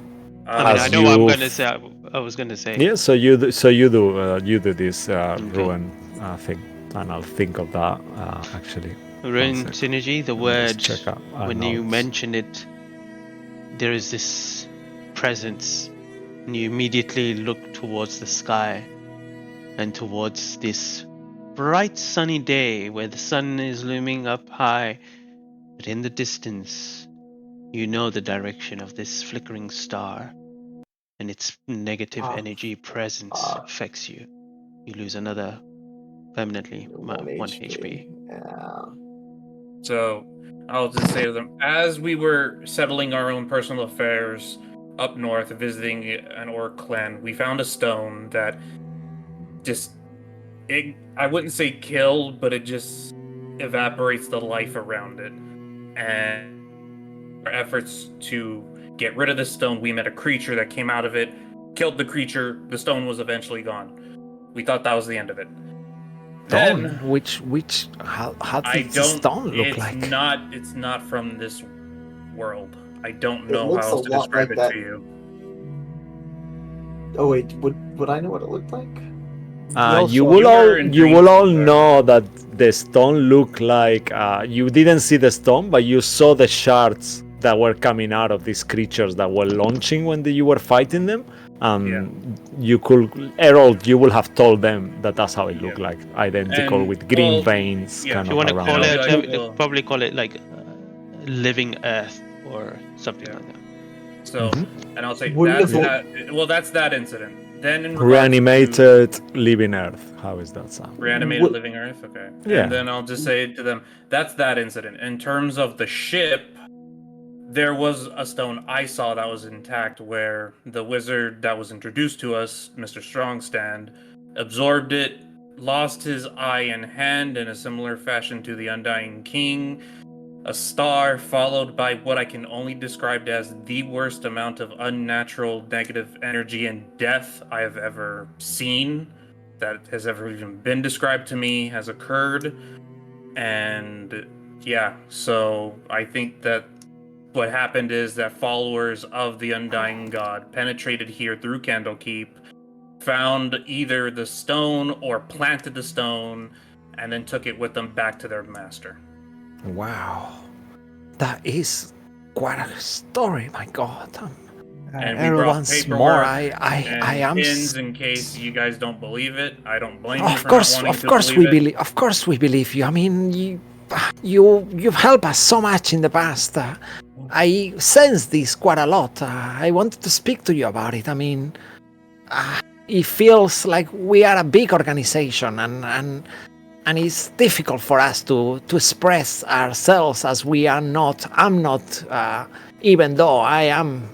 As I know what I'm you- going to say. I was going to say. yeah. So you do this ruin thing, and I'll think of that actually. Rin sec. Synergy, the Let me word, just check out our when you notes. mentioned it, there is this presence, and you immediately look towards the sky and towards this bright sunny day where the sun is looming up high, but in the distance, you know the direction of this flickering star, and its negative Ah, energy presence affects you. You lose another permanently 1 HP. Yeah. So I'll just say to them, as we were settling our own personal affairs up north, visiting an orc clan, we found a stone that just, I wouldn't say killed, but it just evaporates the life around it. And our efforts to get rid of the stone, we met a creature that came out of it, killed the creature, the stone was eventually gone. We thought that was the end of it. Stone? Then How I does the don't. stone look It's like? not. It's not from this world. I don't It know looks how a else to lot describe like it that. to you. Oh wait, would I know what it looked like? You You were in will all dreams, know that the stone looked like you didn't see the stone, but you saw the shards that were coming out of these creatures that were launching when you were fighting them. You could, Errol, you will have told them that that's how it looked like, identical And, with green well, veins yeah. kind If you of want to around call I'll it. be it, like, they'll well, probably call it like living earth or something Yeah. like that. So, and I'll say Wouldn't that's have that. Well, that's that incident. Then in regards to Reanimated living earth. How is that sound? reanimated Would- living Earth, okay. Yeah. And then I'll just say to them, that's that incident. In terms of the ship, there was a stone I saw that was intact where the wizard that was introduced to us, Mr. Strongstand, absorbed it, lost his eye and hand in a similar fashion to the Undying King, a star followed by what I can only describe as the worst amount of unnatural negative energy and death I have ever seen, that has ever even been described to me, has occurred. And yeah, so I think that what happened is that followers of the Undying God penetrated here through Candlekeep, found either the stone or planted the stone, and then took it with them back to their master. Wow. That is quite a story, my god. And we Errol, brought once paperwork more, I and am. pins in case you guys don't believe it. I don't blame you Of for not course, wanting of to course, believe it. of course, we believe you. I mean, you've helped us so much in the past. I sense this quite a lot. I wanted to speak to you about it. I mean, it feels like we are a big organization, and it's difficult for us to express ourselves as we are not. I'm not, even though I am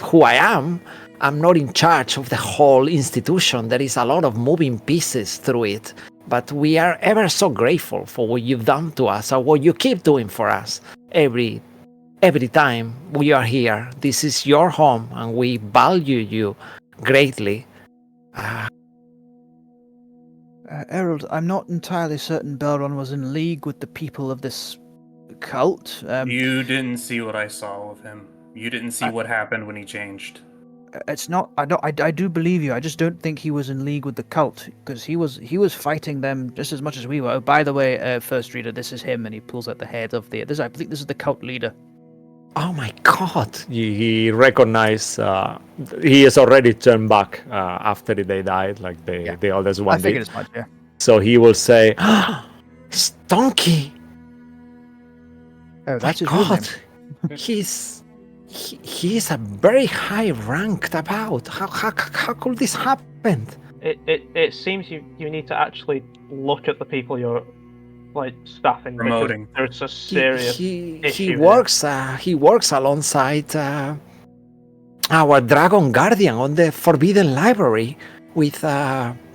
who I am. I'm not in charge of the whole institution. There is a lot of moving pieces through it. But we are ever so grateful for what you've done to us or what you keep doing for us every time we are here. This is your home and we value you greatly. Errol, I'm not entirely certain Belron was in league with the people of this cult. You didn't see what I saw of him. You didn't see what happened when he changed. It's not. I do believe you. I just don't think he was in league with the cult because he was fighting them just as much as we were. Oh, by the way, first reader, this is him, and he pulls out the head of the. I think this is the cult leader. Oh my god! He recognized. He has already turned back after they died, like the others one I figured did. as much. Yeah. So he will say, "Stonky." Oh, that's my his real god, name. he's a very high ranked about. How could this happen? It seems you need to actually look at the people you're like staffing Promoting. because there's a serious He issue works alongside our Dragon Guardian on the Forbidden Library with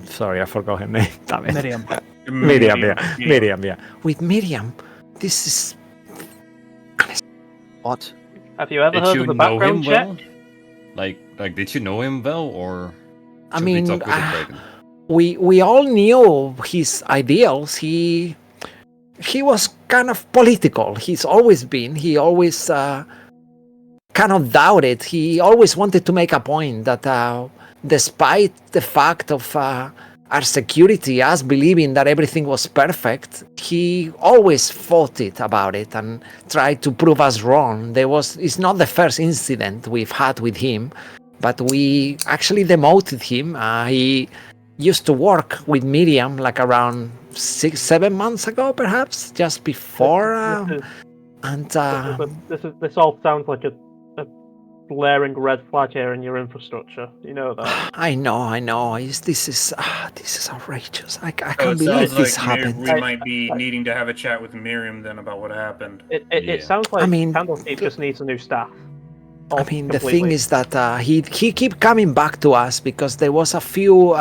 sorry, I forgot her name. Damn it. Miriam. Miriam, yeah. With Miriam. This is What? Have you ever Did heard you of the know him background check? well? Like, did you know him well, or I should mean, we talk with the Kraken? we all knew his ideals. He was kind of political. He's always been. He always kind of doubted. He always wanted to make a point that despite the fact of our security, us believing that everything was perfect, he always fought it about it and tried to prove us wrong. It's not the first incident we've had with him, but we actually demoted him. He used to work with Miriam like around 6-7 months ago, perhaps, just before. This all sounds like a glaring red flag here in your infrastructure. You know that. I know. This is outrageous. I So can't it believe sounds this like happened. we might be needing to have a chat with Miriam then about what happened. It Yeah. sounds like I mean, Candlekeep just needs a new staff. I mean, the thing is that he keep coming back to us because there was a few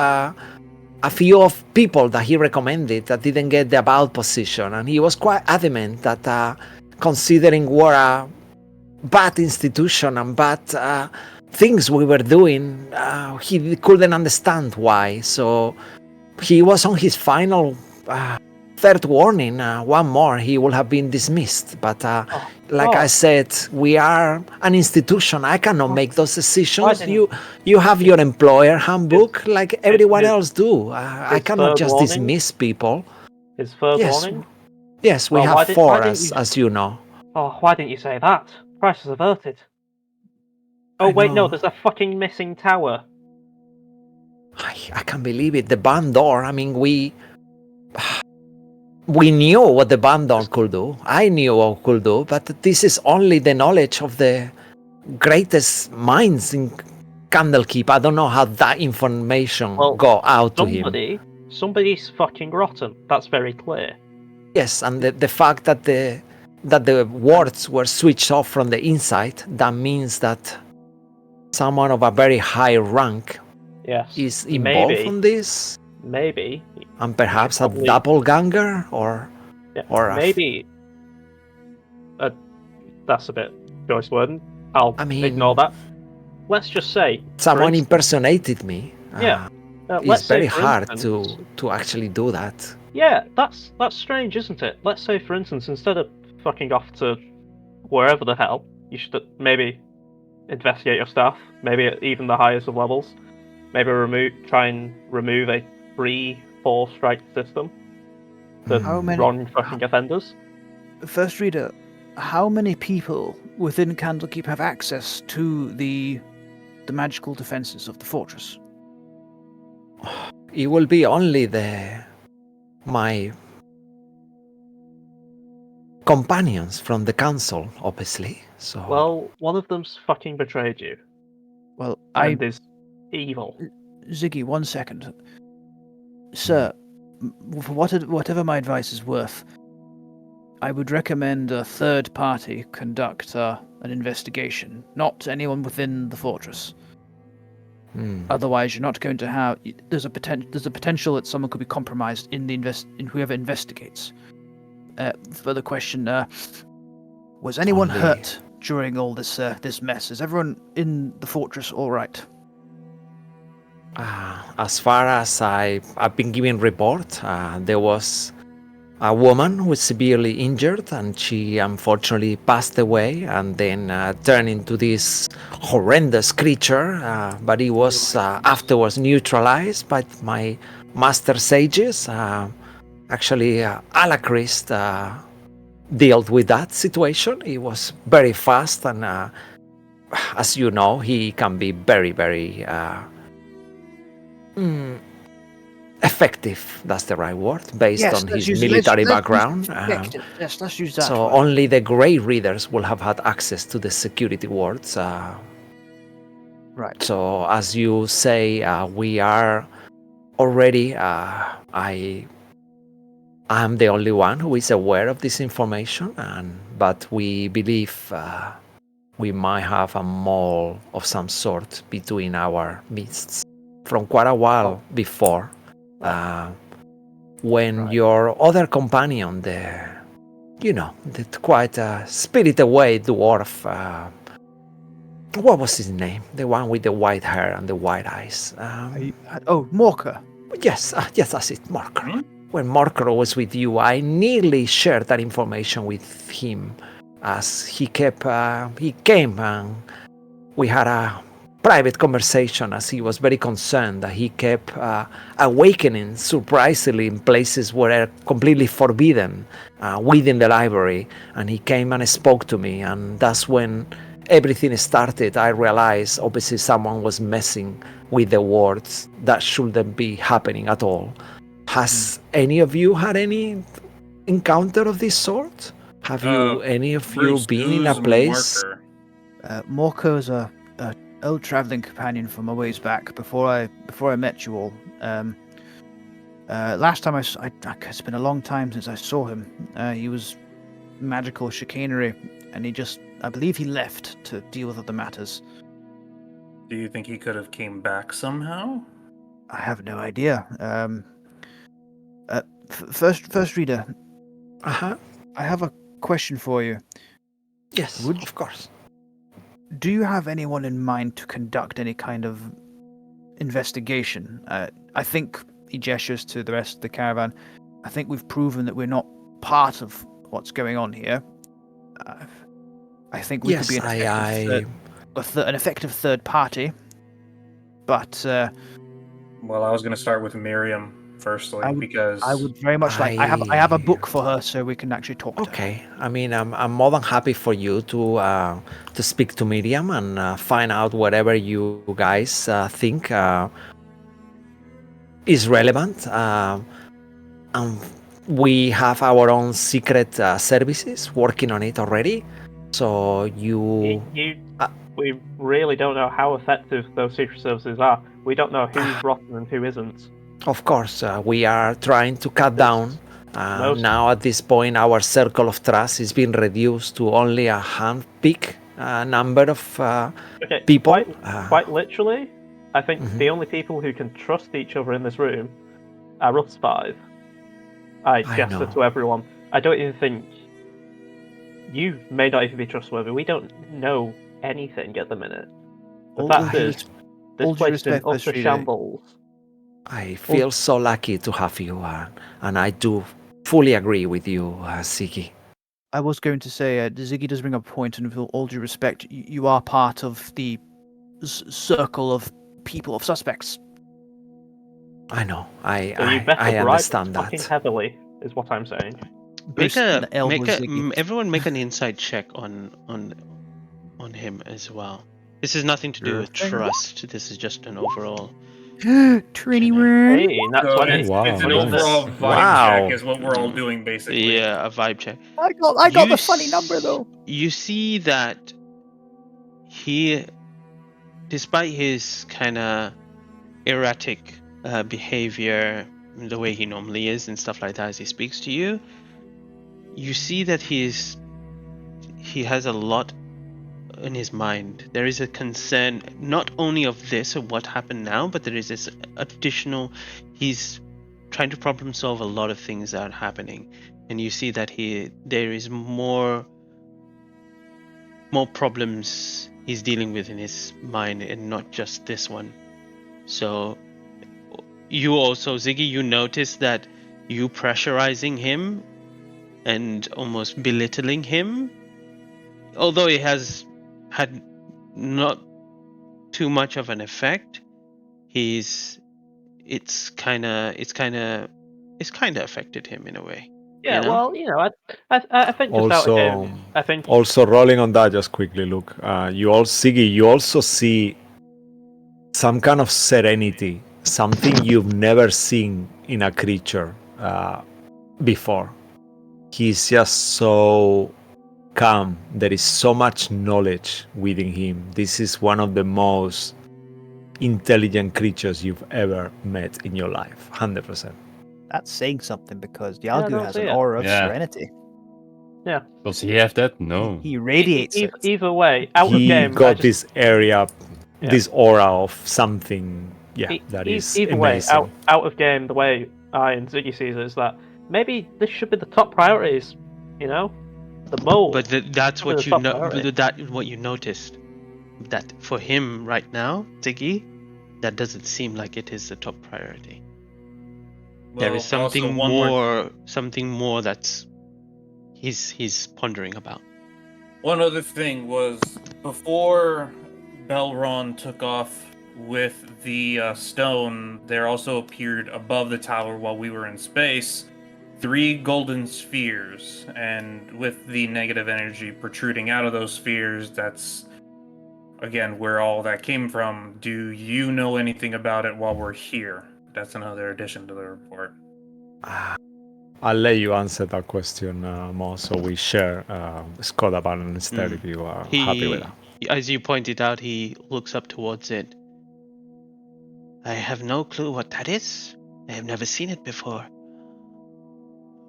of people that he recommended that didn't get the about position, and he was quite adamant that considering we're a bad institution and bad things we were doing, he couldn't understand why. So he was on his final third warning. One more, he would have been dismissed. But I said, we are an institution. I cannot make those decisions. You have your employer handbook like everyone else do. I cannot just dismiss people. His third warning? Yes, we have four, as you know. Oh, why didn't you say that? Crisis averted. Oh, wait, no, there's a fucking missing tower. I can't believe it. The barn door, I mean, we knew what the barn door could do. I knew what it could do, but this is only the knowledge of the greatest minds in Kandlekeep. I don't know how that information go out to him. Somebody's fucking rotten. That's very clear. Yes, and the fact that the wards were switched off from the inside, that means that someone of a very high rank is involved in this. Maybe. And perhaps a doppelganger or maybe. That's a bit choice wording. I'll ignore that. Let's just say someone impersonated me. It's very hard instance, to actually do that. Yeah, that's strange, isn't it? Let's say, for instance, instead of fucking off to wherever the hell, you should maybe investigate your staff, maybe at even the highest of levels, maybe try and remove a 3-4 strike system to wrong fucking offenders. First reader, how many people within Kandlekeep have access to the magical defenses of the fortress? It will be only my companions from the council, obviously. So well, one of them's fucking betrayed you. Well, and is evil. Ziggy, 1 second, sir. Whatever my advice is worth, I would recommend a third party conduct an investigation, not anyone within the fortress. Otherwise, you're not going to have. There's a potential that someone could be compromised in whoever investigates. Further question: was anyone hurt during all this mess? Is everyone in the fortress all right? As far as I've been giving report, there was a woman who was severely injured, and she unfortunately passed away and then turned into this horrendous creature, but it was afterwards neutralized by my master sages. Actually, Alacrist dealt with that situation. He was very fast, and as you know, he can be very, very effective, that's the right word, based on his military background. Yes, let's use that. So only the grey readers will have had access to the security wards. Right. So as you say, we are already, I am the only one who is aware of this information, but we believe we might have a mole of some sort between our midst from quite a while before. When your other companion, the quite spirited away dwarf, what was his name? The one with the white hair and the white eyes. Morker. Yes, that's it, Morker. When Morker was with you, I nearly shared that information with him, as he came and we had a private conversation, as he was very concerned that he kept awakening surprisingly in places where are completely forbidden within the library. And he came and spoke to me, and that's when everything started. I realized obviously someone was messing with the words that shouldn't be happening at all. Has any of you had any encounter of this sort? Have you, any of you, Bruce, been in a who's place? Marker? Morco's a old traveling companion from a ways back before I met you all. Last time it's been a long time since I saw him. He was magical chicanery, and I believe he left to deal with other matters. Do you think he could have came back somehow? I have no idea. First reader, Uh-huh. I have a question for you. Yes, Would- of course. Do you have anyone in mind to conduct any kind of investigation? I think he gestures to the rest of the caravan. I think we've proven that we're not part of what's going on here. I think we could be an effective third party. But Well, I was going to start with Miriam firstly because I would very much like. I have a book for her, so we can actually talk to her. Okay, I mean, I'm more than happy for you to speak to Miriam and find out whatever you guys think is relevant. And we have our own secret services working on it already. So We really don't know how effective those secret services are. We don't know who's rotten and who isn't. Of course, we are trying to cut down. Now, at this point, our circle of trust is being reduced to only a handpicked number of people. Quite literally, I think the only people who can trust each other in this room are us five. I gesture to everyone. I don't even think you may not even be trustworthy. We don't know anything at the minute. The fact is, this place is in utter shambles. I feel so lucky to have you, and I do fully agree with you, Ziggy. I was going to say, Ziggy does bring up a point, and with all due respect, you are part of the circle of people, of suspects. I know. So you I better understand bribe fucking that. heavily, is what I'm saying. Everyone make an insight check on him as well. This is nothing to do with trust. This is just an overall. Trini run. Hey, that's so what it's an nice. overall vibe check is what we're all doing basically. Yeah, a vibe check. I got the funny number though. You see that he, despite his kind of erratic behavior, the way he normally is and stuff like that as he speaks to you, you see that he has a lot in his mind. There is a concern not only of this, of what happened now, but there is this additional, he's trying to problem solve a lot of things that are happening, and you see that there is more problems he's dealing with in his mind, and not just this one. So you also, Ziggy, you notice that you pressurizing him and almost belittling him, although it has had not too much of an effect, it's kind of affected him in a way. Yeah, you know? well, I think just out of game, I think Also, rolling on that, just quickly look. Ziggy, you also see some kind of serenity, something you've never seen in a creature before. He's just so calm. There is so much knowledge within him. This is one of the most intelligent creatures you've ever met in your life. 100%. That's saying something because Yalgu has an yeah. aura of Yeah. serenity. Yeah. Does he have that? No. He radiates it. Either way, out of He game. got this area, Yeah. this aura of something. Yeah, that is Either amazing. way, out of game, the way I and Ziggy sees it is that maybe this should be the top priorities. The mold. But that's what the you top know. priority. That what you noticed. That for him right now, Ziggy, that doesn't seem like it is the top priority. There is something more that's he's pondering about. One other thing was before Belron took off with the stone, there also appeared above the tower while we were in space 3 golden spheres, and with the negative energy protruding out of those spheres, that's again where all that came from. Do you know anything about it while we're here? That's another addition to the report. I'll let you answer that question more, so we share Skodaban instead if you are happy with that. As you pointed out, he looks up towards it. I have no clue what that is. I have never seen it before.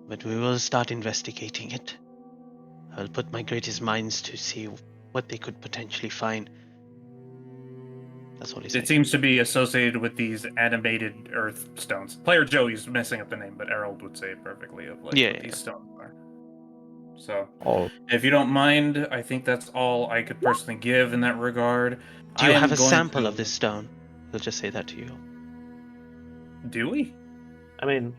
But we will start investigating it. I will put my greatest minds to see what they could potentially find. That's what he said. It seems to be associated with these animated earth stones. Player Joey's messing up the name, but Errol would say it perfectly of like what these stones are. So, if you don't mind, I think that's all I could personally give in that regard. Do you have a sample of this stone? He'll just say that to you. Do we? I mean,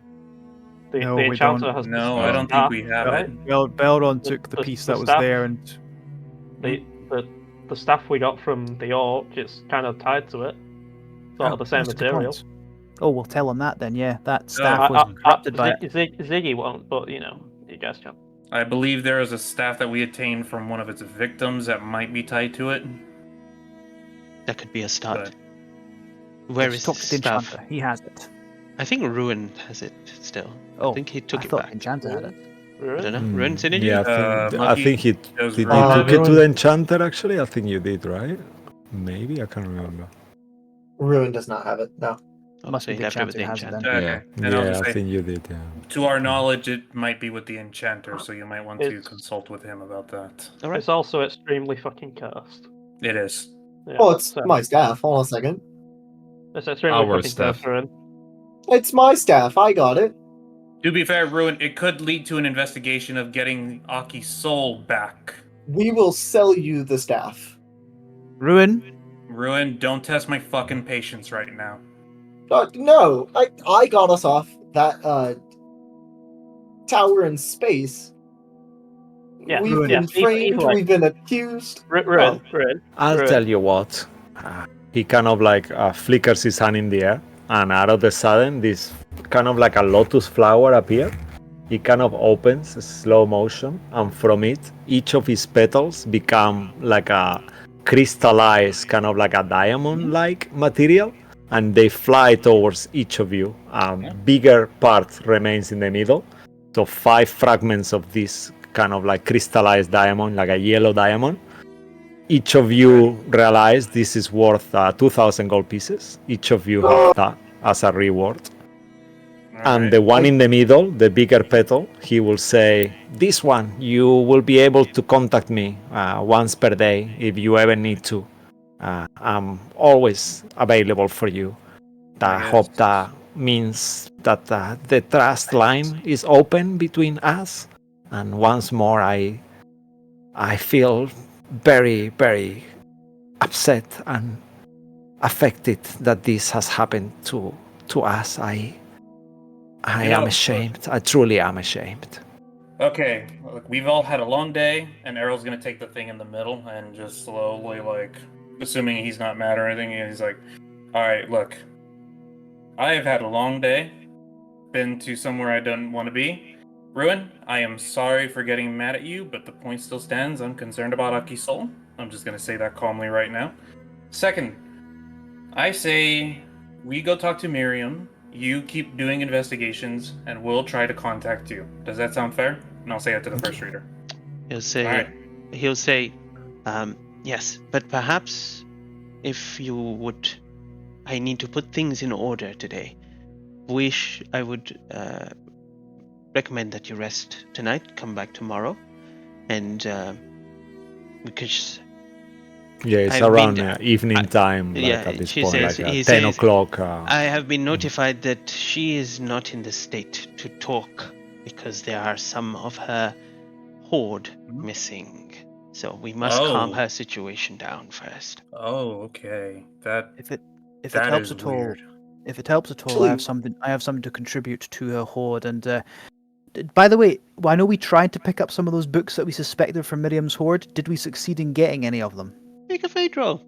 the No, we enchanter don't. has. No, I don't think we have it. Belron took the piece that was staff. there and The staff we got from the orc, it's kind of tied to it. Sort of the same that's a good material. point. Oh, we'll tell him that then. Yeah, that staff was I- corrupted by it. Ziggy won't, but you guys can. I believe there is a staff that we obtained from one of its victims that might be tied to it. That could be a start. But Where Let's is talk the to the stuff? enchanter. He has it. I think Ruin has it still. Oh, I think he took I it thought back. the enchanter had it. I don't know. Ruin's in it? Yeah, I Monkey think he does did. Ruin You have took it to Ruin. the enchanter. Actually, I think you did, right? Maybe I can't remember. Ruin does not have it. No. Oh, Must so be he the left it with the enchanter has it enchanter. then. Okay. And I'll Yeah, just I say, think you did. Yeah. to our knowledge, it might be with the enchanter, so you might want to It's- consult with him about that. All right. It's also extremely fucking cursed. It is. Yeah, Oh, it's so my staff. Hold on a second. it's extremely Our fucking staff. cursed. Ruin. It's my staff. I got it. To be fair, Ruin, it could lead to an investigation of getting Aki's soul back. We will sell you the staff. Ruin. Ruin, don't test my fucking patience right now. No, I got us off that tower in space. Yeah, We've Ruin. been Either framed. way. We've been accused. Ruin. I'll Ruin. tell you what. He kind of like flickers his hand in the air, and out of the sudden, this kind of like a lotus flower appears. He kind of opens slow motion, and from it, each of his petals become like a crystallized, kind of like a diamond-like material, and they fly towards each of you. Bigger part remains in the middle, so 5 fragments of this kind of like crystallized diamond, like a yellow diamond. Each of you realize this is worth 2,000 gold pieces. Each of you have that as a reward. And the one in the middle, the bigger petal, he will say, this one, you will be able to contact me once per day if you ever need to. I'm always available for you. I hope that means that the trust line is open between us. And once more, I feel very, very upset and affected that this has happened to us. I am ashamed. I truly am ashamed. Okay, look, we've all had a long day, and Errol's gonna take the thing in the middle and just slowly, like, assuming he's not mad or anything, and he's like, alright, look, I have had a long day, been to somewhere I don't want to be. Ruin, I am sorry for getting mad at you, but the point still stands. I'm concerned about Aki's soul. I'm just gonna say that calmly right now. Second, I say we go talk to Miriam, you keep doing investigations, and we'll try to contact you. Does that sound fair? And I'll say it to the first reader. He'll say, Alright. yes, but perhaps if you would, I need to put things in order today. I would recommend that you rest tonight, come back tomorrow, and because Yeah, it's I've around been- evening time, like yeah, at this she point, says- like he 10 says, o'clock. I have been notified that she is not in the state to talk because there are some of her horde missing. So we must calm Oh. her situation down first. Oh, okay. That If it that helps is at all, weird. if it helps at all, Actually- I have something to contribute to her horde. And by the way, I know we tried to pick up some of those books that we suspected from Miriam's horde. Did we succeed in getting any of them? Make a fate roll.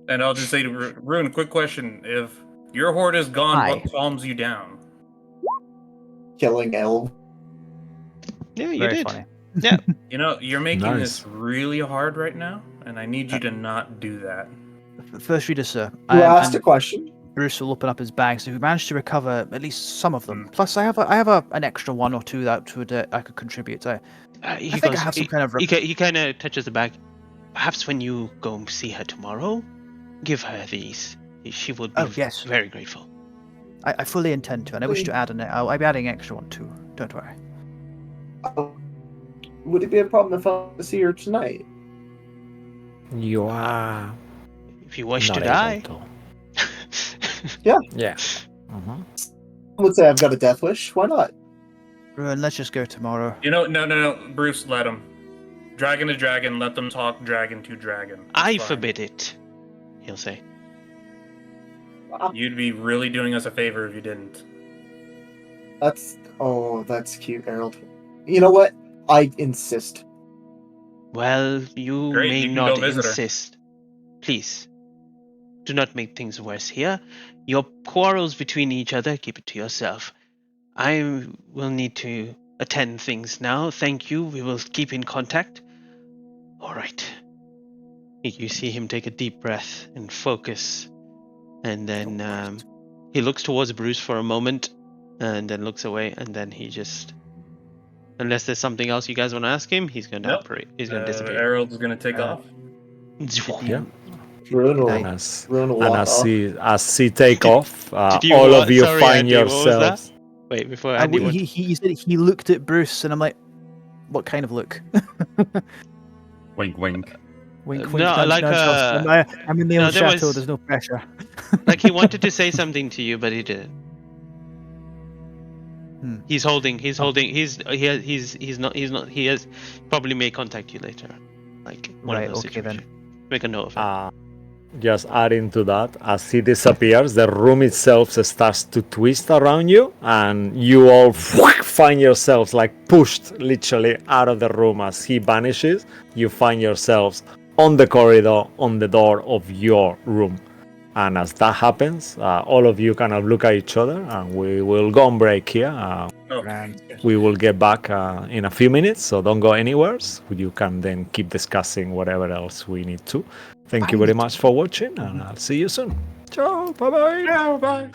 And I'll just say to Rune, quick question: if your horde is gone, Hi. what calms you down? Killing elf. Yeah, you Very did. funny. Yeah. You know, you're making Nice. this really hard right now, and I need you to not do that. First reader, sir. You asked a And question. Bruce will open up his bag, so we managed to recover at least some of them. Hmm. Plus, I have an extra one or two that would I could contribute. I He think goes. I have some kind of. He kind of touches the bag. Perhaps when you go see her tomorrow, give her these. She will be Oh, yes. very grateful. I fully intend to, and I wish to add I'll be adding an extra one too. Don't worry. Would it be a problem if I see her tonight? You are If you wish not to able die. to. Yeah. Yeah. Mhm. I would say I've got a death wish. Why not? Ruin, let's just go tomorrow. You know, no, Bruce, let him. Dragon to dragon, let them talk dragon to dragon. It's I fine. forbid it. He'll say. You'd be really doing us a favor if you didn't. That's cute, Harold. You know what? I insist. Well, you Great, may you can not go visit her. insist. Please, do not make things worse here. Your quarrels between each other, keep it to yourself. I will need to attend things now. Thank you. We will keep in contact. All right. You see him take a deep breath and focus, and then he looks towards Bruce for a moment, and then looks away, and then he just, unless there's something else you guys want to ask him, he's going to Nope. operate. He's going to disappear. Harold's gonna take Uh, off. Yeah. Ruin will, And as Ruin will and walk off. as he take off, Did you all what? of you Sorry, find Andy, what was that? yourselves. Wait, before I, Andy went. he said he looked at Bruce, and I'm like, what kind of look? Wink, wink. Wink, No, wink, nudge, like, nudge. I'm in the no, old there chateau. was- There's no pressure. Like he wanted to say something to you, but he didn't. Hmm. He's holding. He's not. He has probably may contact you later. Like one Right, of those okay then. situations. Make a note of it. Just adding to that, as he disappears, the room itself starts to twist around you, and you all find yourselves like pushed literally out of the room as he vanishes. You find yourselves on the corridor, on the door of your room. And as that happens, all of you kind of look at each other, and we will go on break here. Grand. We will get back in a few minutes, so don't go anywhere. You can then keep discussing whatever else we need to. Thank you very much for watching, and I'll see you soon. Ciao, bye bye. Ciao, bye.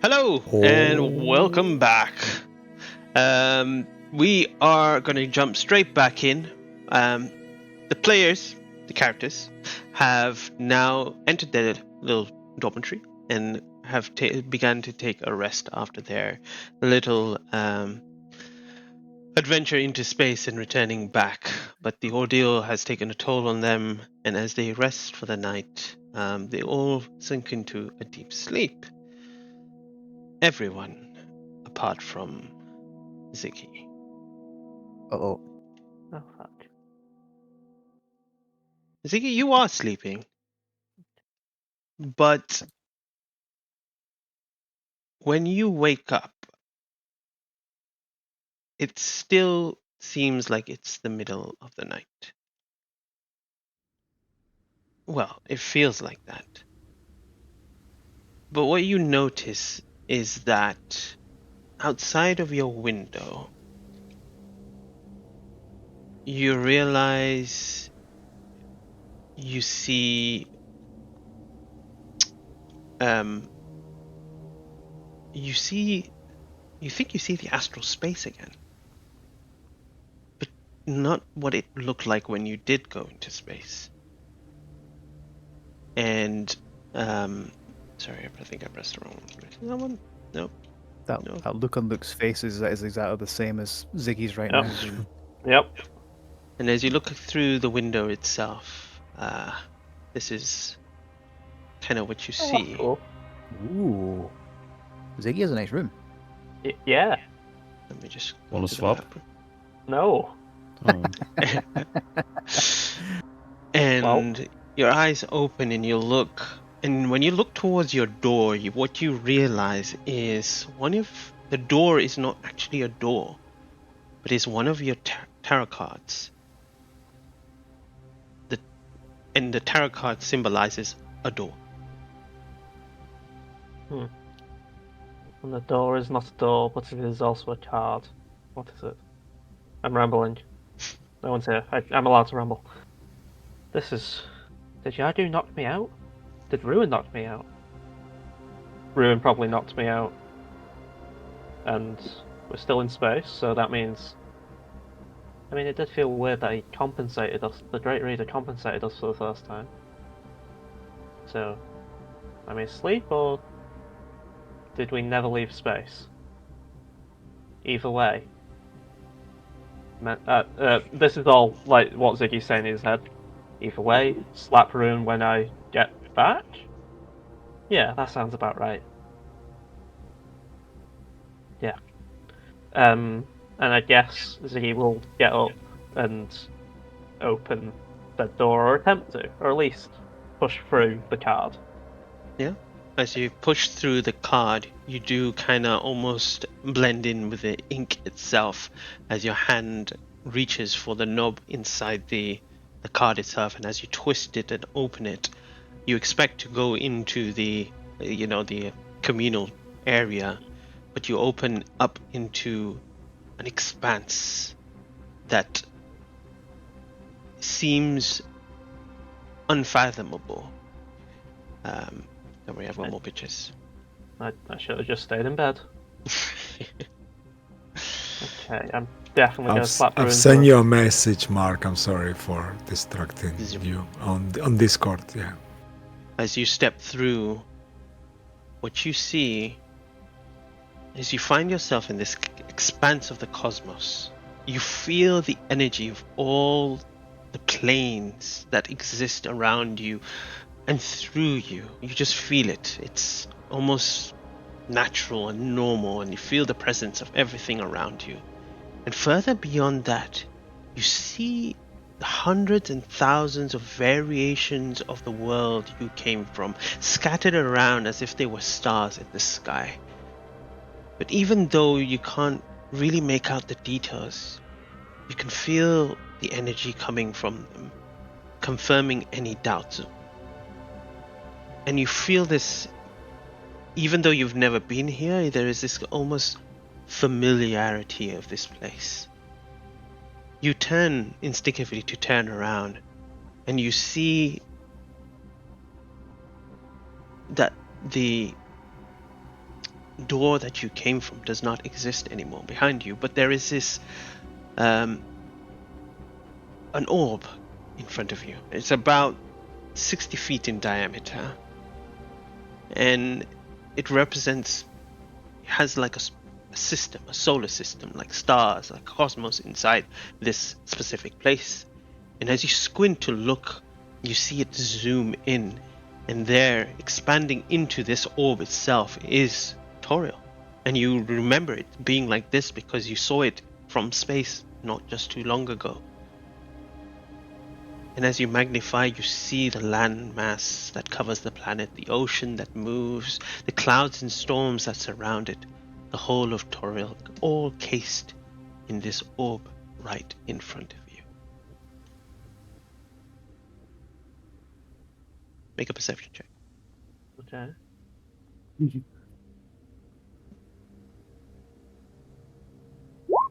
Hello and welcome back. We are going to jump straight back in. The players, the characters, have now entered their little dormitory and have begun to take a rest after their little adventure into space and returning back. But the ordeal has taken a toll on them, and as they rest for the night, they all sink into a deep sleep. Everyone, apart from Ziggy. Uh-oh. Oh, fuck. Ziggy, you are sleeping, but when you wake up, it still seems like it's the middle of the night. Well, it feels like that. But what you notice is that outside of your window, you realize you see you think you see the astral space again, but not what it looked like when you did go into space. And sorry, I think I pressed the wrong one. Is that one? Nope. That look on Luke's face is exactly the same as Ziggy's right Yep. now. Yep. And as you look through the window itself, this is kind of what you Oh, see. that's cool. Ooh. Ziggy has a nice room. Yeah. Let me just go Wanna to the swap? map. No. Oh. And your eyes open and you look, and when you look towards your door, what you realize is the door is not actually a door, but is one of your tarot cards. And the tarot card symbolizes a door. And the door is not a door, but it is also a card. What is it? I'm rambling. No one's here. I'm allowed to ramble. This is... Did Yadu knock me out? Did Ruin knock me out? Ruin probably knocked me out. And we're still in space, so that means... I mean, it did feel weird that he compensated us. The Great Reader compensated us for the first time. So, am I asleep, or did we never leave space? Either way. This is all like what Ziggy's saying in his head. Either way, slap Ruin when I get back? Yeah, that sounds about right. Yeah. And I guess Ziggy will get up and open the door, or attempt to, or at least push through the card. Yeah. As you push through the card, you do kind of almost blend in with the ink itself as your hand reaches for the knob inside the card itself, and as you twist it and open it, you expect to go into the communal area, but you open up into an expanse that seems unfathomable. Don't worry, I've got more pictures. I should have just stayed in bed. Okay, I'm definitely going to slap Ruin. I've sent you a message, Mark. I'm sorry for distracting you on Discord. Yeah. As you step through, what you see is you find yourself in this expanse of the cosmos. You feel the energy of all the planes that exist around you and through you. You just feel it. It's almost natural and normal, and you feel the presence of everything around you. And further beyond that, you see the hundreds and thousands of variations of the world you came from, scattered around as if they were stars in the sky. But even though you can't really make out the details, you can feel the energy coming from them, confirming any doubts. And you feel this, even though you've never been here, there is this almost familiarity of this place. You turn instinctively to turn around, and you see that door that you came from does not exist anymore behind you, but there is this an orb in front of you. It's about 60 feet in diameter, and it has like a system, a solar system, like stars, like cosmos inside this specific place. And as you squint to look, you see it zoom in, and there, expanding into this orb itself, is Toriel. And you remember it being like this because you saw it from space not just too long ago. And as you magnify, you see the land mass that covers the planet, the ocean that moves, the clouds and storms that surround it, the whole of Toriel, all cased in this orb right in front of you. Make a perception check. Okay.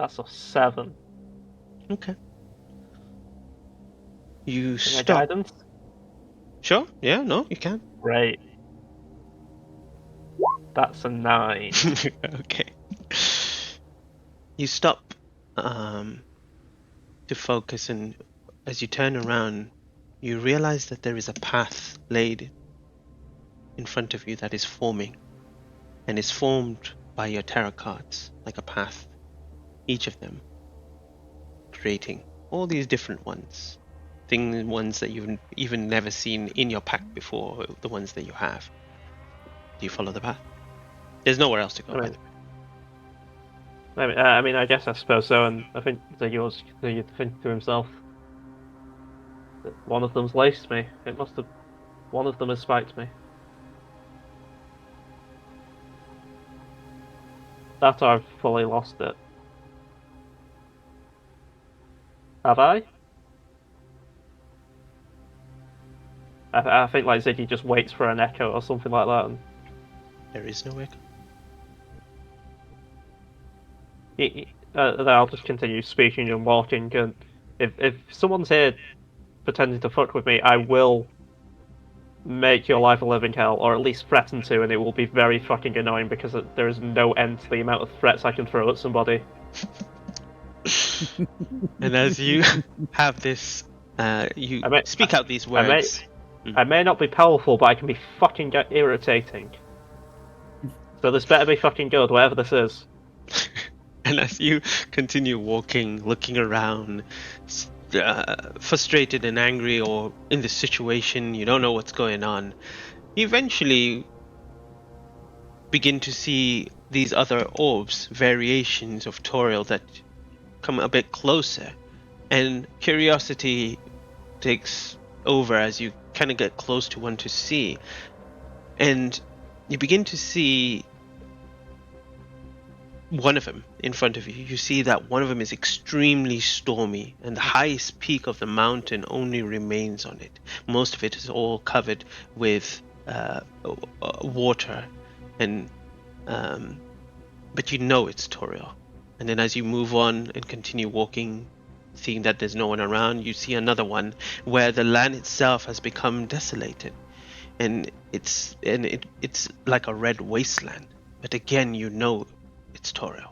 That's a 7. Okay. You Any stop. guidance? Sure, yeah, no, you can. Great. That's a 9. Okay. You stop to focus, and as you turn around, you realize that there is a path laid in front of you that is forming, and is formed by your tarot cards, like a path, each of them creating all these different ones, ones that you've even never seen in your pack before, the ones that you have. Do you follow the path? There's nowhere else to go. By the way. I guess I suppose so, and I think Ziggy think to himself that one of them's laced me. One of them has spiked me. That I've fully lost it. Have I? I think like Ziggy just waits for an echo or something like that. And There is no echo. then I'll just continue speaking and walking. And if someone's here pretending to fuck with me, I will make your life a living hell, or at least threaten to, and it will be very fucking annoying because there is no end to the amount of threats I can throw at somebody. And as you have this, you speak out these words. I may not be powerful, but I can be fucking irritating. So this better be fucking good, whatever this is. And as you continue walking, looking around, frustrated and angry, or in this situation, you don't know what's going on, you eventually begin to see these other orbs, variations of Toriel that come a bit closer, and curiosity takes over as you kind of get close to one to see, and you begin to see one of them in front of you. You see that one of them is extremely stormy, and the highest peak of the mountain only remains on it. Most of it is all covered with water, and but you know it's Toriel. And then as you move on and continue walking, seeing that there's no one around, you see another one where the land itself has become desolated, and it's like a red wasteland. But again, you know it's Toriel.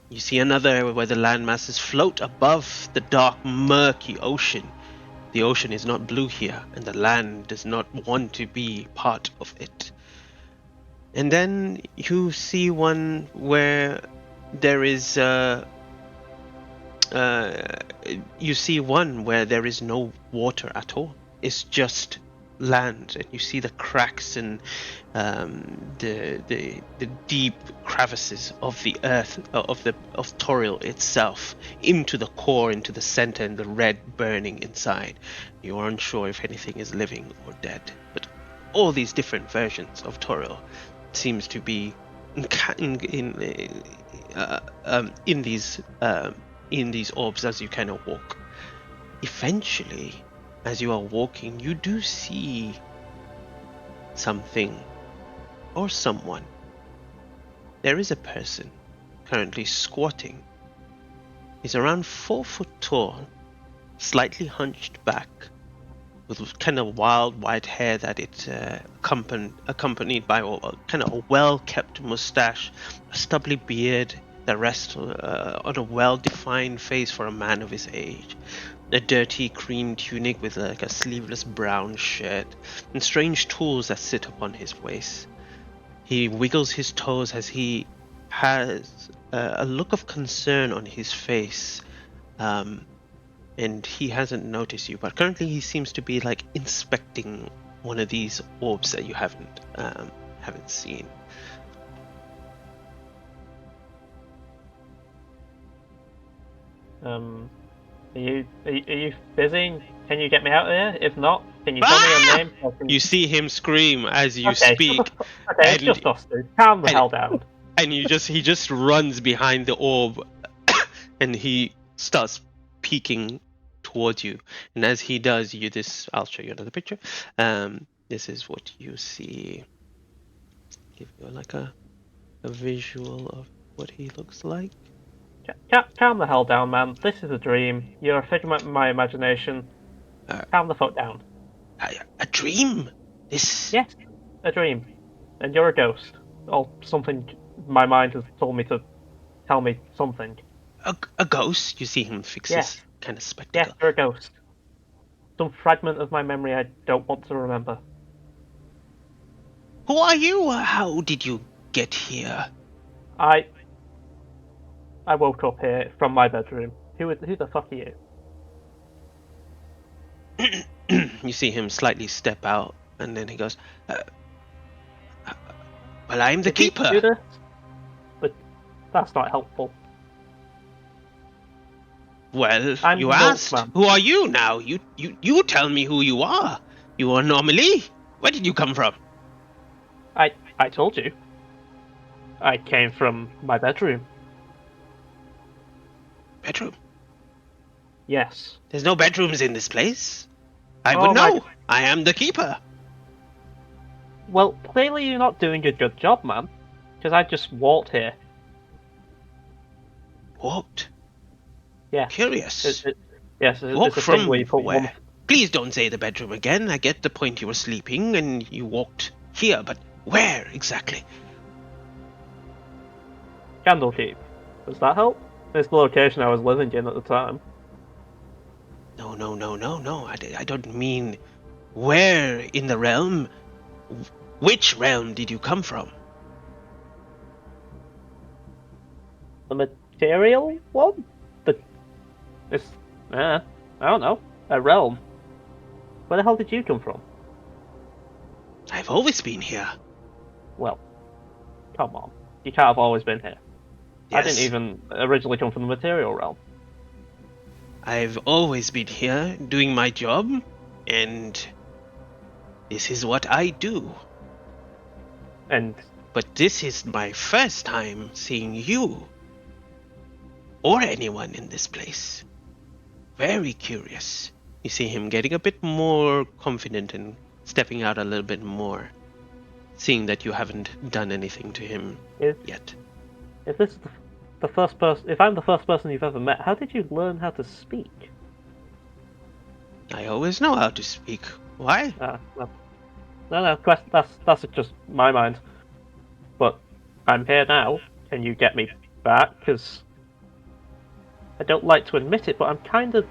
You see another where the land masses float above the dark, murky ocean. The ocean is not blue here, and the land does not want to be part of it. And then you see one where there is you see one where there is no water at all. It's just land, and you see the cracks and the deep crevices of the earth of Toriel itself, into the core, into the center, and the red burning inside. You are unsure if anything is living or dead, but all these different versions of Toriel seems to be in these orbs as you kind of walk. Eventually, as you are walking, you do see something or someone. There is a person currently squatting. He's around 4 foot tall, slightly hunched back, with kind of wild white hair that it's accompanied by a kind of a well-kept mustache, a stubbly beard that rests on a well-defined face for a man of his age, a dirty cream tunic with like a sleeveless brown shirt, and strange tools that sit upon his waist. He wiggles his toes as he has a look of concern on his face. And he hasn't noticed you, but currently he seems to be like inspecting one of these orbs that you haven't seen. Are you busy? Can you get me out of here? If not, can you tell me your name? You see him scream as you Okay, speak. Okay, it's just us two. Calm the hell down. And he just runs behind the orb, and he starts peeking towards you. And as he does, I'll show you another picture. This is what you see. Give you like a visual of what he looks like. Calm the hell down, man. This is a dream. You're a figment of my imagination. Calm the fuck down. A dream? This? Yes, a dream. And you're a ghost. Or something. My mind has told me to tell me something. A ghost? You see him fix his kind of spectacle. Yes, you're a ghost. Some fragment of my memory I don't want to remember. Who are you? How did you get here? I woke up here from my bedroom. Who the fuck are you? You see him slightly step out, and then he goes, well, I'm the keeper. Do this? But that's not helpful. Well, I'm you the asked. man. Who are you now? You tell me who you are. You anomaly. Where did you come from? I told you. I came from my bedroom. Bedroom? Yes. There's no bedrooms in this place. I Oh would my know. God. I am the keeper. Well, clearly you're not doing a good job, man. Because I just walked here. Walked? Yeah. Curious. Yes, Walked it's a thing from where you put where? one. Please don't say the bedroom again. I get the point. You were sleeping and you walked here, but where exactly? Kandlekeep. Does that help? It's the location I was living in at the time. No. I don't mean where in the realm. Which realm did you come from? The material one? I don't know. A realm. Where the hell did you come from? I've always been here. Well, come on. You can't have always been here. Yes. I didn't even originally come from the material realm. I've always been here doing my job, and this is what I do. But this is my first time seeing you or anyone in this place. Very curious. You see him getting a bit more confident and stepping out a little bit more, seeing that you haven't done anything to him yet. If this is the first person, if I'm the first person you've ever met, how did you learn how to speak? I always know how to speak. Why? No, that's just my mind. But I'm here now. Can you get me back? Because I don't like to admit it, but I'm kind of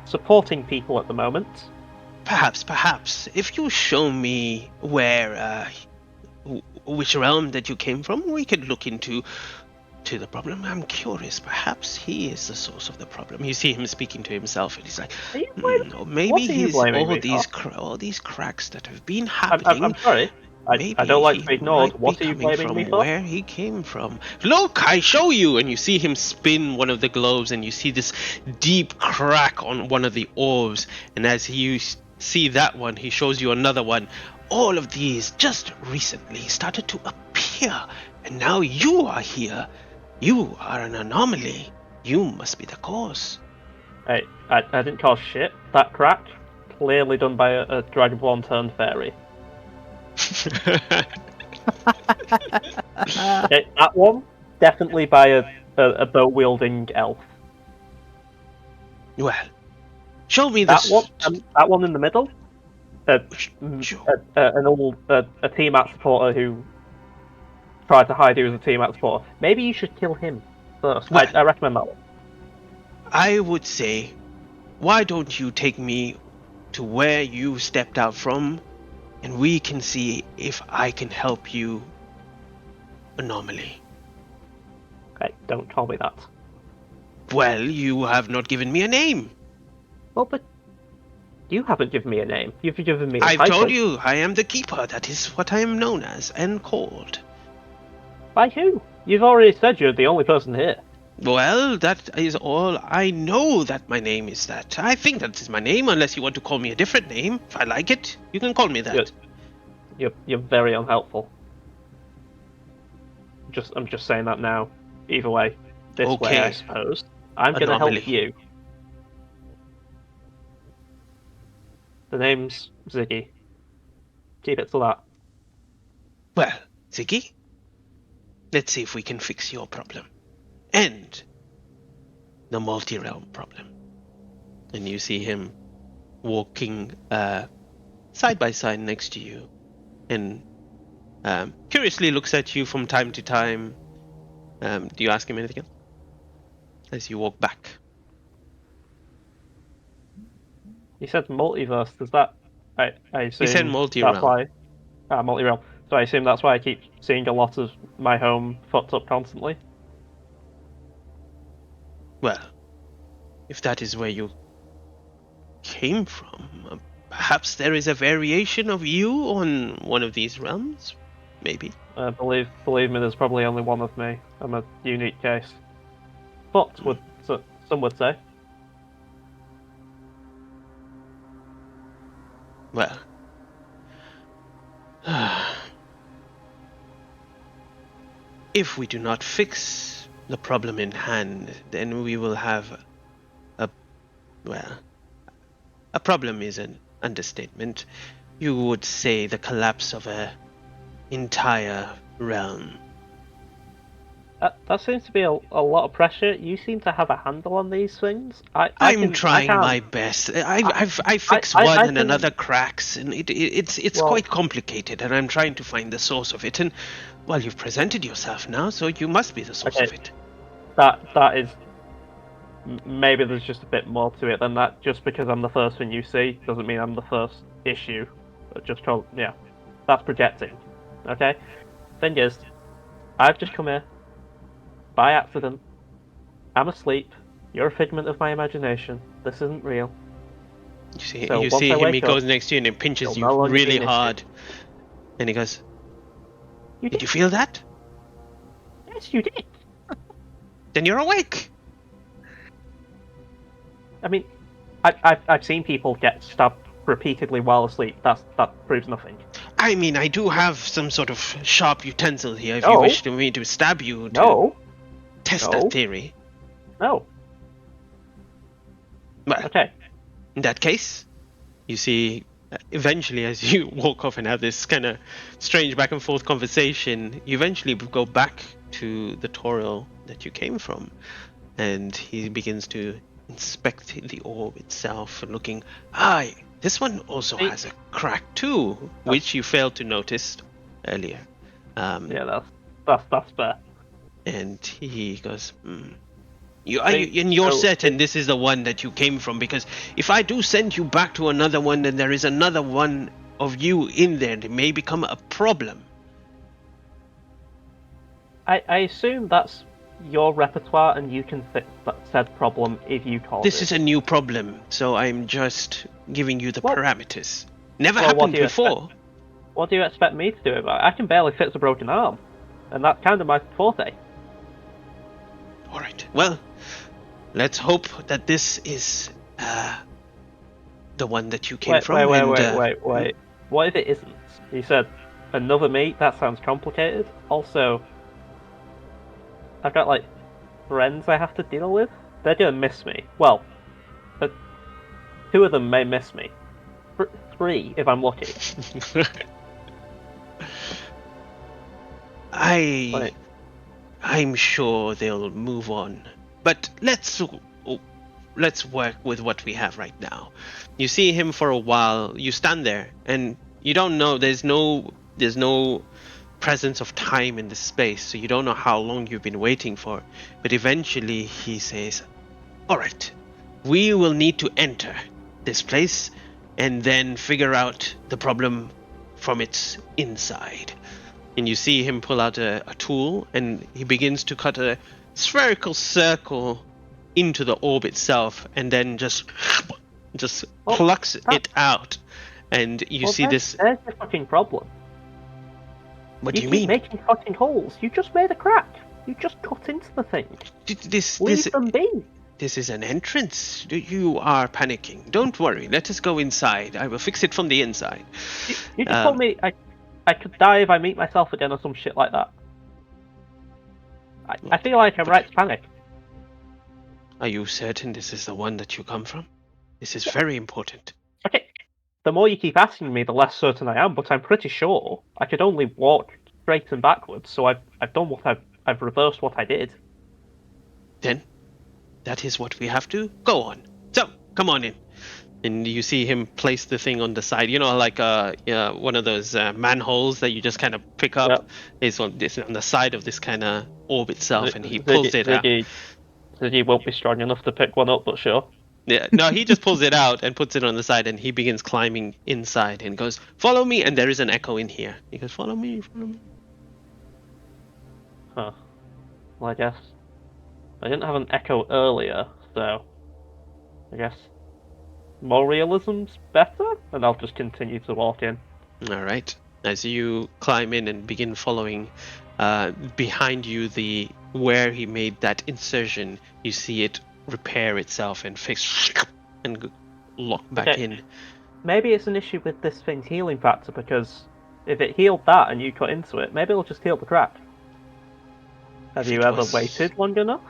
supporting people at the moment. Perhaps. If you show me where, which realm that you came from, we could look into the problem. I'm curious. Perhaps he is the source of the problem. You see him speaking to himself, and he's like, or maybe he's all these cracks that have been happening. I'm sorry. I don't like to be ignored. What are you blaming me for? Where he came from. Look, I show you, and you see him spin one of the globes, and you see this deep crack on one of the orbs. And as you see that one, he shows you another one. All of these just recently started to appear, and now you are here. You are an anomaly. You must be the cause. Hey, I didn't cause shit. That crack, clearly done by a dragonborn turned fairy. Okay, that one, definitely by a bow wielding elf. Well, show me That this. one, that one in the middle, Sure. a Tiamat supporter who tried to hide he was a Tiamat supporter. Maybe you should kill him first. Well- I recommend that one. I would say, why don't you take me to where you stepped out from, and we can see if I can help you anomaly. Okay, don't call me that. Well, you have not given me a name. Well, but you haven't given me a name. You've given me a I've title. told you I am the keeper. That is what I am known as and called. By who? You've already said you're the only person here. Well, that is all. I know that my name is that. I think that is my name, unless you want to call me a different name. If I like it, you can call me that. You're very unhelpful. I'm just saying that now. Either way, this way, I Okay. suppose. I'm gonna Anomaly. help you. The name's Ziggy. Keep it to that. Well, Ziggy, let's see if we can fix your problem. And the multi-realm problem. And you see him walking side by side next to you and curiously looks at you from time to time. Do you ask him anything else as you walk back? You said multiverse. Does that? I assume He said multi-realm. that's why. Multi-realm. So I assume that's why I keep seeing a lot of my home fucked up constantly. Well, if that is where you came from, perhaps there is a variation of you on one of these realms? Maybe. Believe me, there's probably only one of me. I'm a unique case. But some would say. Well. If we do not fix the problem in hand, then we will have a problem is an understatement. You would say the collapse of an entire realm. That seems to be a lot of pressure. You seem to have a handle on these things. I'm trying my best. I fix one and another cracks, and it's quite complicated, and I'm trying to find the source of it. And well, you've presented yourself now, so you must be the source of it. That is. Maybe there's just a bit more to it than that. Just because I'm the first thing you see doesn't mean I'm the first issue. That's projecting. Okay. Thing is, I've just come here by accident. I'm asleep. You're a figment of my imagination. This isn't real. You see him. He goes next to you and he pinches you really hard, and he goes, "Did you feel that? Yes, you did. Then you're awake." I mean, I've seen people get stabbed repeatedly while asleep. That proves nothing. I mean, I do have some sort of sharp utensil here. If you wish me to stab you to test that theory. No. Well, okay. In that case, you see, eventually, as you walk off and have this kind of strange back and forth conversation, you eventually go back to the tutorial that you came from, and he begins to inspect the orb itself and looking. This one also has a crack too, which you failed to notice earlier. That's fair. And he goes, you're certain this is the one that you came from? Because if I do send you back to another one, then there is another one of you in there, and it may become a problem. I assume that's your repertoire, and you can fix that said problem if you call it. This is a new problem, so I'm just giving you the parameters. Never happened before. What do you expect me to do about it? I can barely fix a broken arm, and that's kind of my forte. All right. Well, let's hope that this is the one that you came from. Wait. What if it isn't? You said another me. That sounds complicated. Also, I've got friends I have to deal with. They're gonna miss me. Well, 2 of them may miss me. 3 if I'm lucky. I'm sure they'll move on. But let's let's work with what we have right now. You see him for a while. You stand there, and you don't know. There's no presence of time in this space, so you don't know how long you've been waiting for. But eventually, he says, "All right, we will need to enter this place, and then figure out the problem from its inside." And you see him pull out a tool, and he begins to cut a spherical circle into the orb itself, and then just plucks it out. And you see this. There's the fucking problem. What do you keep mean? making fucking holes. You just made a crack. You just cut into the thing. Leave them be. This is an entrance. You are panicking. Don't worry. Let us go inside. I will fix it from the inside. You just told me I could die if I meet myself again or some shit like that. I feel like I'm right to panic. Are you certain this is the one that you come from? This is very important. Okay. The more you keep asking me, the less certain I am. But I'm pretty sure I could only walk straight and backwards. So I've done what I've reversed what I did. Then, that is what we have to go on. So, come on in. And you see him place the thing on the side. You know, like one of those manholes that you just kind of pick up. Yep. Is on the side of this kind of orb itself, and he pulls it out. Ziggy won't be strong enough to pick one up, but sure. Yeah, no, he just pulls it out and puts it on the side, and he begins climbing inside and goes, "Follow me!" And there is an echo in here. He goes, "Follow me, follow me." Huh. Well, I guess I didn't have an echo earlier, so I guess more realism's better, and I'll just continue to walk in. All right. As you climb in and begin following, behind you, where he made that insertion, you see it repair itself and fix and lock back in. Maybe it's an issue with this thing's healing factor, because if it healed that and you cut into it, maybe it'll just heal the crack. Have you ever waited long enough?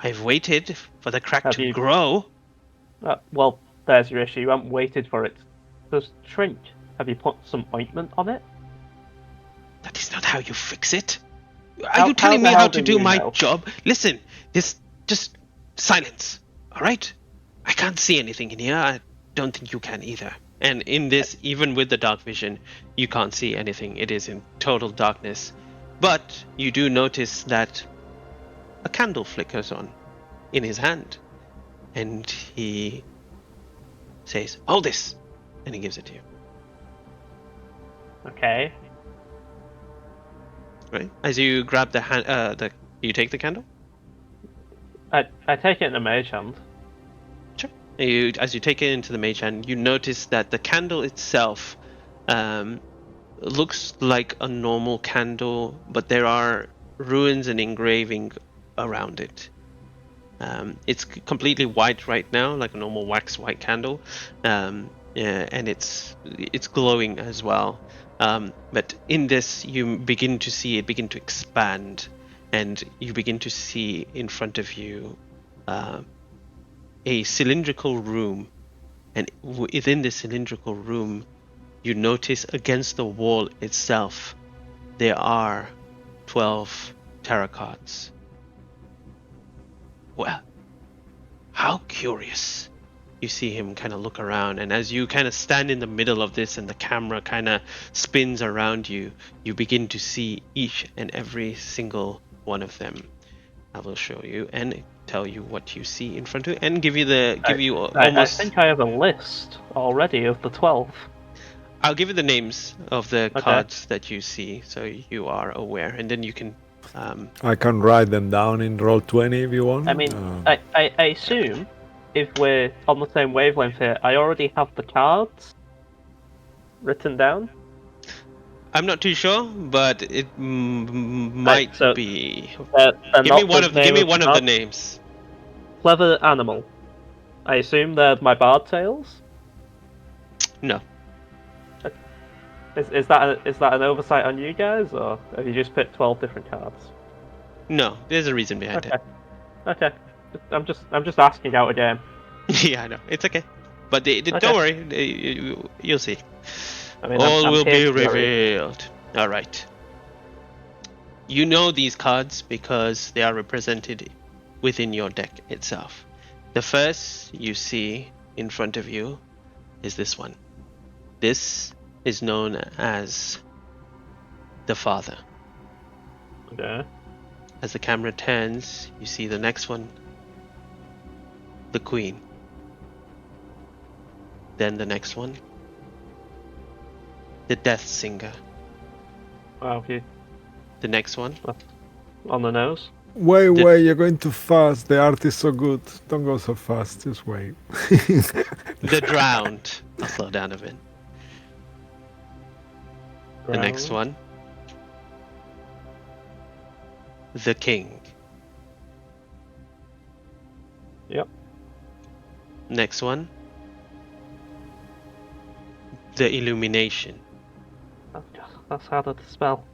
I've waited for the crack to grow. Well, there's your issue. You haven't waited for it to shrink. Have you put some ointment on it? That is not how you fix it. Are you telling me how to do my job? Listen, just silence, all right? I can't see anything in here. I don't think you can either. And in this, even with the dark vision, you can't see anything. It is in total darkness. But you do notice that a candle flickers on in his hand. And he says, "Hold this," and he gives it to you. Okay. Right. As you grab the hand, you take the candle. I take it in a mage hand. Sure. As you take it into the mage hand, you notice that the candle itself looks like a normal candle, but there are ruins and engraving around it. It's completely white right now, like a normal wax white candle, and it's glowing as well. But in this, you begin to see it begin to expand, and you begin to see in front of you a cylindrical room, and within this cylindrical room, you notice against the wall itself there are 12 tarot cards. Well, how curious. You see him kind of look around, and as you kind of stand in the middle of this and the camera kind of spins around you, you begin to see each and every single one of them. I will show you and tell you what you see in front of you, and give you almost... I think I have a list already of the 12. I'll give you the names of the cards that you see, so you are aware, and then you can... I can write them down in Roll20 if you want. I mean, I assume if we're on the same wavelength here, I already have the cards written down. I'm not too sure, but it might be. Give me one of the names. Clever animal. I assume they're my bard tales. No. Is that an oversight on you guys, or have you just picked 12 different cards? No, there's a reason behind it. Okay. I'm just asking out a game. Yeah, I know. It's okay. But don't worry, you'll see. I mean, all will be revealed. All right. You know these cards because they are represented within your deck itself. The first you see in front of you is this one. This is known as the Father. Okay. As the camera turns, you see the next one, the Queen. Then the next one, the Death Singer. Wow, okay. The next one, On the nose. Wait, you're going too fast. The art is so good. Don't go so fast. Just wait. the Drowned. I'll slow down a bit. The next one, the King. Yep. Next one, the Illumination. That's harder to spell.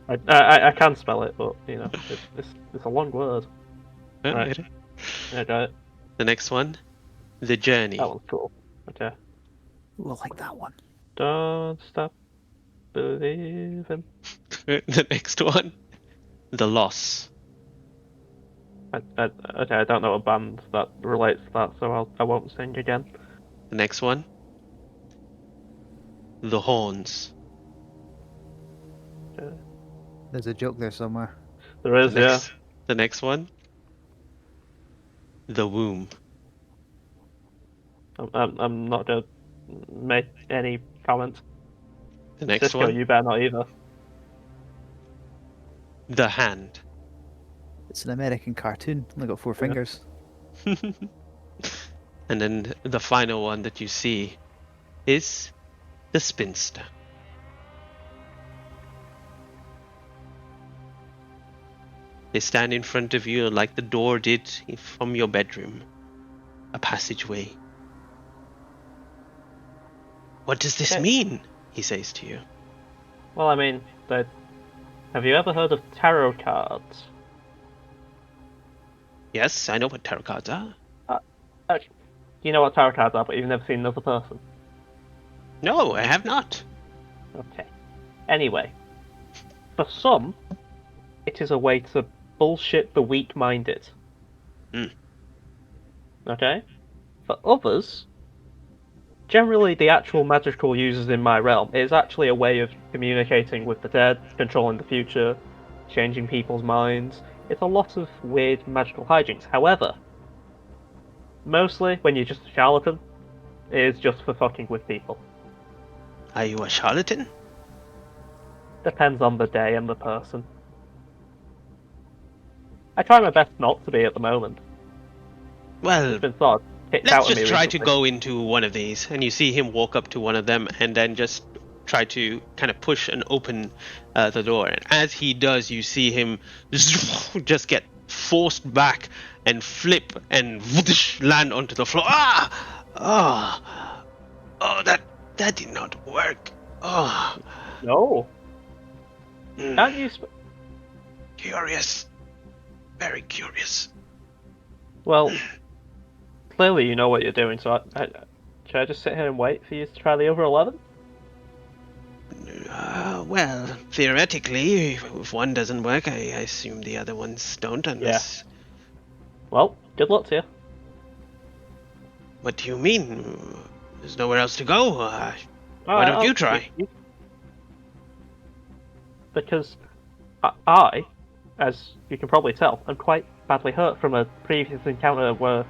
I can spell it, but you know, it's a long word. Oh, Right. really? Yeah, got it. The next one, the Journey. That one's cool. Okay. Ooh, I like that one. Don't stop believing. The next one, the Loss. Okay, I don't know a band that relates to that, so I won't sing again. The next one, the Horns. There's a joke there somewhere. There is, yeah. The next one, the Womb. I'm not gonna make any comment. The next Cisco, one, you better not either. the Hand. It's an American cartoon. Only got 4 fingers. And then the final one that you see is the Spinster. They stand in front of you like the door did from your bedroom. A passageway. What does this Okay. mean? He says to you. Well, I mean, have you ever heard of tarot cards? Yes, I know what tarot cards are. You know what tarot cards are, but you've never seen another person. No, I have not. Okay. Anyway, for some, it is a way to bullshit the weak-minded. Mm. Okay? For others, generally the actual magical users in my realm, it is actually a way of communicating with the dead, controlling the future, changing people's minds. It's a lot of weird magical hijinks. However, mostly when you're just a charlatan, it is just for fucking with people. Are you a charlatan? Depends on the day and the person. I try my best not to be at the moment. Well, It's been sort of kicked let's out of me just try to recently. go into one of these. And you see him walk up to one of them and then just try to kind of push and open the door. And as he does, you see him just get forced back and flip and whoosh, land onto the floor. Oh, that did not work. Oh, No. Can't you... curious. Very curious. Well, clearly you know what you're doing, so should I just sit here and wait for you to try the over 11? Well, theoretically, if one doesn't work, I assume the other ones don't, unless... Well, good luck to you. What do you mean? There's nowhere else to go. Why don't you try? Because I, as you can probably tell, am quite badly hurt from a previous encounter where,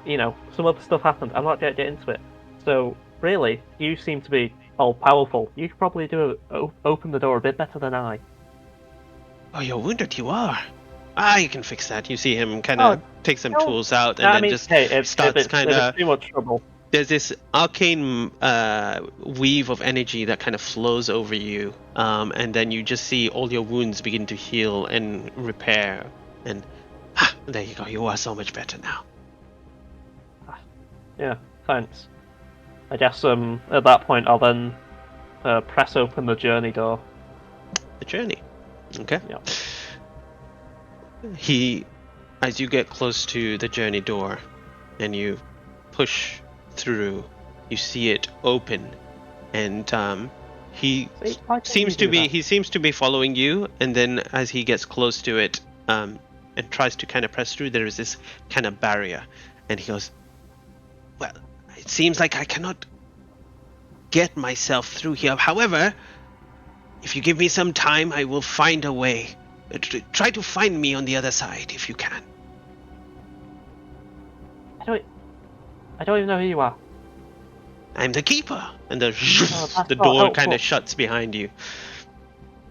you know, some other stuff happened. I'm not going to get into it. So, really, you seem to be all-powerful. You could probably open the door a bit better than I. Oh, you're wounded, you are. You can fix that. You see him kind of take some tools out and I then mean, just hey, starts kind of... too much trouble. There's this arcane weave of energy that kind of flows over you, and then you just see all your wounds begin to heal and repair. And there you go. You are so much better now. Yeah, thanks. I guess at that point I'll then press open the journey door. The journey. Okay. Yeah. As you get close to the journey door, and you push through, you see it open, and he See, why can't seems you to do be following you. And then as he gets close to it, and tries to kind of press through, there is this kind of barrier. And he goes, well, it seems like I cannot get myself through here. However, if you give me some time, I will find a way. Try to find me on the other side if you can. I don't even know who you are. I'm the keeper. And the that's the not door kind helpful. of shuts behind you.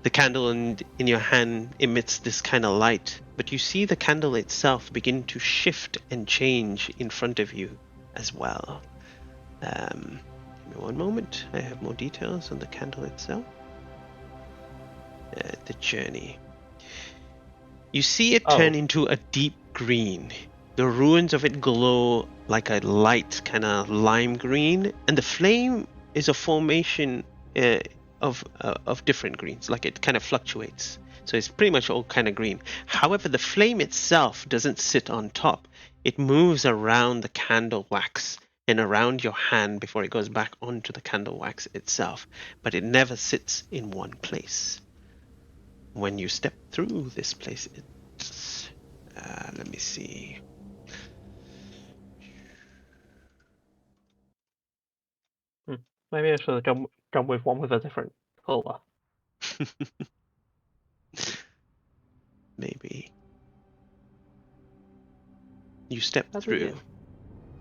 The candle in your hand emits this kind of light, but you see the candle itself begin to shift and change in front of you as well. Give me one moment. I have more details on the candle itself. The journey. You see it turn into a deep green. The ruins of it glow like a light kind of lime green, and the flame is a formation of different greens. Like it kind of fluctuates, so it's pretty much all kind of green. However, the flame itself doesn't sit on top. It moves around the candle wax and around your hand before it goes back onto the candle wax itself, but it never sits in one place. When you step through this place, it's let me see. Maybe I should have gone with one with a different colour. Maybe you step That'd be through good.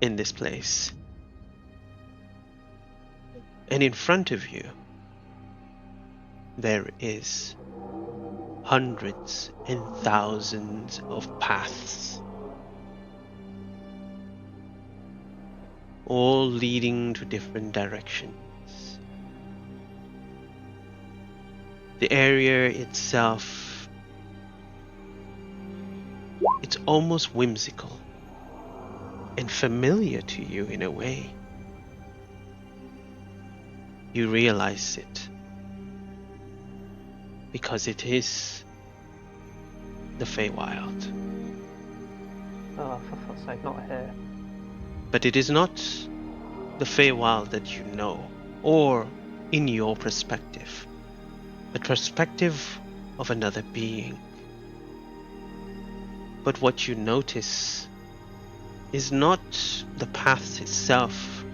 in this place, and in front of you there is hundreds and thousands of paths, all leading to different directions. The area itself, it's almost whimsical and familiar to you in a way. You realize it because it is the Feywild. Oh, for fuck's sake, not here. But it is not the Feywild that you know, or in your perspective. The perspective of another being. But what you notice is not the path itself,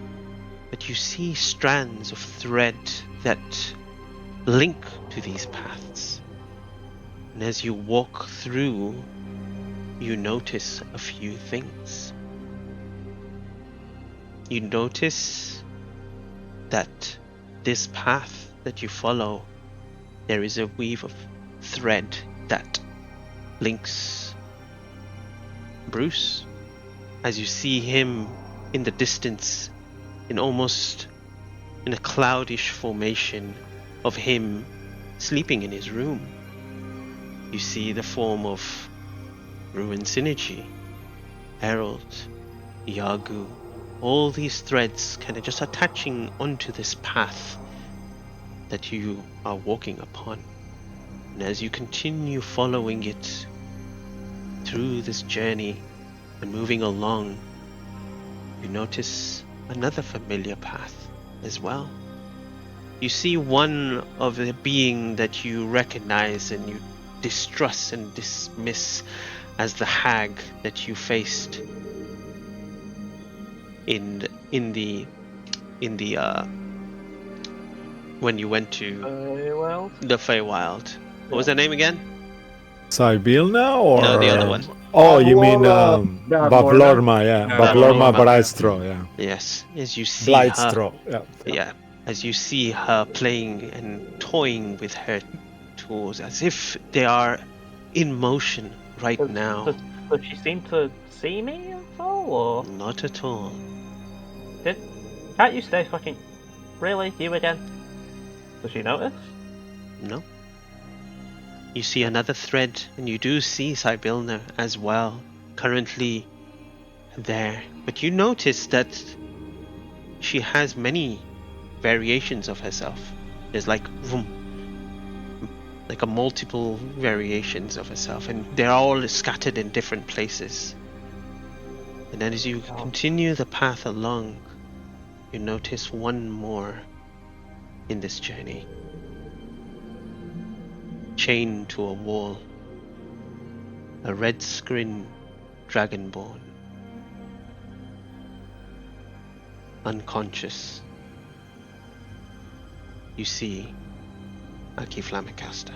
but you see strands of thread that link to these paths. And as you walk through, you notice a few things. You notice that this path that you follow, there is a weave of thread that links Bruce, as you see him in the distance, in almost in a cloudish formation of him sleeping in his room. You see the form of Ruin Synergy, Harold, Yagu, all these threads kind of just attaching onto this path that you are walking upon. And as you continue following it through this journey and moving along, you notice another familiar path as well. You see one of the being that you recognize and you distrust and dismiss as the hag that you faced in the when you went to Well, the Feywild. What was her name again? Sibilna or No, the other one. Oh, you mean Bavlorna. Bablorma, yeah. Bablorma Bablorma. Brightstraw, yeah. Yes, as you see her. Blightstraw, yeah. Yeah, as you see her playing and toying with her tools as if they are in motion right now. Does she seem to see me at all, or Not at all. can't you stay fucking? Really, you again? Does she notice? No. You see another thread, and you do see Sibilna as well, currently there. But you notice that she has many variations of herself. There's like a multiple variations of herself, and they're all scattered in different places. And then as you continue the path along, you notice one more in this journey, chained to a wall. a red screen dragonborn, unconscious. You see Aki Flamicaster.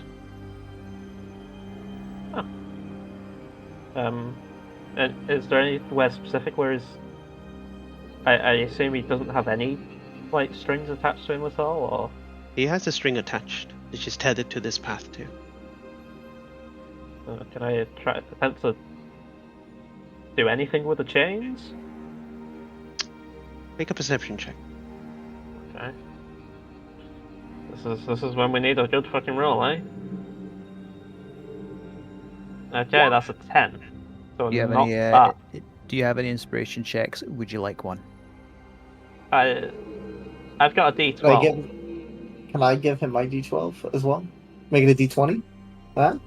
And is there anywhere specific where I assume he doesn't have any like strings attached to him at all, or He has a string attached, which is tethered to this path too. can I attempt to do anything with the chains? Make a perception check. Okay. This is when we need a good fucking roll, eh? Okay, that's a 10. So Do you have not any? bad. Do you have any inspiration checks? Would you like one? I've got a Can I D12. Can I give him my D12 as well? Make it a D20? Huh?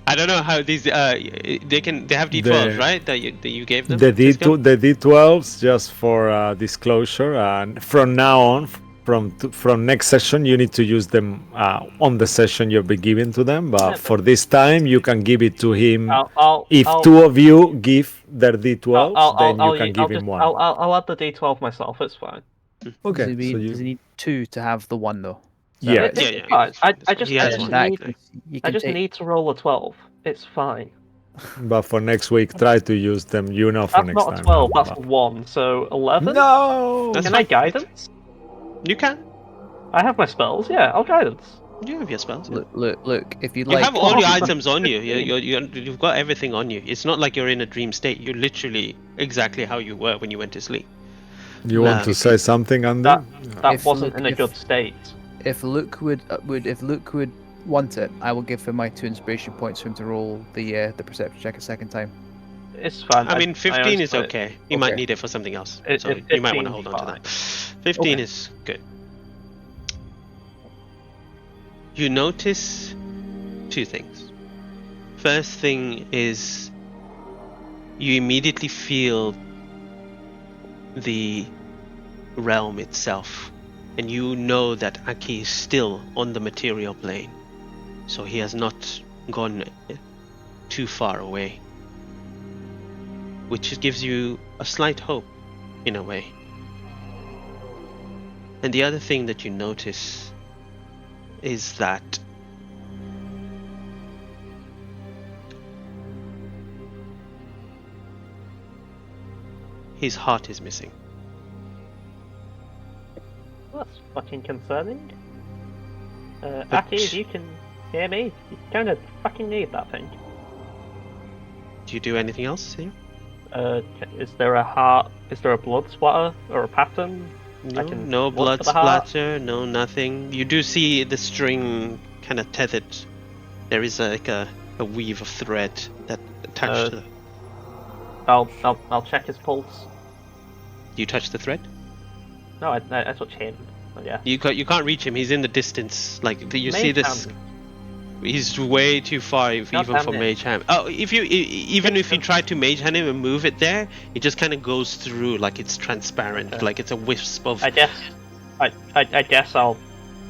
I don't know how these they have D12s, right? That you gave them. The Cisco? D12s, just for disclosure, and from now on, from next session, you need to use them on the session you'll be giving to them. But Yeah, for this time, you can give it to him. I'll If two of you give their D12s, then you can give him one. I'll add the D12 myself. It's fine. Okay, Does he need two to have the one though? Yeah. It- Yeah, it's yeah, fine. it's fine, I it's just fine. He I has just one. need You I can just take. need to roll a 12. It's fine. But for next week, try to use them. For That's next not a time. 12. That's a 1. So 11. No. That's Can I fine. guidance? You can. I have my spells. Yeah, I'll guidance. You have your spells. Yeah. Look. If you'd You like, have all your Oh. items on you. You've got everything on you. It's not like you're in a dream state. You're literally exactly how you were when you went to sleep. You want to say something, Andy? That If wasn't Luke- in a if- good state. if Luke would want it, I will give him my 2 inspiration points for him to roll the perception check a second time. It's fine. I mean, 15 is honestly- okay. You might Okay. need it for something else. It- So it- you might want to 15 's hold on to fine. that. 15 Okay. is good. You notice two things. First thing is you immediately feel the realm itself, and you know that Aki is still on the material plane, so he has not gone too far away, which gives you a slight hope in a way. And the other thing that you notice is that his heart is missing. That's fucking concerning. But- Aki, if you can hear me, you kind of fucking need that thing. Do you do anything else here? Is there a heart? Is there a blood splatter or a pattern? No, can no look blood for the heart. splatter, no nothing. You do see the string kind of tethered. There is like a weave of thread that attached to the... I'll check his pulse. You touch the thread? No, I touch him. Oh, yeah. You can't reach him. He's in the distance. Like you see Mage this. hand. He's way too far, God even damn for it. mage hand. Oh, if you try to mage hand him and move it there, it just kind of goes through like it's transparent, Okay. like it's a wisp of. I guess I'll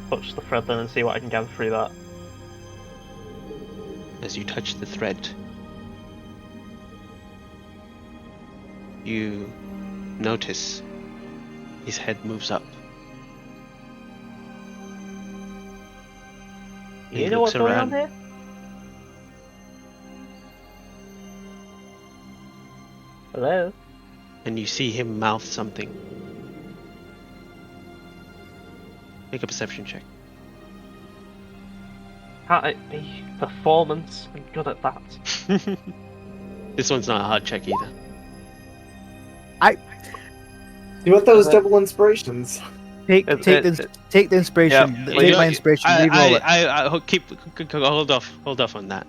touch the thread then and see what I can gather through that. As you touch the thread, you notice his head moves up. He You know what's looks going on around. here? Hello? And you see him mouth something. Make a perception check. Can't it be performance? I'm good at that. This one's not a hard check either. You want those Uh, double inspirations? Take It- take it- the take the inspiration. Yeah. Take my inspiration. Reroll it. Hold off on that.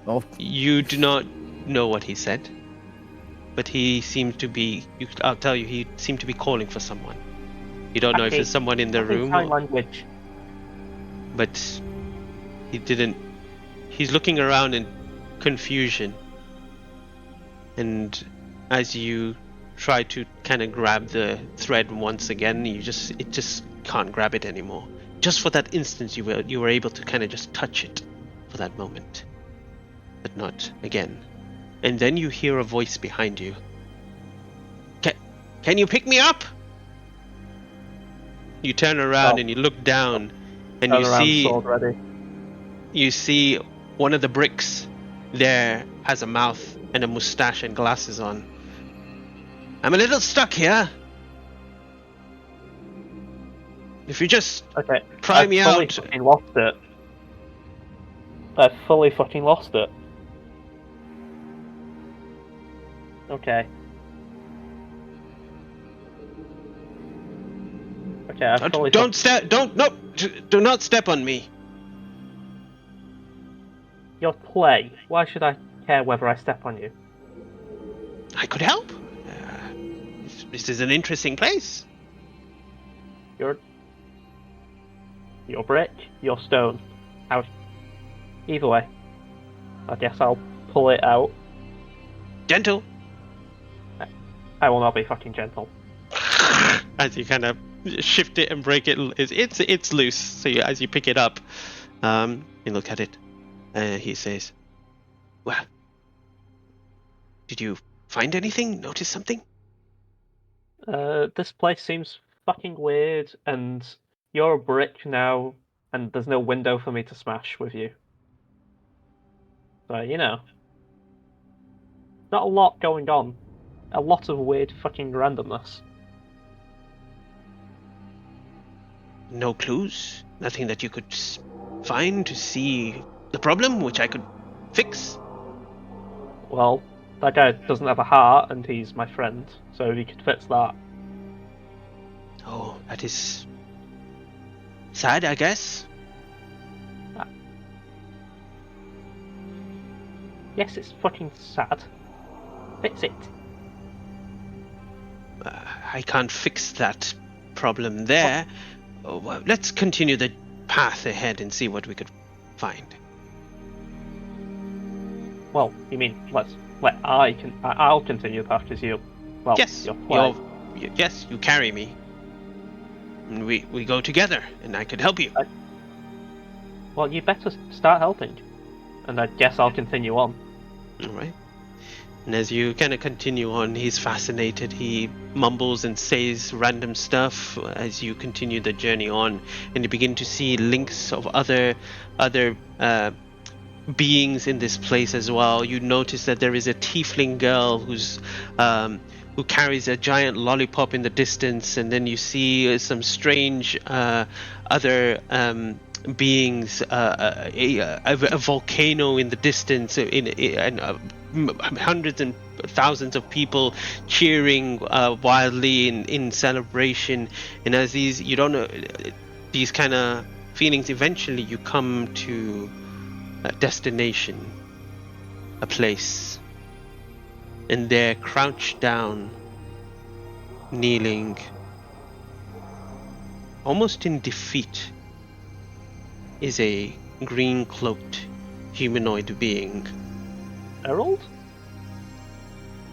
Oh, You do not know what he said, but he seemed to be. I'll tell you, he seemed to be calling for someone. You don't know if Okay. it's someone in the room, Sign language. but he didn't. He's looking around in confusion, and as you try to kind of grab the thread once again, it just can't grab it anymore. Just for that instant, you were able to kind of just touch it for for that moment, but not again. And then you hear a voice behind you. Can you pick me up? You turn around and you look down, and Turn around, sword ready. you see one of the bricks there has a mouth and a mustache and glasses on. I'm a little stuck here. If you just Okay. pry me fully out. Fucking lost it. I've fully fucking lost it. Okay. Okay, I've fully Don't step. Do not step on me. Your play. Why should I care whether I step on you? I could help. This is an interesting place. Your brick, your stone. Either way. I guess I'll pull it out. Gentle. I will not be fucking gentle. As you kind of shift it and break it, it's loose. So as you pick it up, you look at it. He says, "Well, did you find anything? Notice something?" This place seems fucking weird, and you're a brick now, and there's no window for me to smash with you. So, not a lot going on. A lot of weird fucking randomness. No clues? Nothing that you could find to see the problem, which I could fix? Well, that guy doesn't have a heart, and he's my friend, so he could fix that. Oh, that is sad, I guess. Yes, it's fucking sad. Fix it. I can't fix that problem there. Oh, well, let's continue the path ahead and see what we could find. Well, you mean I'll continue the path because Yes, yes, you carry me. And we go together, and I could help you. Well, you better start helping, and I guess I'll continue on. All right. And as you kind of continue on, he's fascinated. He mumbles and says random stuff as you continue the journey on, and you begin to see links of other beings in this place as well. You notice that there is a tiefling girl who carries a giant lollipop in the distance, and then you see some strange other beings, a volcano in the distance, and hundreds and thousands of people cheering wildly in celebration. And as these kind of feelings, eventually you come to a destination, a place, and there, crouched down, kneeling, almost in defeat, is a green-cloaked humanoid being. Harold?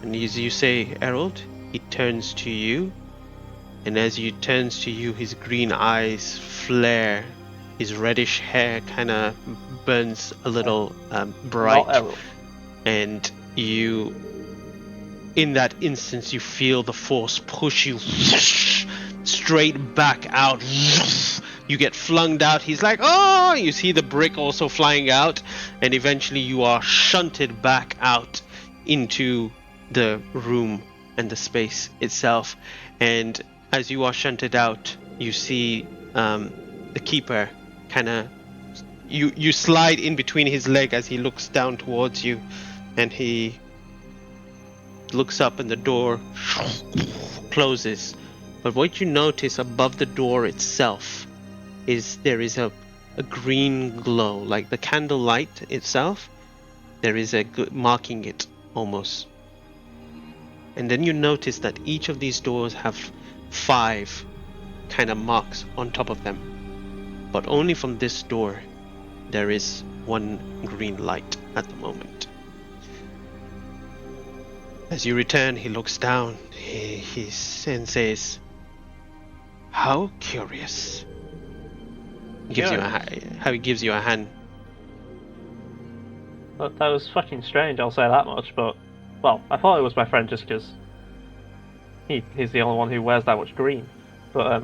And as you say, Harold, he turns to you, and as he turns to you, his green eyes flare, his reddish hair kind of burns a little bright, Not Harold. and you, in that instance, you feel the force push you straight back out. You get flung out. He's like, oh! You see the brick also flying out, and eventually you are shunted back out into the room and the space itself. And as you are shunted out, you see the keeper kind of, you slide in between his leg as he looks down towards you, and he looks up and the door closes. But what you notice above the door itself is there is a green glow, like the candle light itself. There is a marking it almost. And then you notice that each of these doors have 5 kind of marks on top of them. But only from this door there is 1 green light at the moment. As you return, he looks down, he and says, "How curious." He gives you a hand. that was fucking strange. I'll say that much. But well, I thought it was my friend just because he's the only one who wears that much green. But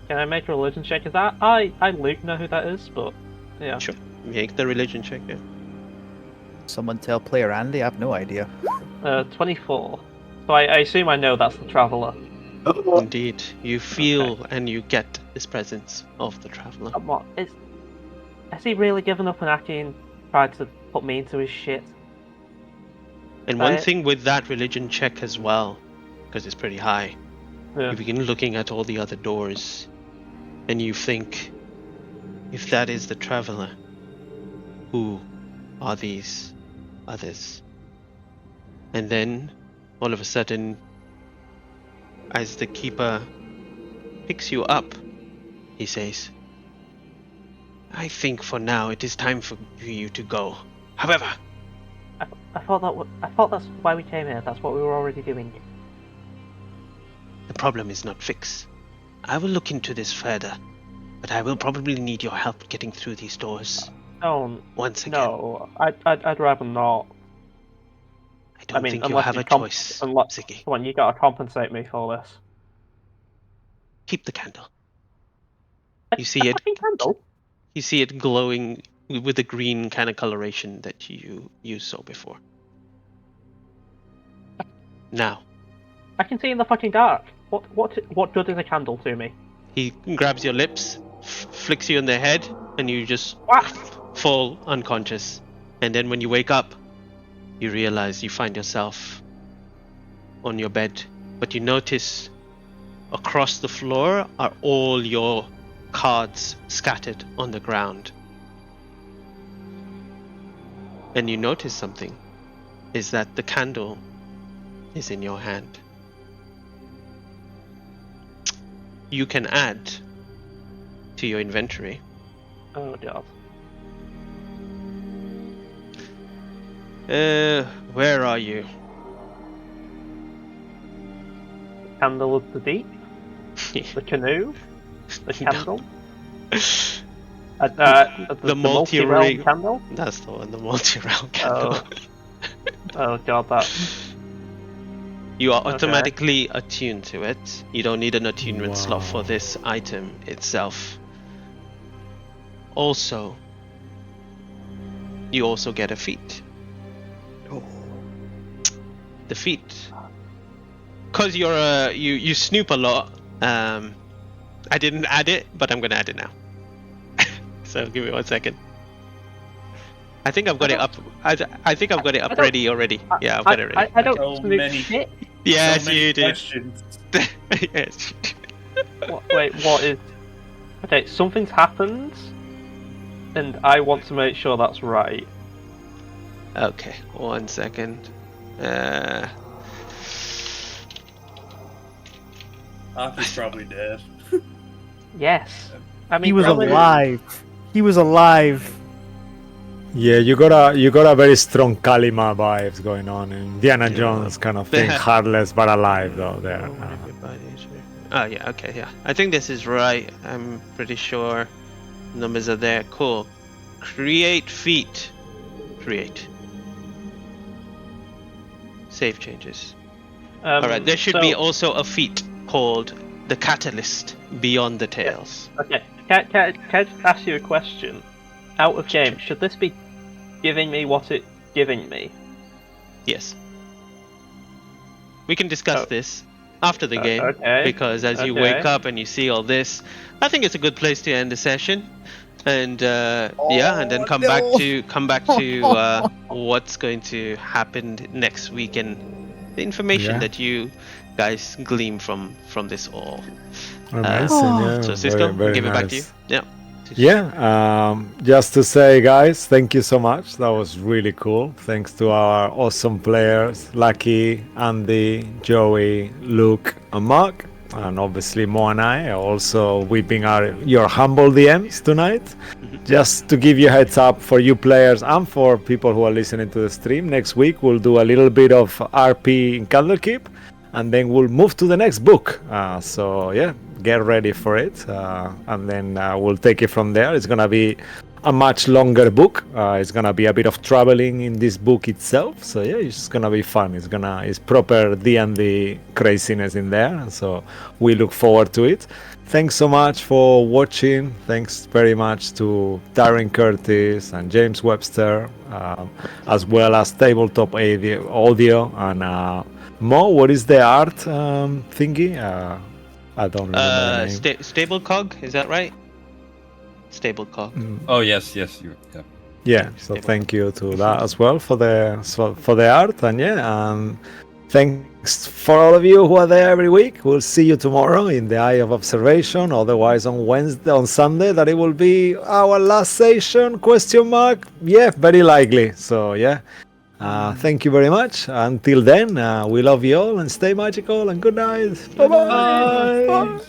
can I make a religion check? Is that I Luke know who that is, but yeah. Sure. Make the religion check. Yeah. Someone tell player Andy. I have no idea. 24. So I assume I know that's the traveler. Indeed, you feel and you get this presence of the traveler. What is? Has he really given up on Aki and tried to put me into his shit? And one thing with that religion check as well, because it's pretty high, Yeah. you begin looking at all the other doors, and you think, if that is the traveler, who are these others? And then, all of a sudden, as the keeper picks you up, he says, I think for now it is time for you to go. However, I thought that's why we came here. That's what we were already doing. the problem is not fixed. I will look into this further, but I will probably need your help getting through these doors No, once again. no, I'd rather not. I don't think you unless have you a choice, unless, Ziggy. come on, you gotta compensate me for this. Keep the candle. A- You see a it. fucking candle? You see it glowing with the green kind of coloration that you saw before. Now, I can see in the fucking dark. What good is a candle to me? he grabs your lips, flicks you in the head, and you just What? fall unconscious. And then when you wake up, you realize you find yourself on your bed, but you notice across the floor are all your cards scattered on the ground. And you notice something, is that the candle is in your hand. You can add to your inventory Oh god. where are you? Candle of the deep? The canoe? The candle? The multi-realm multi-ring. candle? That's the one, the multi-realm candle. Oh god, that. You are Okay. automatically attuned to it. You don't need an attunement slot for Wow. this item itself. Also, you also get a feat. The feat, cause you're you snoop a lot. I didn't add it, but I'm gonna add it now. So give me 1 second. I think I've got it up. I think I've got it up ready already. Yeah, I've got it ready. I don't So snoop many- shit. Yes, So many you did. questions. Yes. Wait, what is? Okay, something's happened, and I want to make sure that's right. Okay, 1 second. Aki's probably dead. Yes. I mean, He was probably- alive. He was alive. Yeah, you got a very strong Kalima vibes going on, Indiana Yeah. Jones kind of thing, heartless but alive though. There. Oh yeah, okay, yeah. I think this is right. I'm pretty sure numbers are there. Cool. Create feat. Create. Save changes. Alright, there should be so- also a feat called the Catalyst Beyond the Tales. Okay, can I just ask you a question? Out of game, should this be giving me what it's giving me? Yes. We can discuss Oh. this after the game, okay, because as you okay. wake up and you see all this, I think it's a good place to end the session. And yeah, and then come back to what's going to happen next week and the information Yeah. that you guys glean from this all. Amazing, yeah. So Cisco, very, very give it back to you. nice. Yeah. Yeah, just to say, guys, thank you so much. That was really cool. Thanks to our awesome players, Lucky, Andy, Joey, Luke, and Mark. And obviously Mo and I are also whipping your humble DMs tonight. Just to give you a heads up for you players and for people who are listening to the stream, next week we'll do a little bit of RP in Kandlekeep, and then we'll move to the next book. So yeah, get ready for it, and then we'll take it from there. It's gonna be a much longer book. It's gonna be a bit of traveling in this book itself. So yeah, it's gonna be fun. It's proper D&D craziness in there. So we look forward to it. Thanks so much for watching. Thanks very much to Darren Curtis and James Webster, as well as Tabletop Audio and Mo. What is the art thingy? I don't remember the name. Stable Cog, is that right? Stable Cog. Oh yes, yeah. Yeah, so thank you to that as well for the art, and thanks for all of you who are there every week. We'll see you tomorrow in the Eye of Observation. Otherwise, on Sunday, that it will be our last session? ? Yeah, very likely. So yeah, thank you very much. Until then, we love you all and stay magical and good night. Bye-bye. Bye.